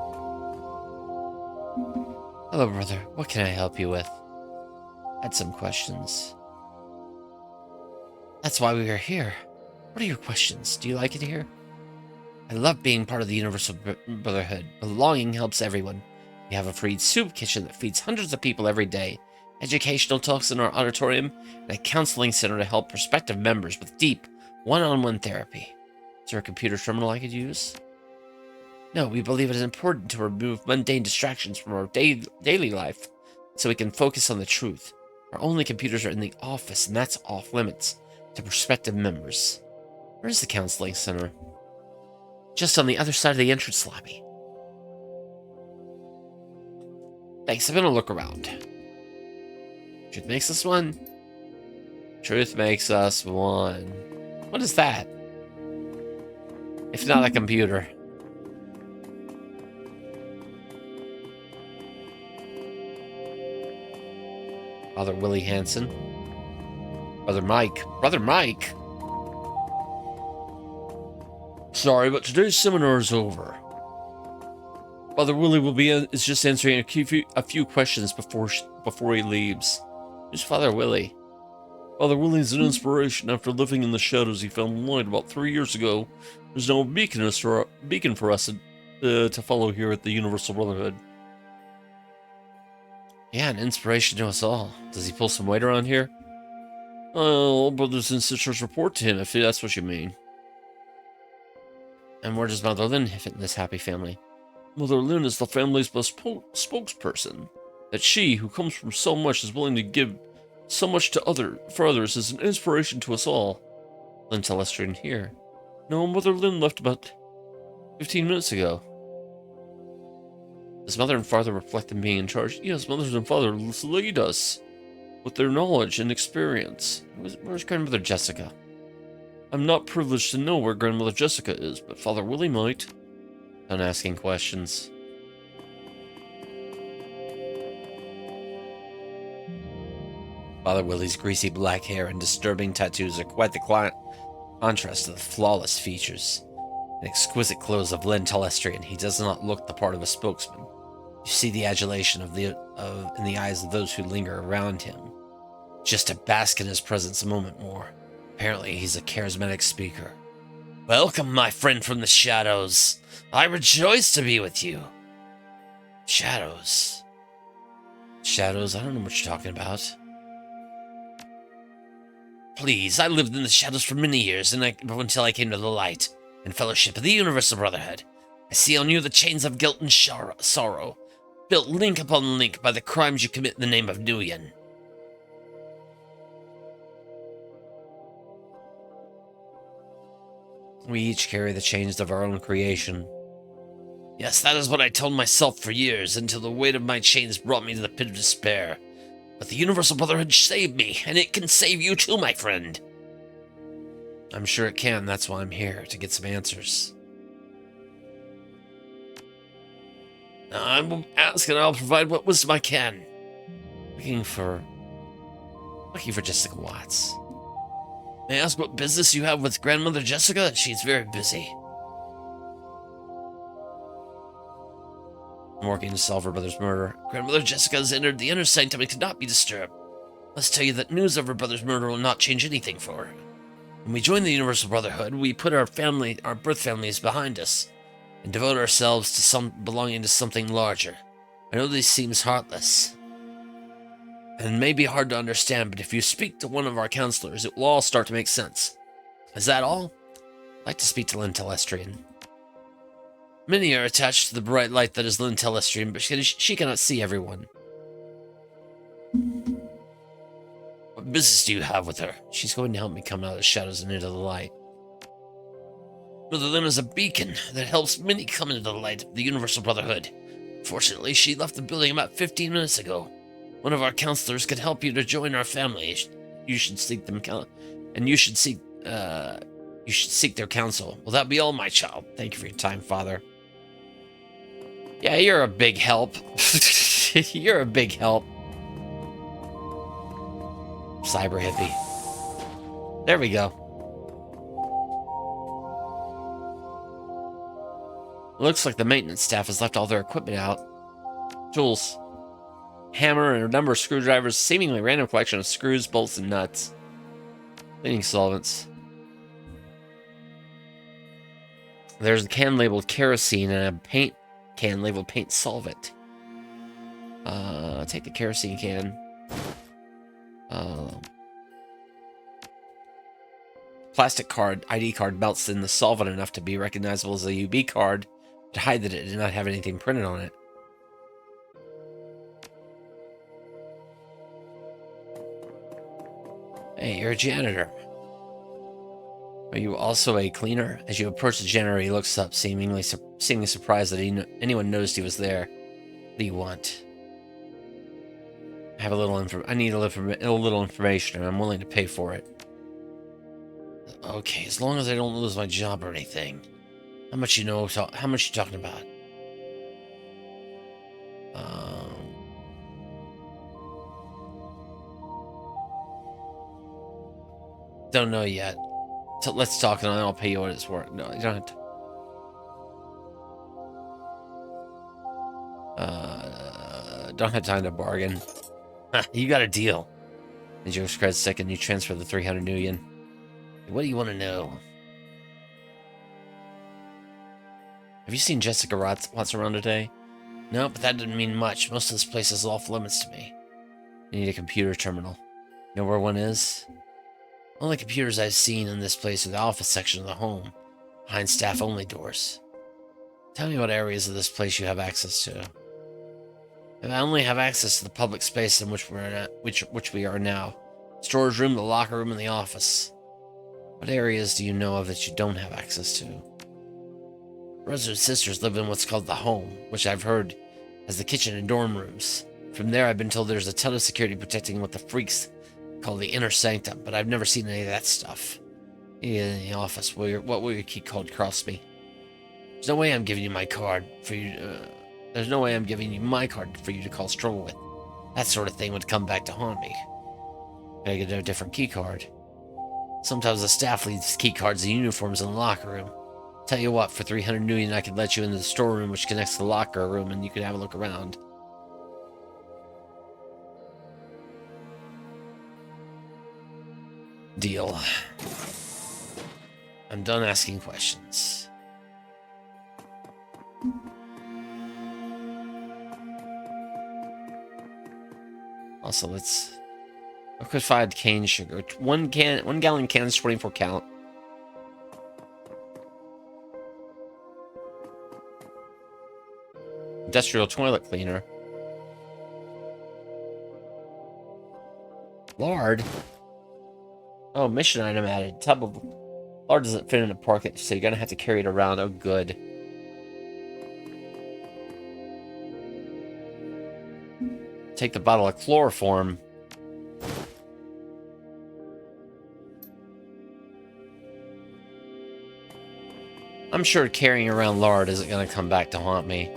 Hello, brother. What can I help you with? Had some questions. That's why we are here. What are your questions? Do you like it here? I love being part of the Universal Brotherhood. Belonging helps everyone. We have a free soup kitchen that feeds hundreds of people every day, educational talks in our auditorium, and a counseling center to help prospective members with deep, one-on-one therapy. Is there a computer terminal I could use? No, we believe it is important to remove mundane distractions from our daily life so we can focus on the truth. Our only computers are in the office, and that's off limits to prospective members. Where's the counseling center? Just on the other side of the entrance lobby. Thanks, I'm gonna look around. Truth makes us one. Truth makes us one. What is that? If not a computer. Father Willie Hansen. Brother Mike. Brother Mike! Sorry, but today's seminar is over. Father Willie is just answering a few questions before he leaves. Who's Father Willie? Father Willie is an inspiration. After living in the shadows, he found light about 3 years ago. There's now a beacon for us to follow here at the Universal Brotherhood. Yeah, an inspiration to us all. Does he pull some weight around here? All brothers and sisters report to him, if that's what you mean. And where does Mother Lynn fit in this happy family? Mother Lynn is the family's best spokesperson. That she, who comes from so much, is willing to give so much to others, is an inspiration to us all. Lynn Telestrian here. No, Mother Lynn left about 15 minutes ago. Does Mother and Father reflect on being in charge? Yes, Mother and Father lead us with their knowledge and experience. Where's Grandmother Jessica? I'm not privileged to know where Grandmother Jessica is, but Father Willie might. Done asking questions. Father Willie's greasy black hair and disturbing tattoos are quite the contrast to the flawless features and exquisite clothes of Lynn Telestrian. He does not look the part of a spokesman. You see the adulation in the eyes of those who linger around him. Just to bask in his presence a moment more. Apparently, he's a charismatic speaker. Welcome, my friend from the shadows. I rejoice to be with you. Shadows. Shadows? I don't know what you're talking about. Please, I lived in the shadows for many years until I came to the light and fellowship of the Universal Brotherhood. I see on you the chains of guilt and sorrow, built link upon link by the crimes you commit in the name of Nuyen. We each carry the chains of our own creation. Yes, that is what I told myself for years, until the weight of my chains brought me to the pit of despair. But the Universal Brotherhood saved me, and it can save you too, my friend. I'm sure it can. That's why I'm here, to get some answers. Now, I will ask, and I'll provide what wisdom I can. Looking for Jessica Watts. May I ask what business you have with Grandmother Jessica? She's very busy. I'm working to solve her brother's murder. Grandmother Jessica has entered the inner sanctum and cannot be disturbed. Let's tell you that news of her brother's murder will not change anything for her. When we join the Universal Brotherhood, we put our birth families behind us, and devote ourselves to belonging to something larger. I know this seems heartless, and may be hard to understand, but if you speak to one of our counselors, it will all start to make sense. Is that all? I'd like to speak to Lynn Telestrian. Many are attached to the bright light that is Lynn Telestrian, but she cannot see everyone. What business do you have with her? She's going to help me come out of the shadows and into the light. Mother Lynn is a beacon that helps many come into the light of the Universal Brotherhood. Fortunately, she left the building about 15 minutes ago. One of our counselors could help you to join our family. You should seek them, and you should seek their counsel. Will that be all, my child? Thank you for your time, Father. Yeah, you're a big help. You're a big help. Cyber hippie. There we go. Looks like the maintenance staff has left all their equipment out. Tools. Hammer and a number of screwdrivers, seemingly random collection of screws, bolts, and nuts. Cleaning solvents. There's a can labeled kerosene and a paint can labeled paint solvent. Take the kerosene can. Plastic card, ID card melts in the solvent enough to be recognizable as a UB card, to hide that it did not have anything printed on it. Hey, you're a janitor. Are you also a cleaner? As you approach the janitor, he looks up, seemingly surprised that anyone noticed he was there. What do you want? I have I need a little information, and I'm willing to pay for it. Okay, as long as I don't lose my job or anything. How much you know? How much you talking about? Don't know yet. So let's talk, and I'll pay you what it's worth. No, you don't have to. Don't have time to bargain. You got a deal. And Joe Scred's second, you transfer the 300 million. What do you want to know? Have you seen Jessica Watts around today? No, but that didn't mean much. Most of this place is off limits to me. I need a computer terminal. Know where one is? Only computers I've seen in this place are the office section of the home, behind staff-only doors. Tell me what areas of this place you have access to. I only have access to the public space in which we are now. Storage room, the locker room, and the office. What areas do you know of that you don't have access to? Brothers and sisters live in what's called the home, which I've heard has the kitchen and dorm rooms. From there, I've been told there's a ton of security protecting what the freaks call the inner sanctum, but I've never seen any of that stuff. In the office, what will your key code cost me? There's no way I'm giving you my card for you. There's no way I'm giving you my card for you to call trouble with. That sort of thing would come back to haunt me. Gotta get a different key card. Sometimes the staff leaves key cards and uniforms in the locker room. Tell you what, for 300 million, I could let you into the storeroom, which connects to the locker room, and you could have a look around. Deal. I'm done asking questions. Also, let's liquefied cane sugar. 1 gallon cans, 24 count. Industrial toilet cleaner. Lard. Oh, mission item added. Tub of lard doesn't fit in a pocket, so you're gonna have to carry it around. Oh, good. Take the bottle of chloroform. I'm sure carrying around lard isn't gonna come back to haunt me.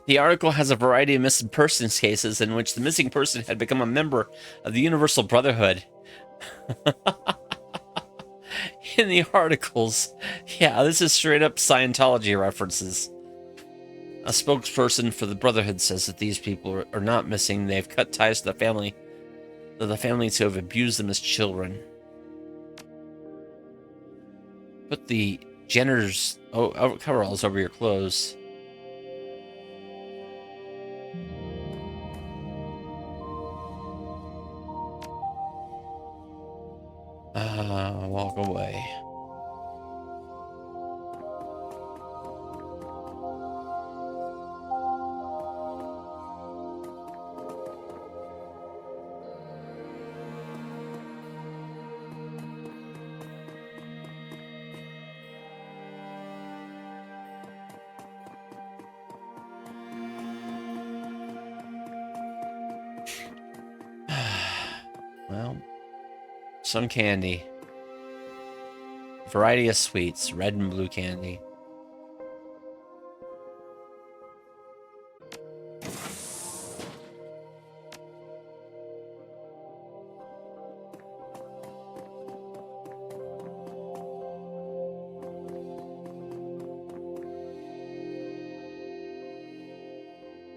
The article has a variety of missing persons cases in which the missing person had become a member of the Universal Brotherhood. In the articles, yeah, this is straight up Scientology references. A spokesperson for the Brotherhood says that these people are not missing. They've cut ties to the families who have abused them as children. Put the janitor's coveralls over your clothes. Walk away. Well, some candy. Variety of sweets, red and blue candy.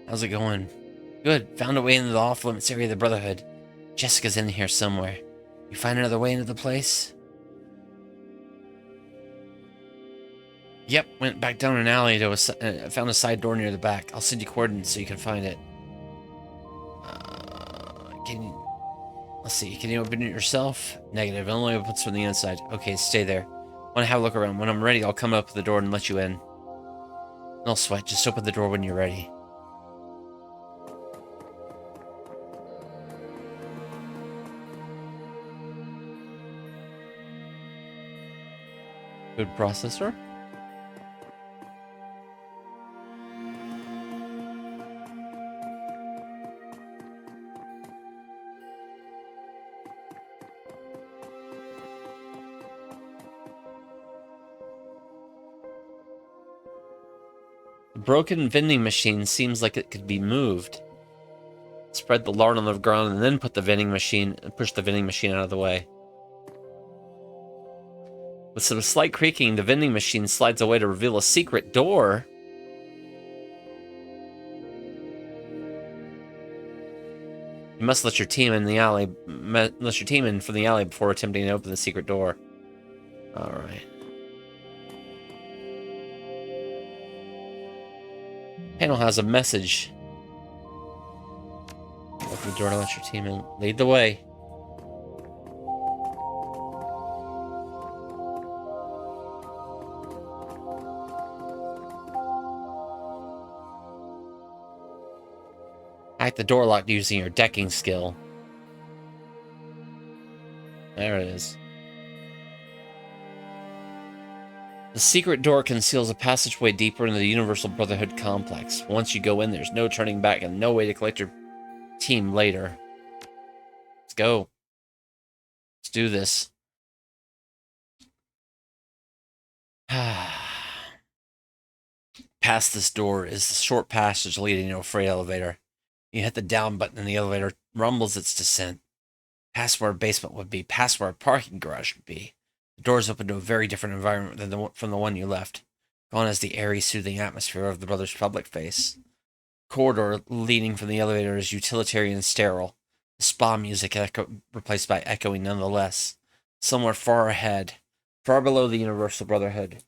How's it going? Good. Found a way into the off-limits area of the Brotherhood. Jessica's in here somewhere. You find another way into the place? Yep, went back down an alley to found a side door near the back. I'll send you coordinates so you can find it. Let's see, can you open it yourself? Negative, it only opens from the inside. Okay, stay there. Want to have a look around. When I'm ready, I'll come up to the door and let you in. No sweat, just open the door when you're ready. Good processor. The broken vending machine seems like it could be moved. Spread the lard on the ground and then push the vending machine out of the way. With some slight creaking, the vending machine slides away to reveal a secret door. You must let your team in from the alley before attempting to open the secret door. All right. Panel has a message. Open the door to let your team in. Lead the way. Hack the door lock using your decking skill. There it is. The secret door conceals a passageway deeper into the Universal Brotherhood complex. Once you go in, there's no turning back and no way to collect your team later. Let's go. Let's do this. Past this door is the short passage leading to a freight elevator. You hit the down button and the elevator rumbles its descent. Past where a basement would be, past where a parking garage would be. The doors open to a very different environment than from the one you left. Gone is the airy, soothing atmosphere of the brothers' public face. The corridor leading from the elevator is utilitarian and sterile. The spa music replaced by echoing nonetheless. Somewhere far ahead, far below the Universal Brotherhood,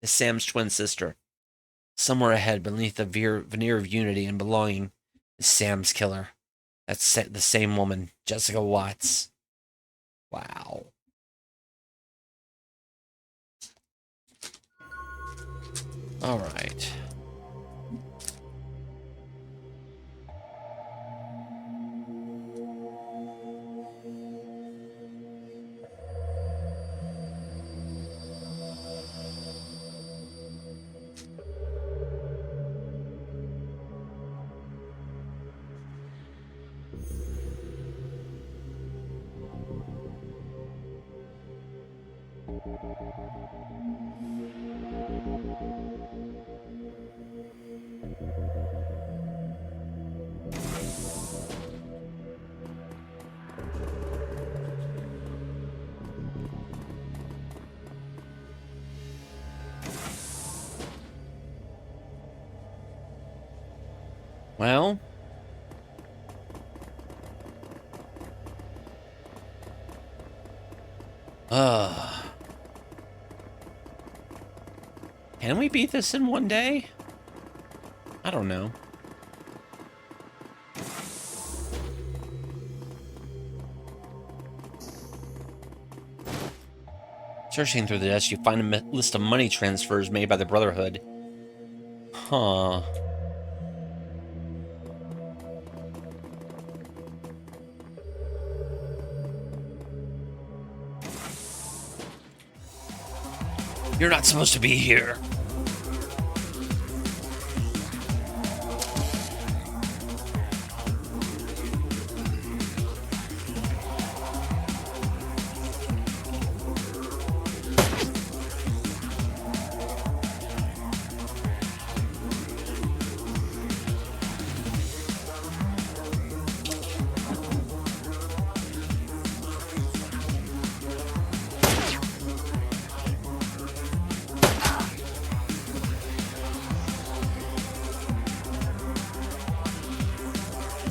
is Sam's twin sister. Somewhere ahead, beneath the veneer of unity and belonging, is Sam's killer. That's the same woman, Jessica Watts. Wow. All right. Well... Can we beat this in one day? I don't know. Searching through the desk, you find a list of money transfers made by the Brotherhood. Huh. You're not supposed to be here.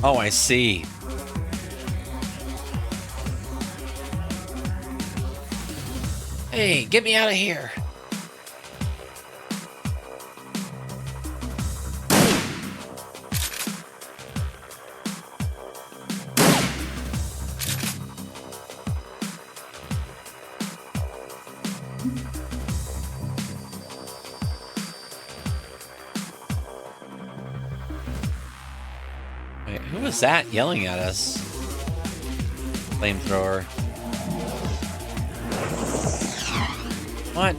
Oh, I see. Hey, get me out of here. Wait, who was that yelling at us? Flamethrower. What?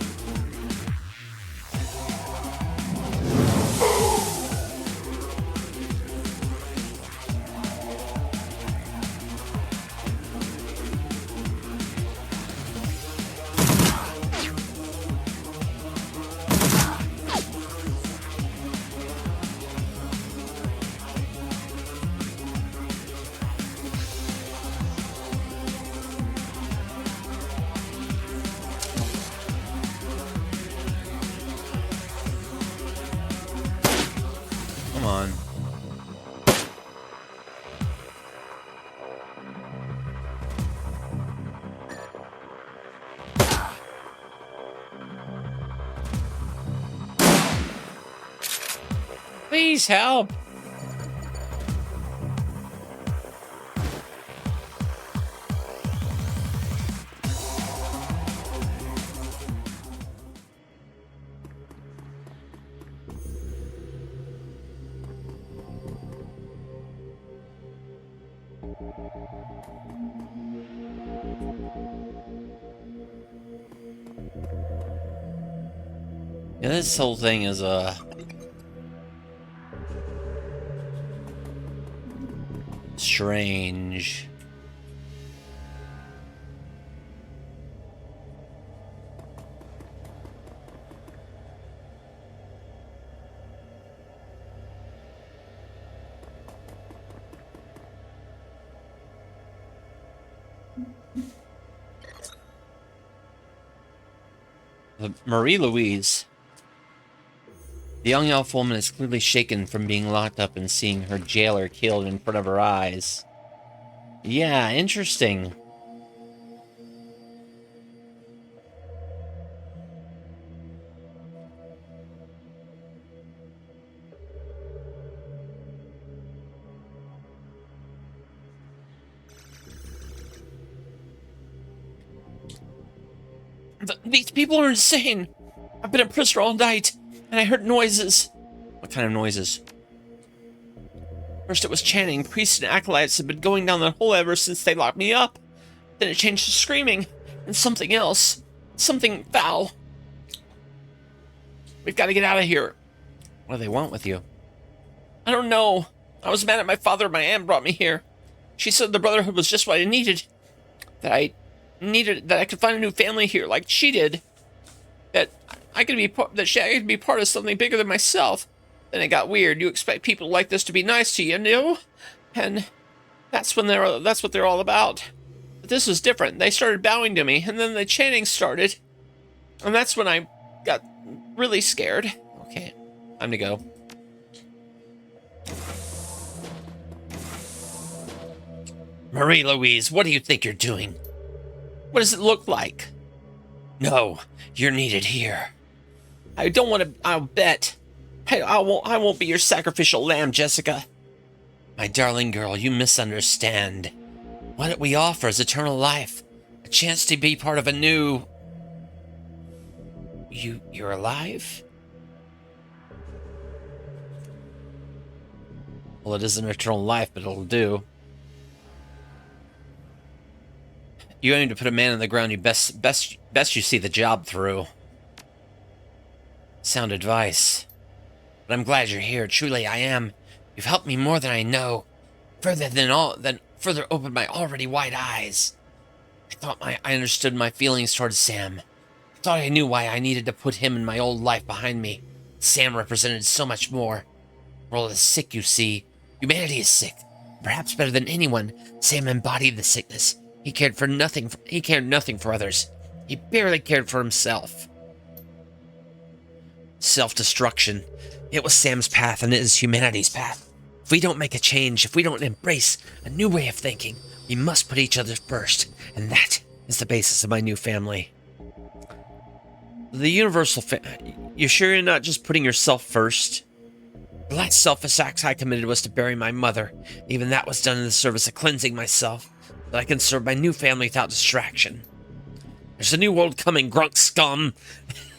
Come on. Please help. Yeah, this whole thing is strange. Marie Louise. The young elf woman is clearly shaken from being locked up and seeing her jailer killed in front of her eyes. Yeah, interesting. These people are insane. I've been a prisoner all night, and I heard noises. What kind of noises? First it was chanting. Priests and acolytes have been going down the hole ever since they locked me up. Then it changed to screaming, and something else. Something foul. We've got to get out of here. What do they want with you? I don't know. I was mad at my father. My aunt brought me here. She said the Brotherhood was just what I needed. That I could find a new family here, like she did. That I could be part of something bigger than myself. Then it got weird. You expect people like this to be nice to you, no? And that's what they're all about. But this was different. They started bowing to me, and then the chanting started. And that's when I got really scared. Okay, time to go. Marie-Louise, what do you think you're doing? What does it look like? No, you're needed here. I don't want to. I'll bet. I won't be your sacrificial lamb, Jessica. My darling girl, you misunderstand. What we offer is eternal life, a chance to be part of a new. You're alive? Well, it isn't eternal life, but it'll do. You aim to put a man on the ground, you best you see the job through. Sound advice. But I'm glad you're here. Truly, I am. You've helped me more than I know. Further opened my already wide eyes. I thought I understood my feelings towards Sam. I thought I knew why I needed to put him and my old life behind me. Sam represented so much more. The world is sick, you see. Humanity is sick. Perhaps better than anyone, Sam embodied the sickness. He cared nothing for others. He barely cared for himself. Self-destruction. It was Sam's path, and it is humanity's path. If we don't make a change, if we don't embrace a new way of thinking, we must put each other first, and that is the basis of my new family. The universal you sure you're not just putting yourself first? The last selfish act I committed was to bury my mother. Even that was done in the service of cleansing myself, that I can serve my new family without distraction. There's a new world coming, grunk scum!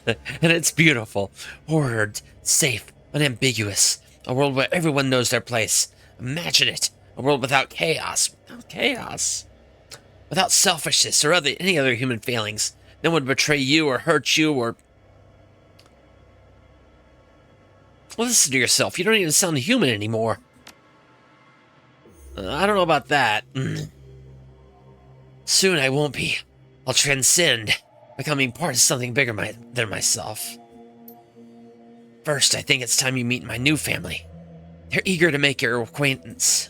And it's beautiful, ordered, safe, unambiguous. A world where everyone knows their place. Imagine it. A world without chaos. Without selfishness or any other human failings. No one would betray you or hurt you or... Well, listen to yourself. You don't even sound human anymore. I don't know about that. Soon I won't be. I'll transcend, becoming part of something bigger than myself. First, I think it's time you meet my new family. They're eager to make your acquaintance.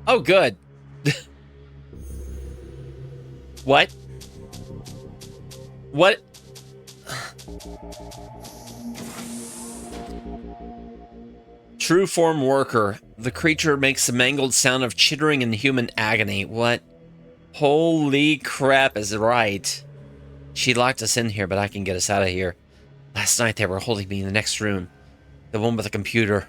Oh, good. What? What? True form worker. The creature makes a mangled sound of chittering in human agony. What? Holy crap is right. She locked us in here, but I can get us out of here. Last night they were holding me in the next room. The one with the computer.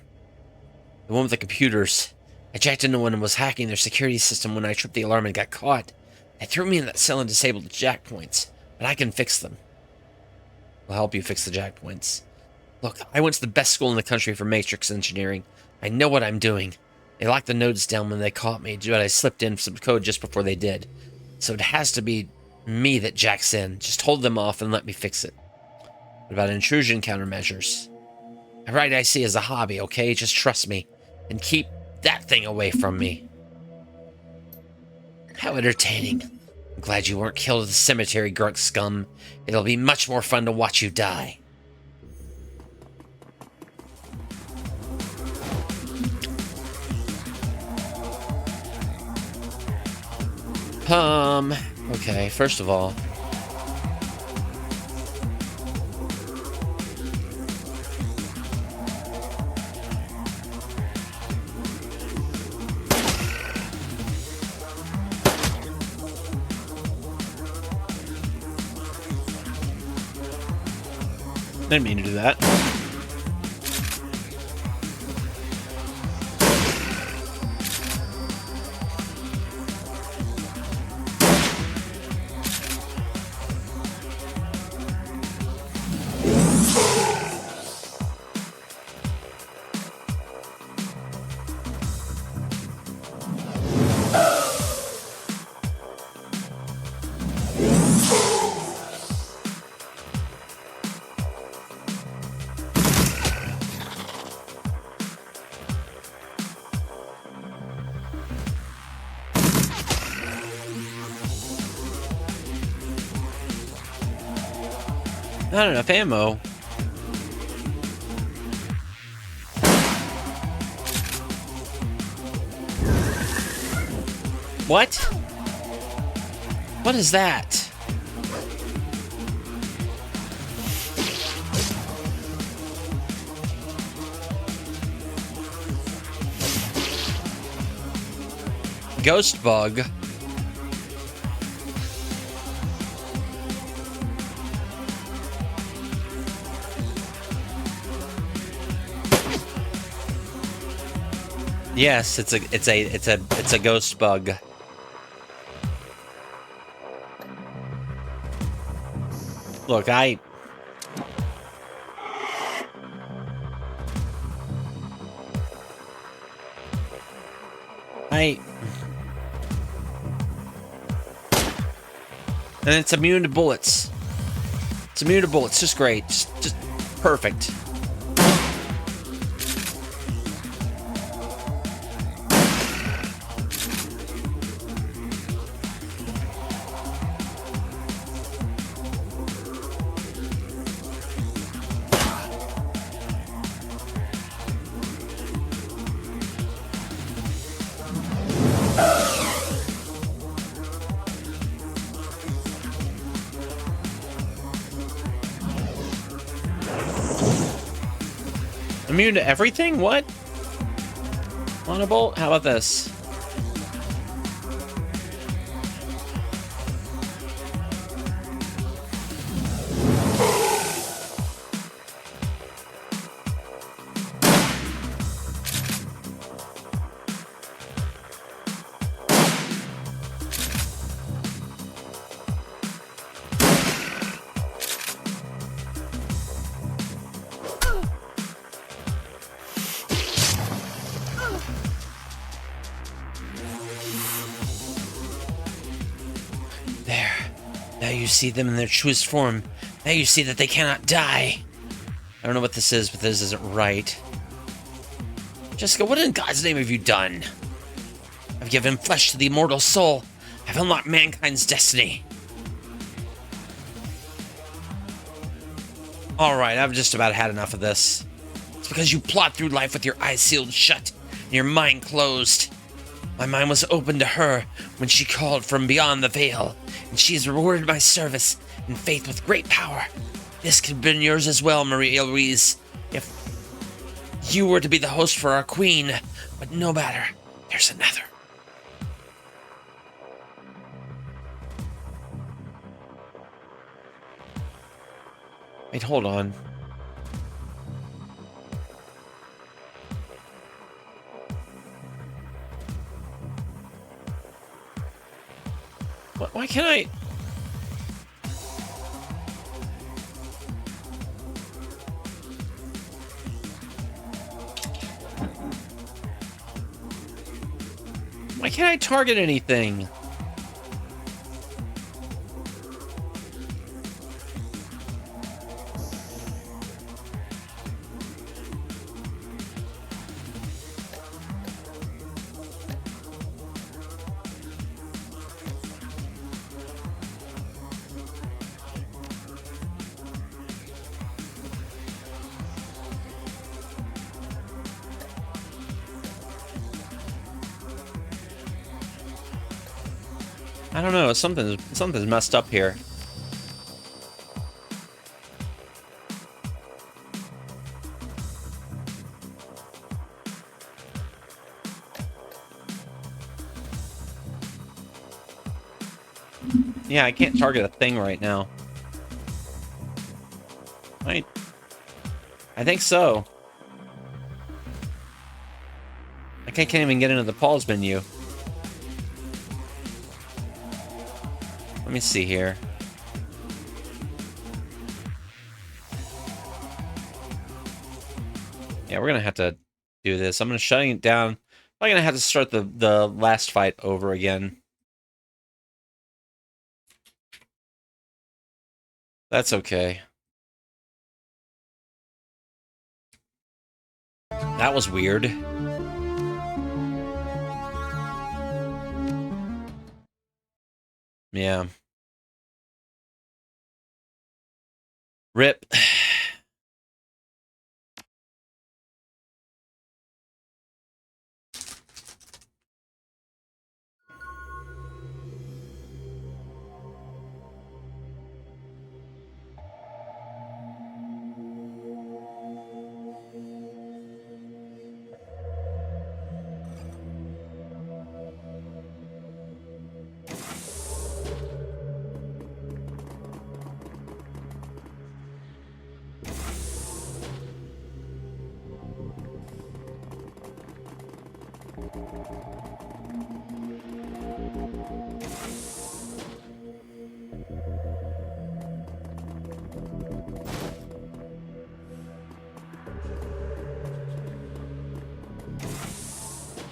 The one with the computers. I jacked into one and was hacking their security system when I tripped the alarm and got caught. They threw me in that cell and disabled the jack points, but I can fix them. I'll help you fix the jack points. Look, I went to the best school in the country for matrix engineering. I know what I'm doing. They locked the nodes down when they caught me, but I slipped in some code just before they did. So it has to be me that jacks in. Just hold them off and let me fix it. What about intrusion countermeasures? I write IC as a hobby, okay? Just trust me. And keep that thing away from me. How entertaining. I'm glad you weren't killed at the cemetery, grunk scum. It'll be much more fun to watch you die. Okay, first of all... Didn't mean to do that. Not enough ammo. What? What is that? Ghost bug. Yes, it's a ghost bug. Look, I and it's immune to bullets. It's immune to bullets. Just great. Just perfect. Immune to everything? What? On a bolt? How about this? There. Now you see them in their truest form. Now you see that they cannot die. I don't know what this is, but this isn't right. Jessica, what in God's name have you done? I've given flesh to the immortal soul. I've unlocked mankind's destiny. Alright, I've just about had enough of this. It's because you plot through life with your eyes sealed shut and your mind closed. My mind was open to her when she called from beyond the veil, and she has rewarded my service and faith with great power. This could have been yours as well, Maria Louise, if you were to be the host for our queen, but no matter, there's another. Wait, hold on. Why can't I? Why can't I target anything? I don't know, something's messed up here. Yeah, I can't target a thing right now. I think so. I can't even get into the pause menu. Let me see here. Yeah, we're gonna have to do this. I'm gonna shutting it down. I'm gonna have to start the last fight over again. That's okay. That was weird. Yeah. RIP.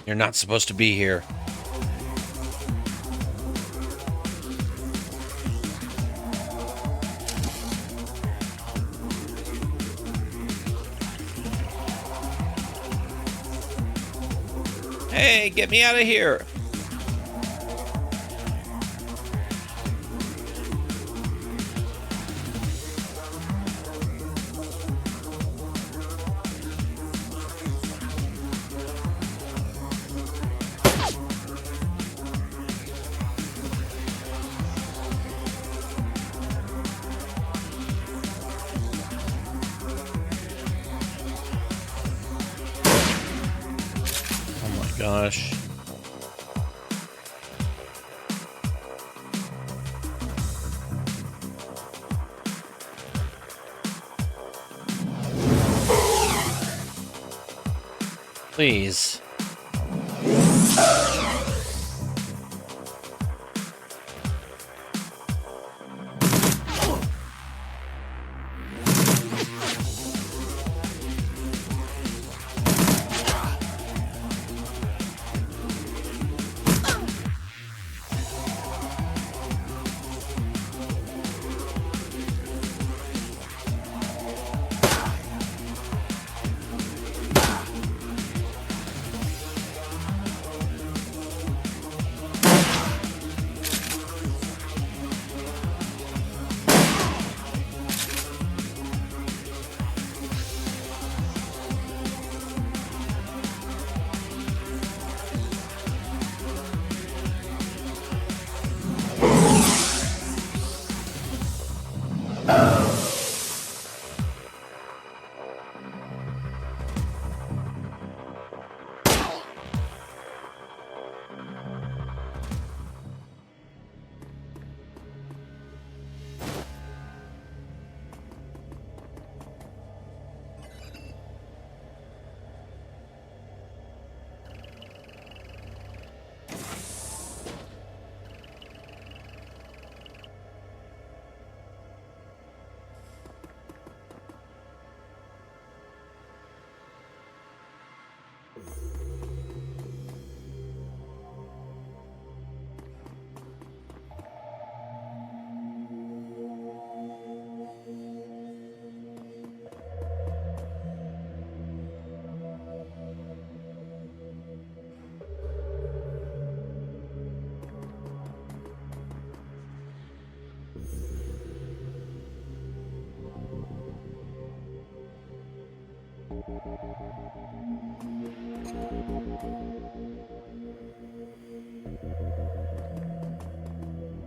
You're not supposed to be here. Hey, get me out of here. Gosh. Please.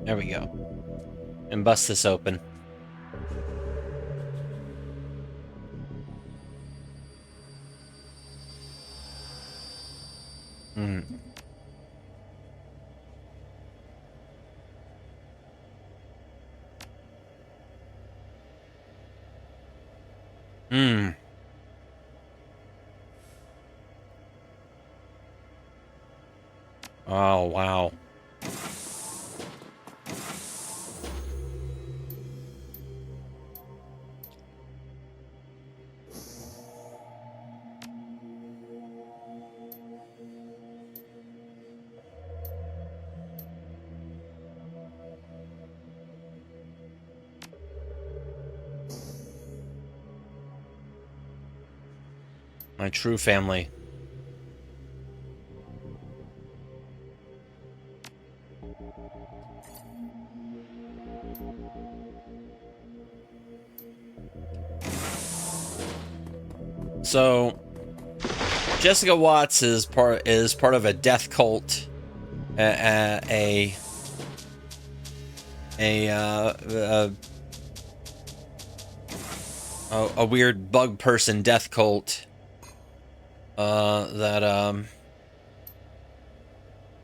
There we go. And bust this open. Hmm. Hmm. Oh, wow. My true family. So, Jessica Watts is part of a death cult, a weird bug person death cult.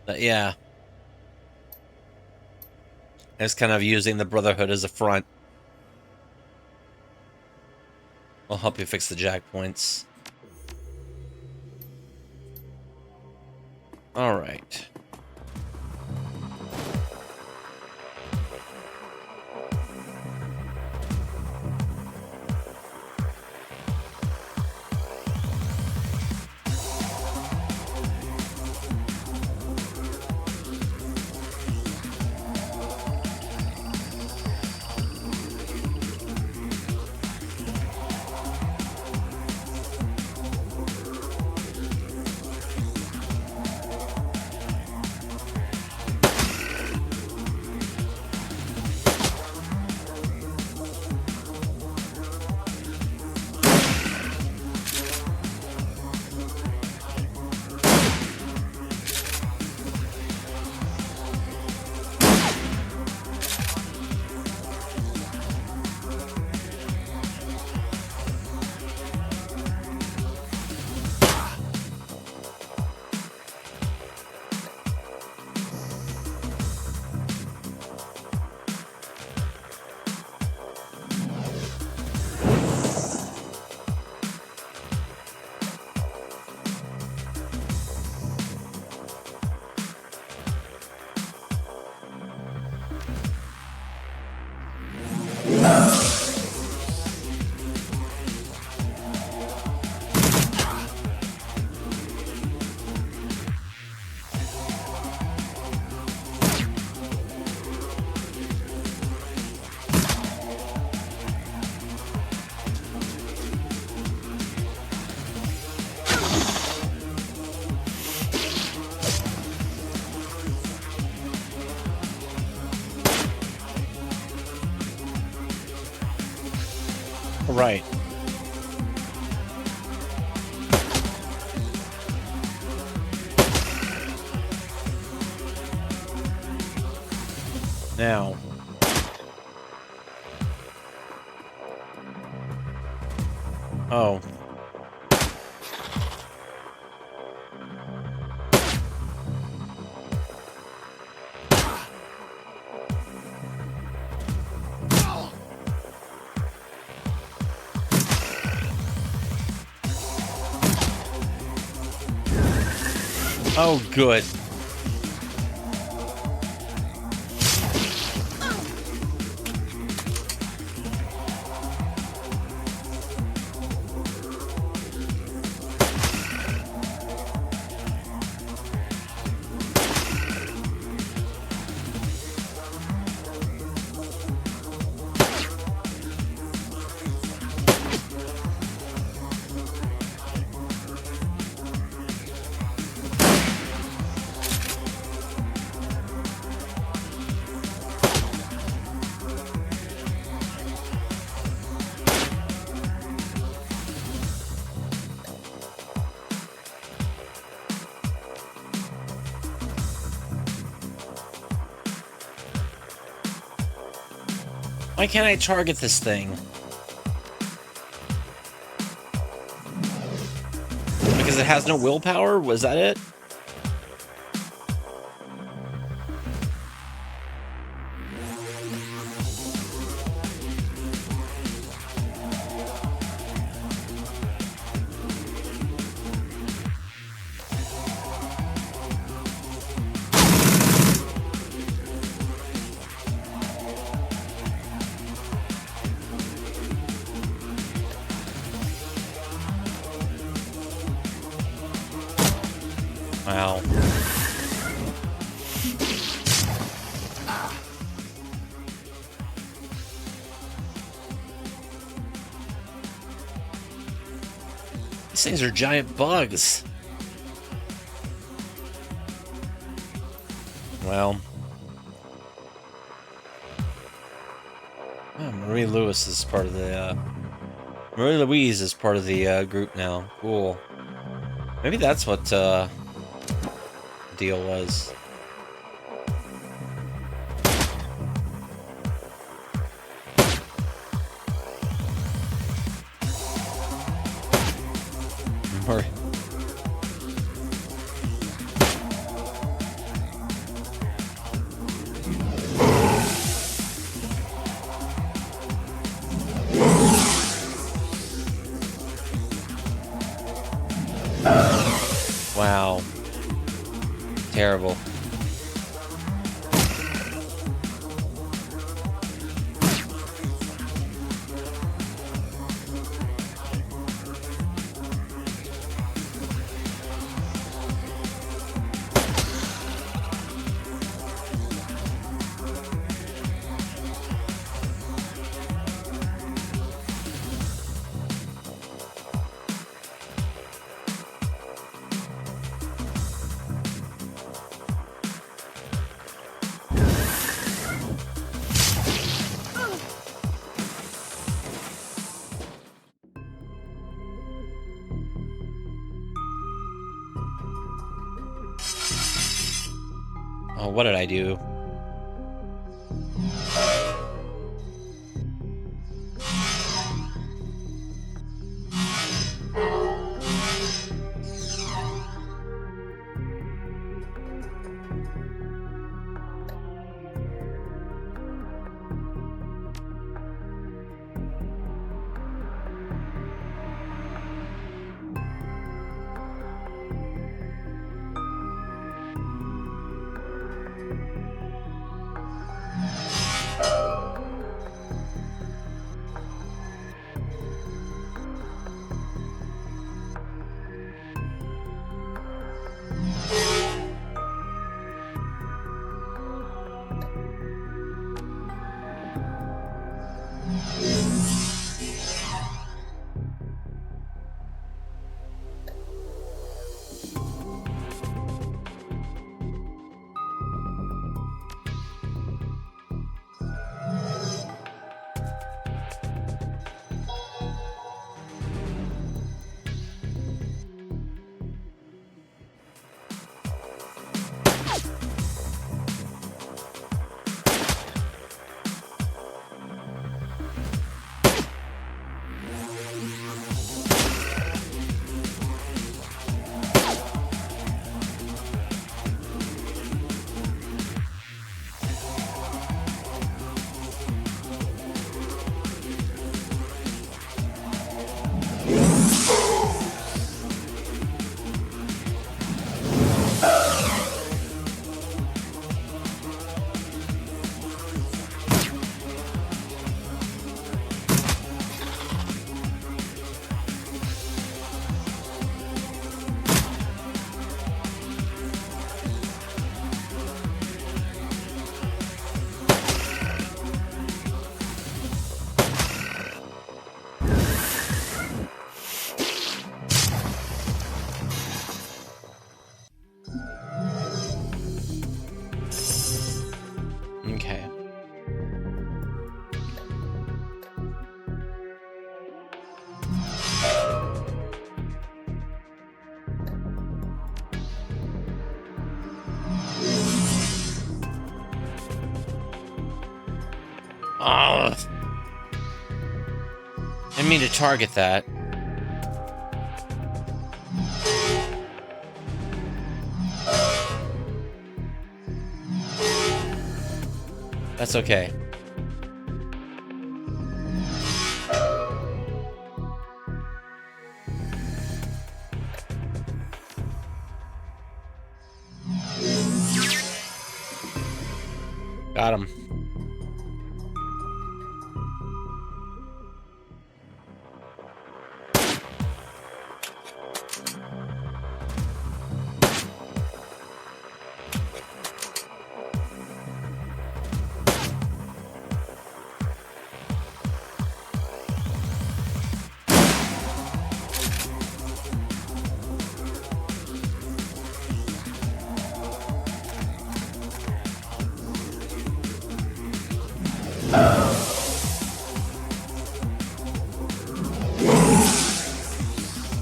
That yeah, is kind of using the Brotherhood as a front. I'll help you fix the jack points. All right. Right. Now. Oh. Oh, good. Why can't I target this thing? Because it has no willpower? Was that it? Wow. These things are giant bugs. Well. Oh, Marie Louise is part of the, Marie Louise is part of the, group now. Cool. Maybe that's what, deal was. Or wow. Terrible. Oh, what did I do? Okay. Oh, I didn't mean to target that. That's okay. Got him.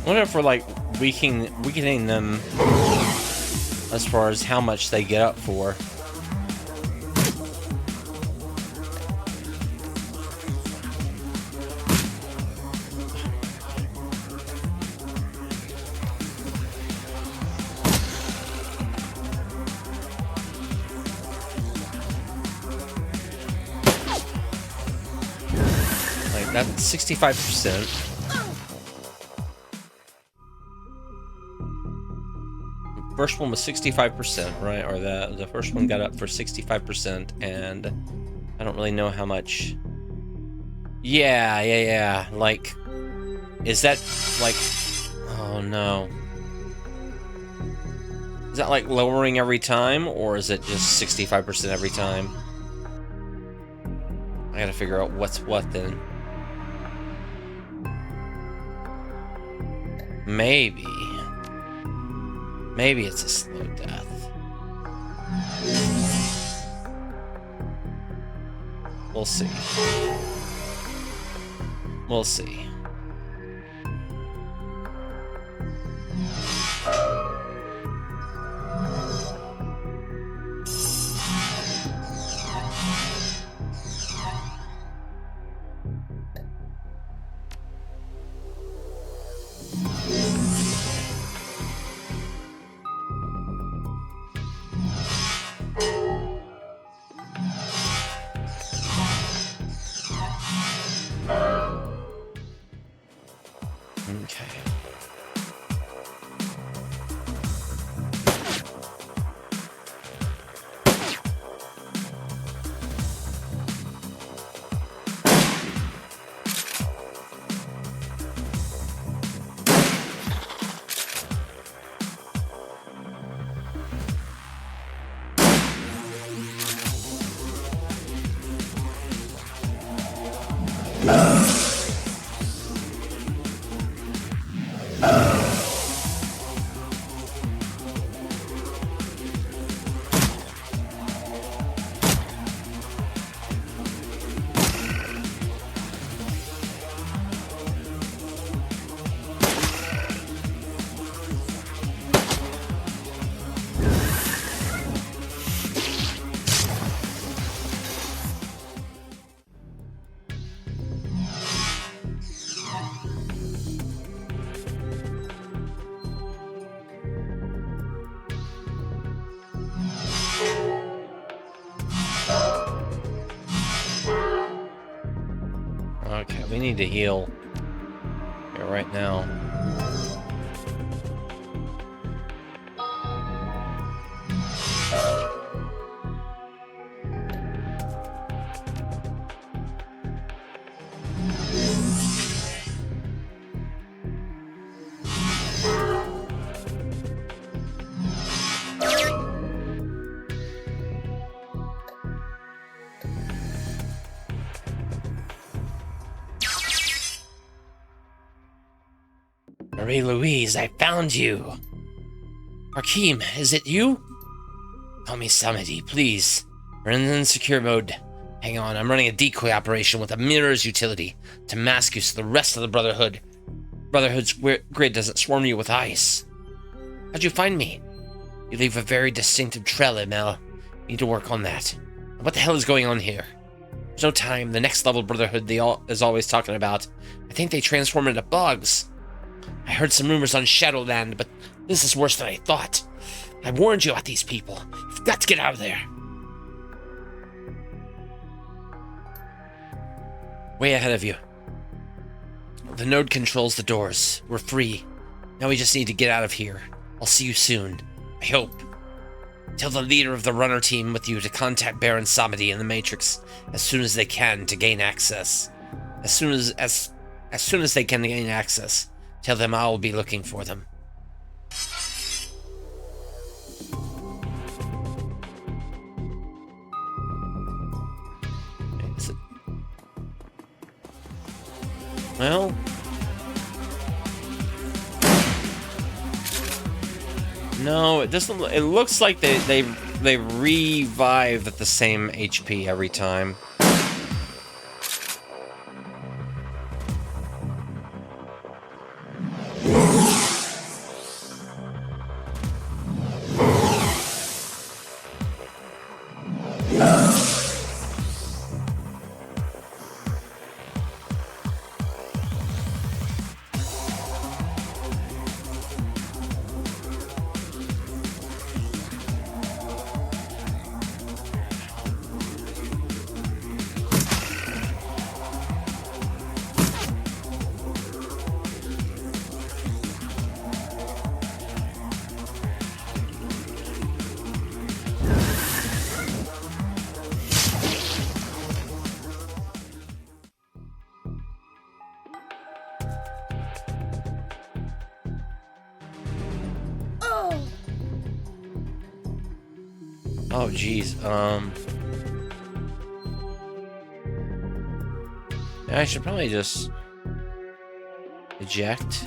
I wonder if we're like weakening them as far as how much they get up for. Like that's 65%. first one was 65%, right? Or the first one got up for 65%, and I don't really know how much. Yeah. Like, is that like? Oh no. Is that like lowering every time, or is it just 65% every time? I gotta figure out what's what then. Maybe it's a slow death. We'll see. We'll see. Okay. Okay, we need to heal here right now. Marie-Louise, I found you! Hakeem, is it you? Call me Samedi, please. We're in insecure mode. Hang on, I'm running a decoy operation with a mirror's utility to mask you so the rest of the Brotherhood's grid doesn't swarm you with ice. How'd you find me? You leave a very distinctive trail, Emil. Need to work on that. What the hell is going on here? There's no time. The next level Brotherhood is always talking about. I think they transform into bugs. I heard some rumors on Shadowland, but this is worse than I thought. I warned you about these people. You've got to get out of there. Way ahead of you. The node controls the doors. We're free. Now we just need to get out of here. I'll see you soon. I hope. Tell the leader of the runner team with you to contact Baron Samedi in the Matrix as soon as they can to gain access. As soon as they can gain access, tell them I will be looking for them. Well, no, it doesn't. It looks like they revive at the same HP every time. Oh, geez. I should probably just eject.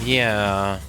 Yeah.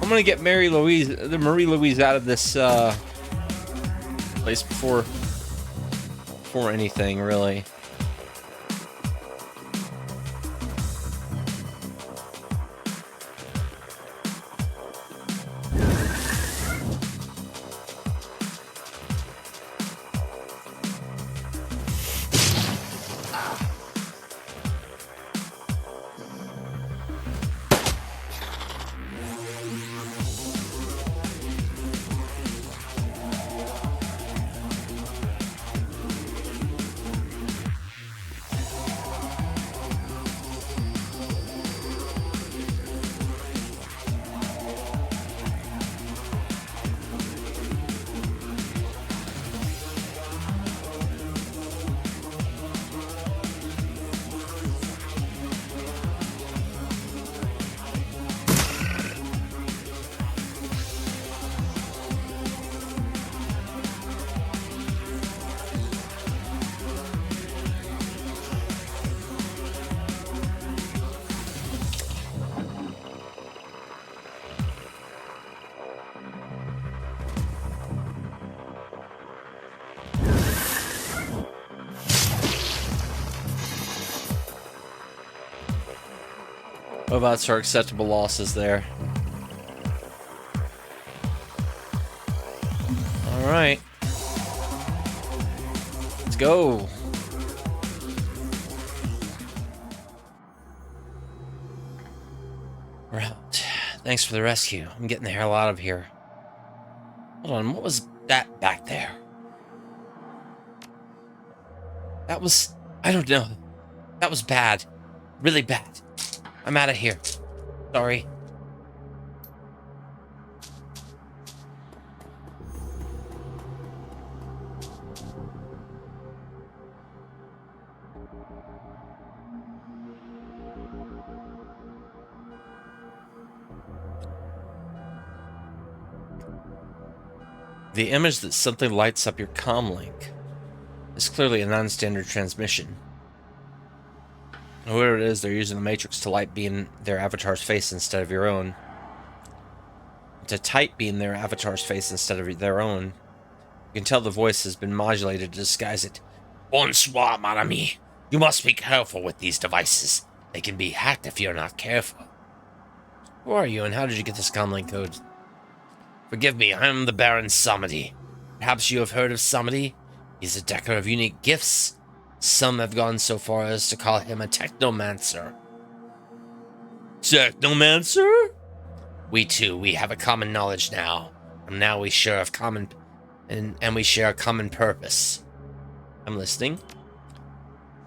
I'm gonna get Marie Louise out of this place before anything really. What about our acceptable losses there? All right. Let's go. We're out. Thanks for the rescue. I'm getting the hell out of here. Hold on, what was that back there? That was... I don't know. That was bad. Really bad. I'm out of here. Sorry. The image that something lights up your comm link. It's clearly a non-standard transmission. Whoever it is, they're using the Matrix to light beam their avatar's face instead of your own. To tight beam their avatar's face instead of their own. You can tell the voice has been modulated to disguise it. Bonsoir, mon ami. You must be careful with these devices. They can be hacked if you're not careful. Who are you, and how did you get this comlink code? Forgive me, I am the Baron Samedi. Perhaps you have heard of Samedi? He's a decker of unique gifts. Some have gone so far as to call him a technomancer. Technomancer? We have a common knowledge now. And now we share a common and we share a common purpose. I'm listening.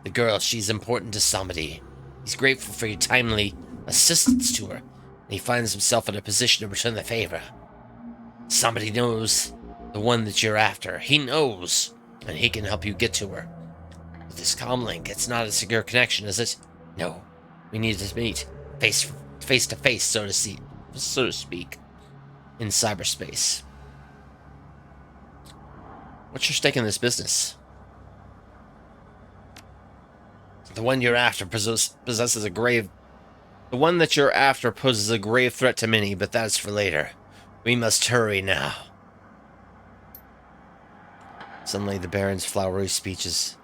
The girl, she's important to somebody. He's grateful for your timely assistance to her, and he finds himself in a position to return the favor. Somebody knows the one that you're after. He knows, and he can help you get to her. With this comlink, it's not a secure connection, is it? No. We need to meet face to face, so to speak, in cyberspace. What's your stake in this business? The one you're after possesses a grave... The one that you're after poses a grave threat to many, but that's for later. We must hurry now. Suddenly the Baron's flowery speech is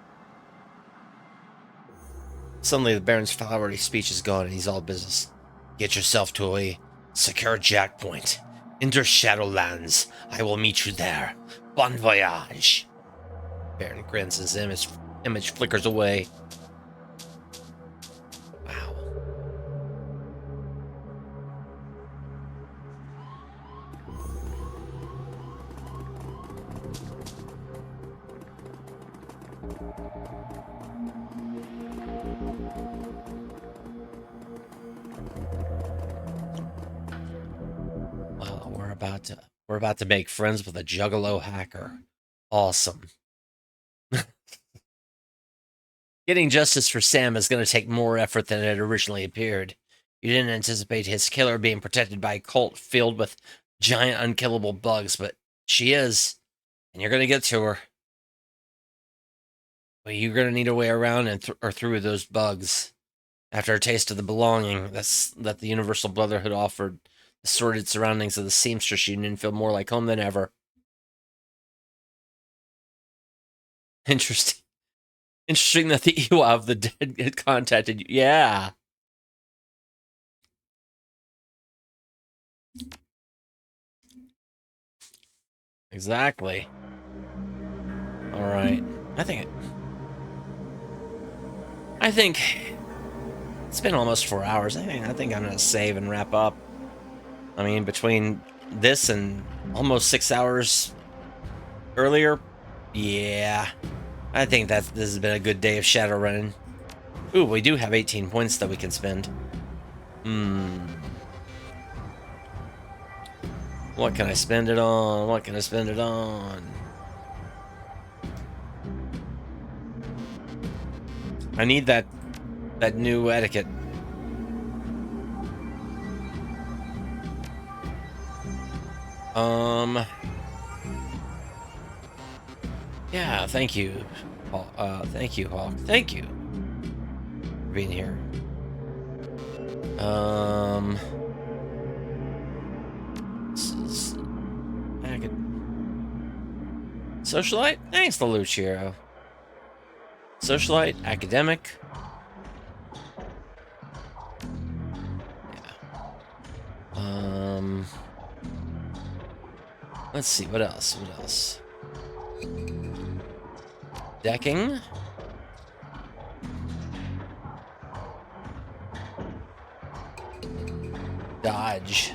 gone, and he's all business. Get yourself to a secure jack point. Enter Shadowlands. I will meet you there. Bon voyage. Baron grins as his image flickers away. Wow. Well, we're about to make friends with a juggalo hacker. Awesome. Getting justice for Sam is going to take more effort than it originally appeared. You didn't anticipate his killer being protected by a cult filled with giant unkillable bugs, but she is, and you're going to get to her. But you're going to need a way around and or through those bugs. After a taste of the belonging that the Universal Brotherhood offered, the sordid surroundings of the Seamstress Union feel more like home than ever. Interesting that the Ewa of the dead had contacted you. Yeah. Exactly. All right. I think it's been almost 4 hours. I think I'm gonna save and wrap up. I mean, between this and almost 6 hours earlier, yeah. I think this has been a good day of Shadowrunning. Ooh, we do have 18 points that we can spend. What can I spend it on? What can I spend it on? I need that new etiquette. Yeah, thank you. Thank you, Hawk. Thank you for being here. Socialite? Thanks, Leluccio. Socialite, academic. Yeah. Let's see, what else? What else? Decking. Dodge.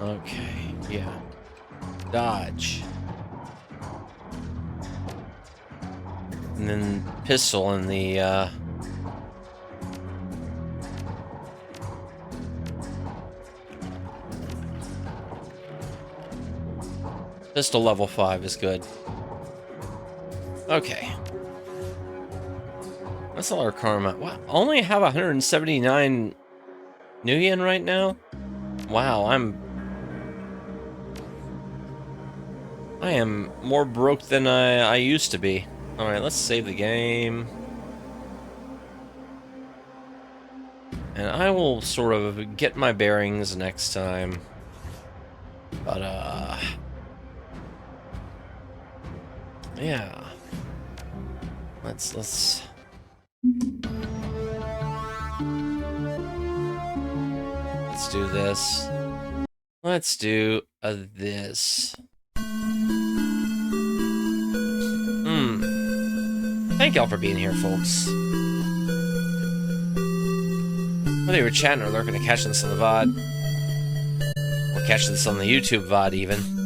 Okay, yeah. Dodge. And then pistol in the, pistol level 5 is good. Okay. That's all our karma. Wow, only have 179 new yen right now? Wow, I am more broke than I used to be. Alright, let's save the game. And I will sort of get my bearings next time. But, yeah. Let's do this. Let's do this. Thank y'all for being here, folks. Whether you were chatting or lurking to catch this on the VOD, or catching this on the YouTube VOD even.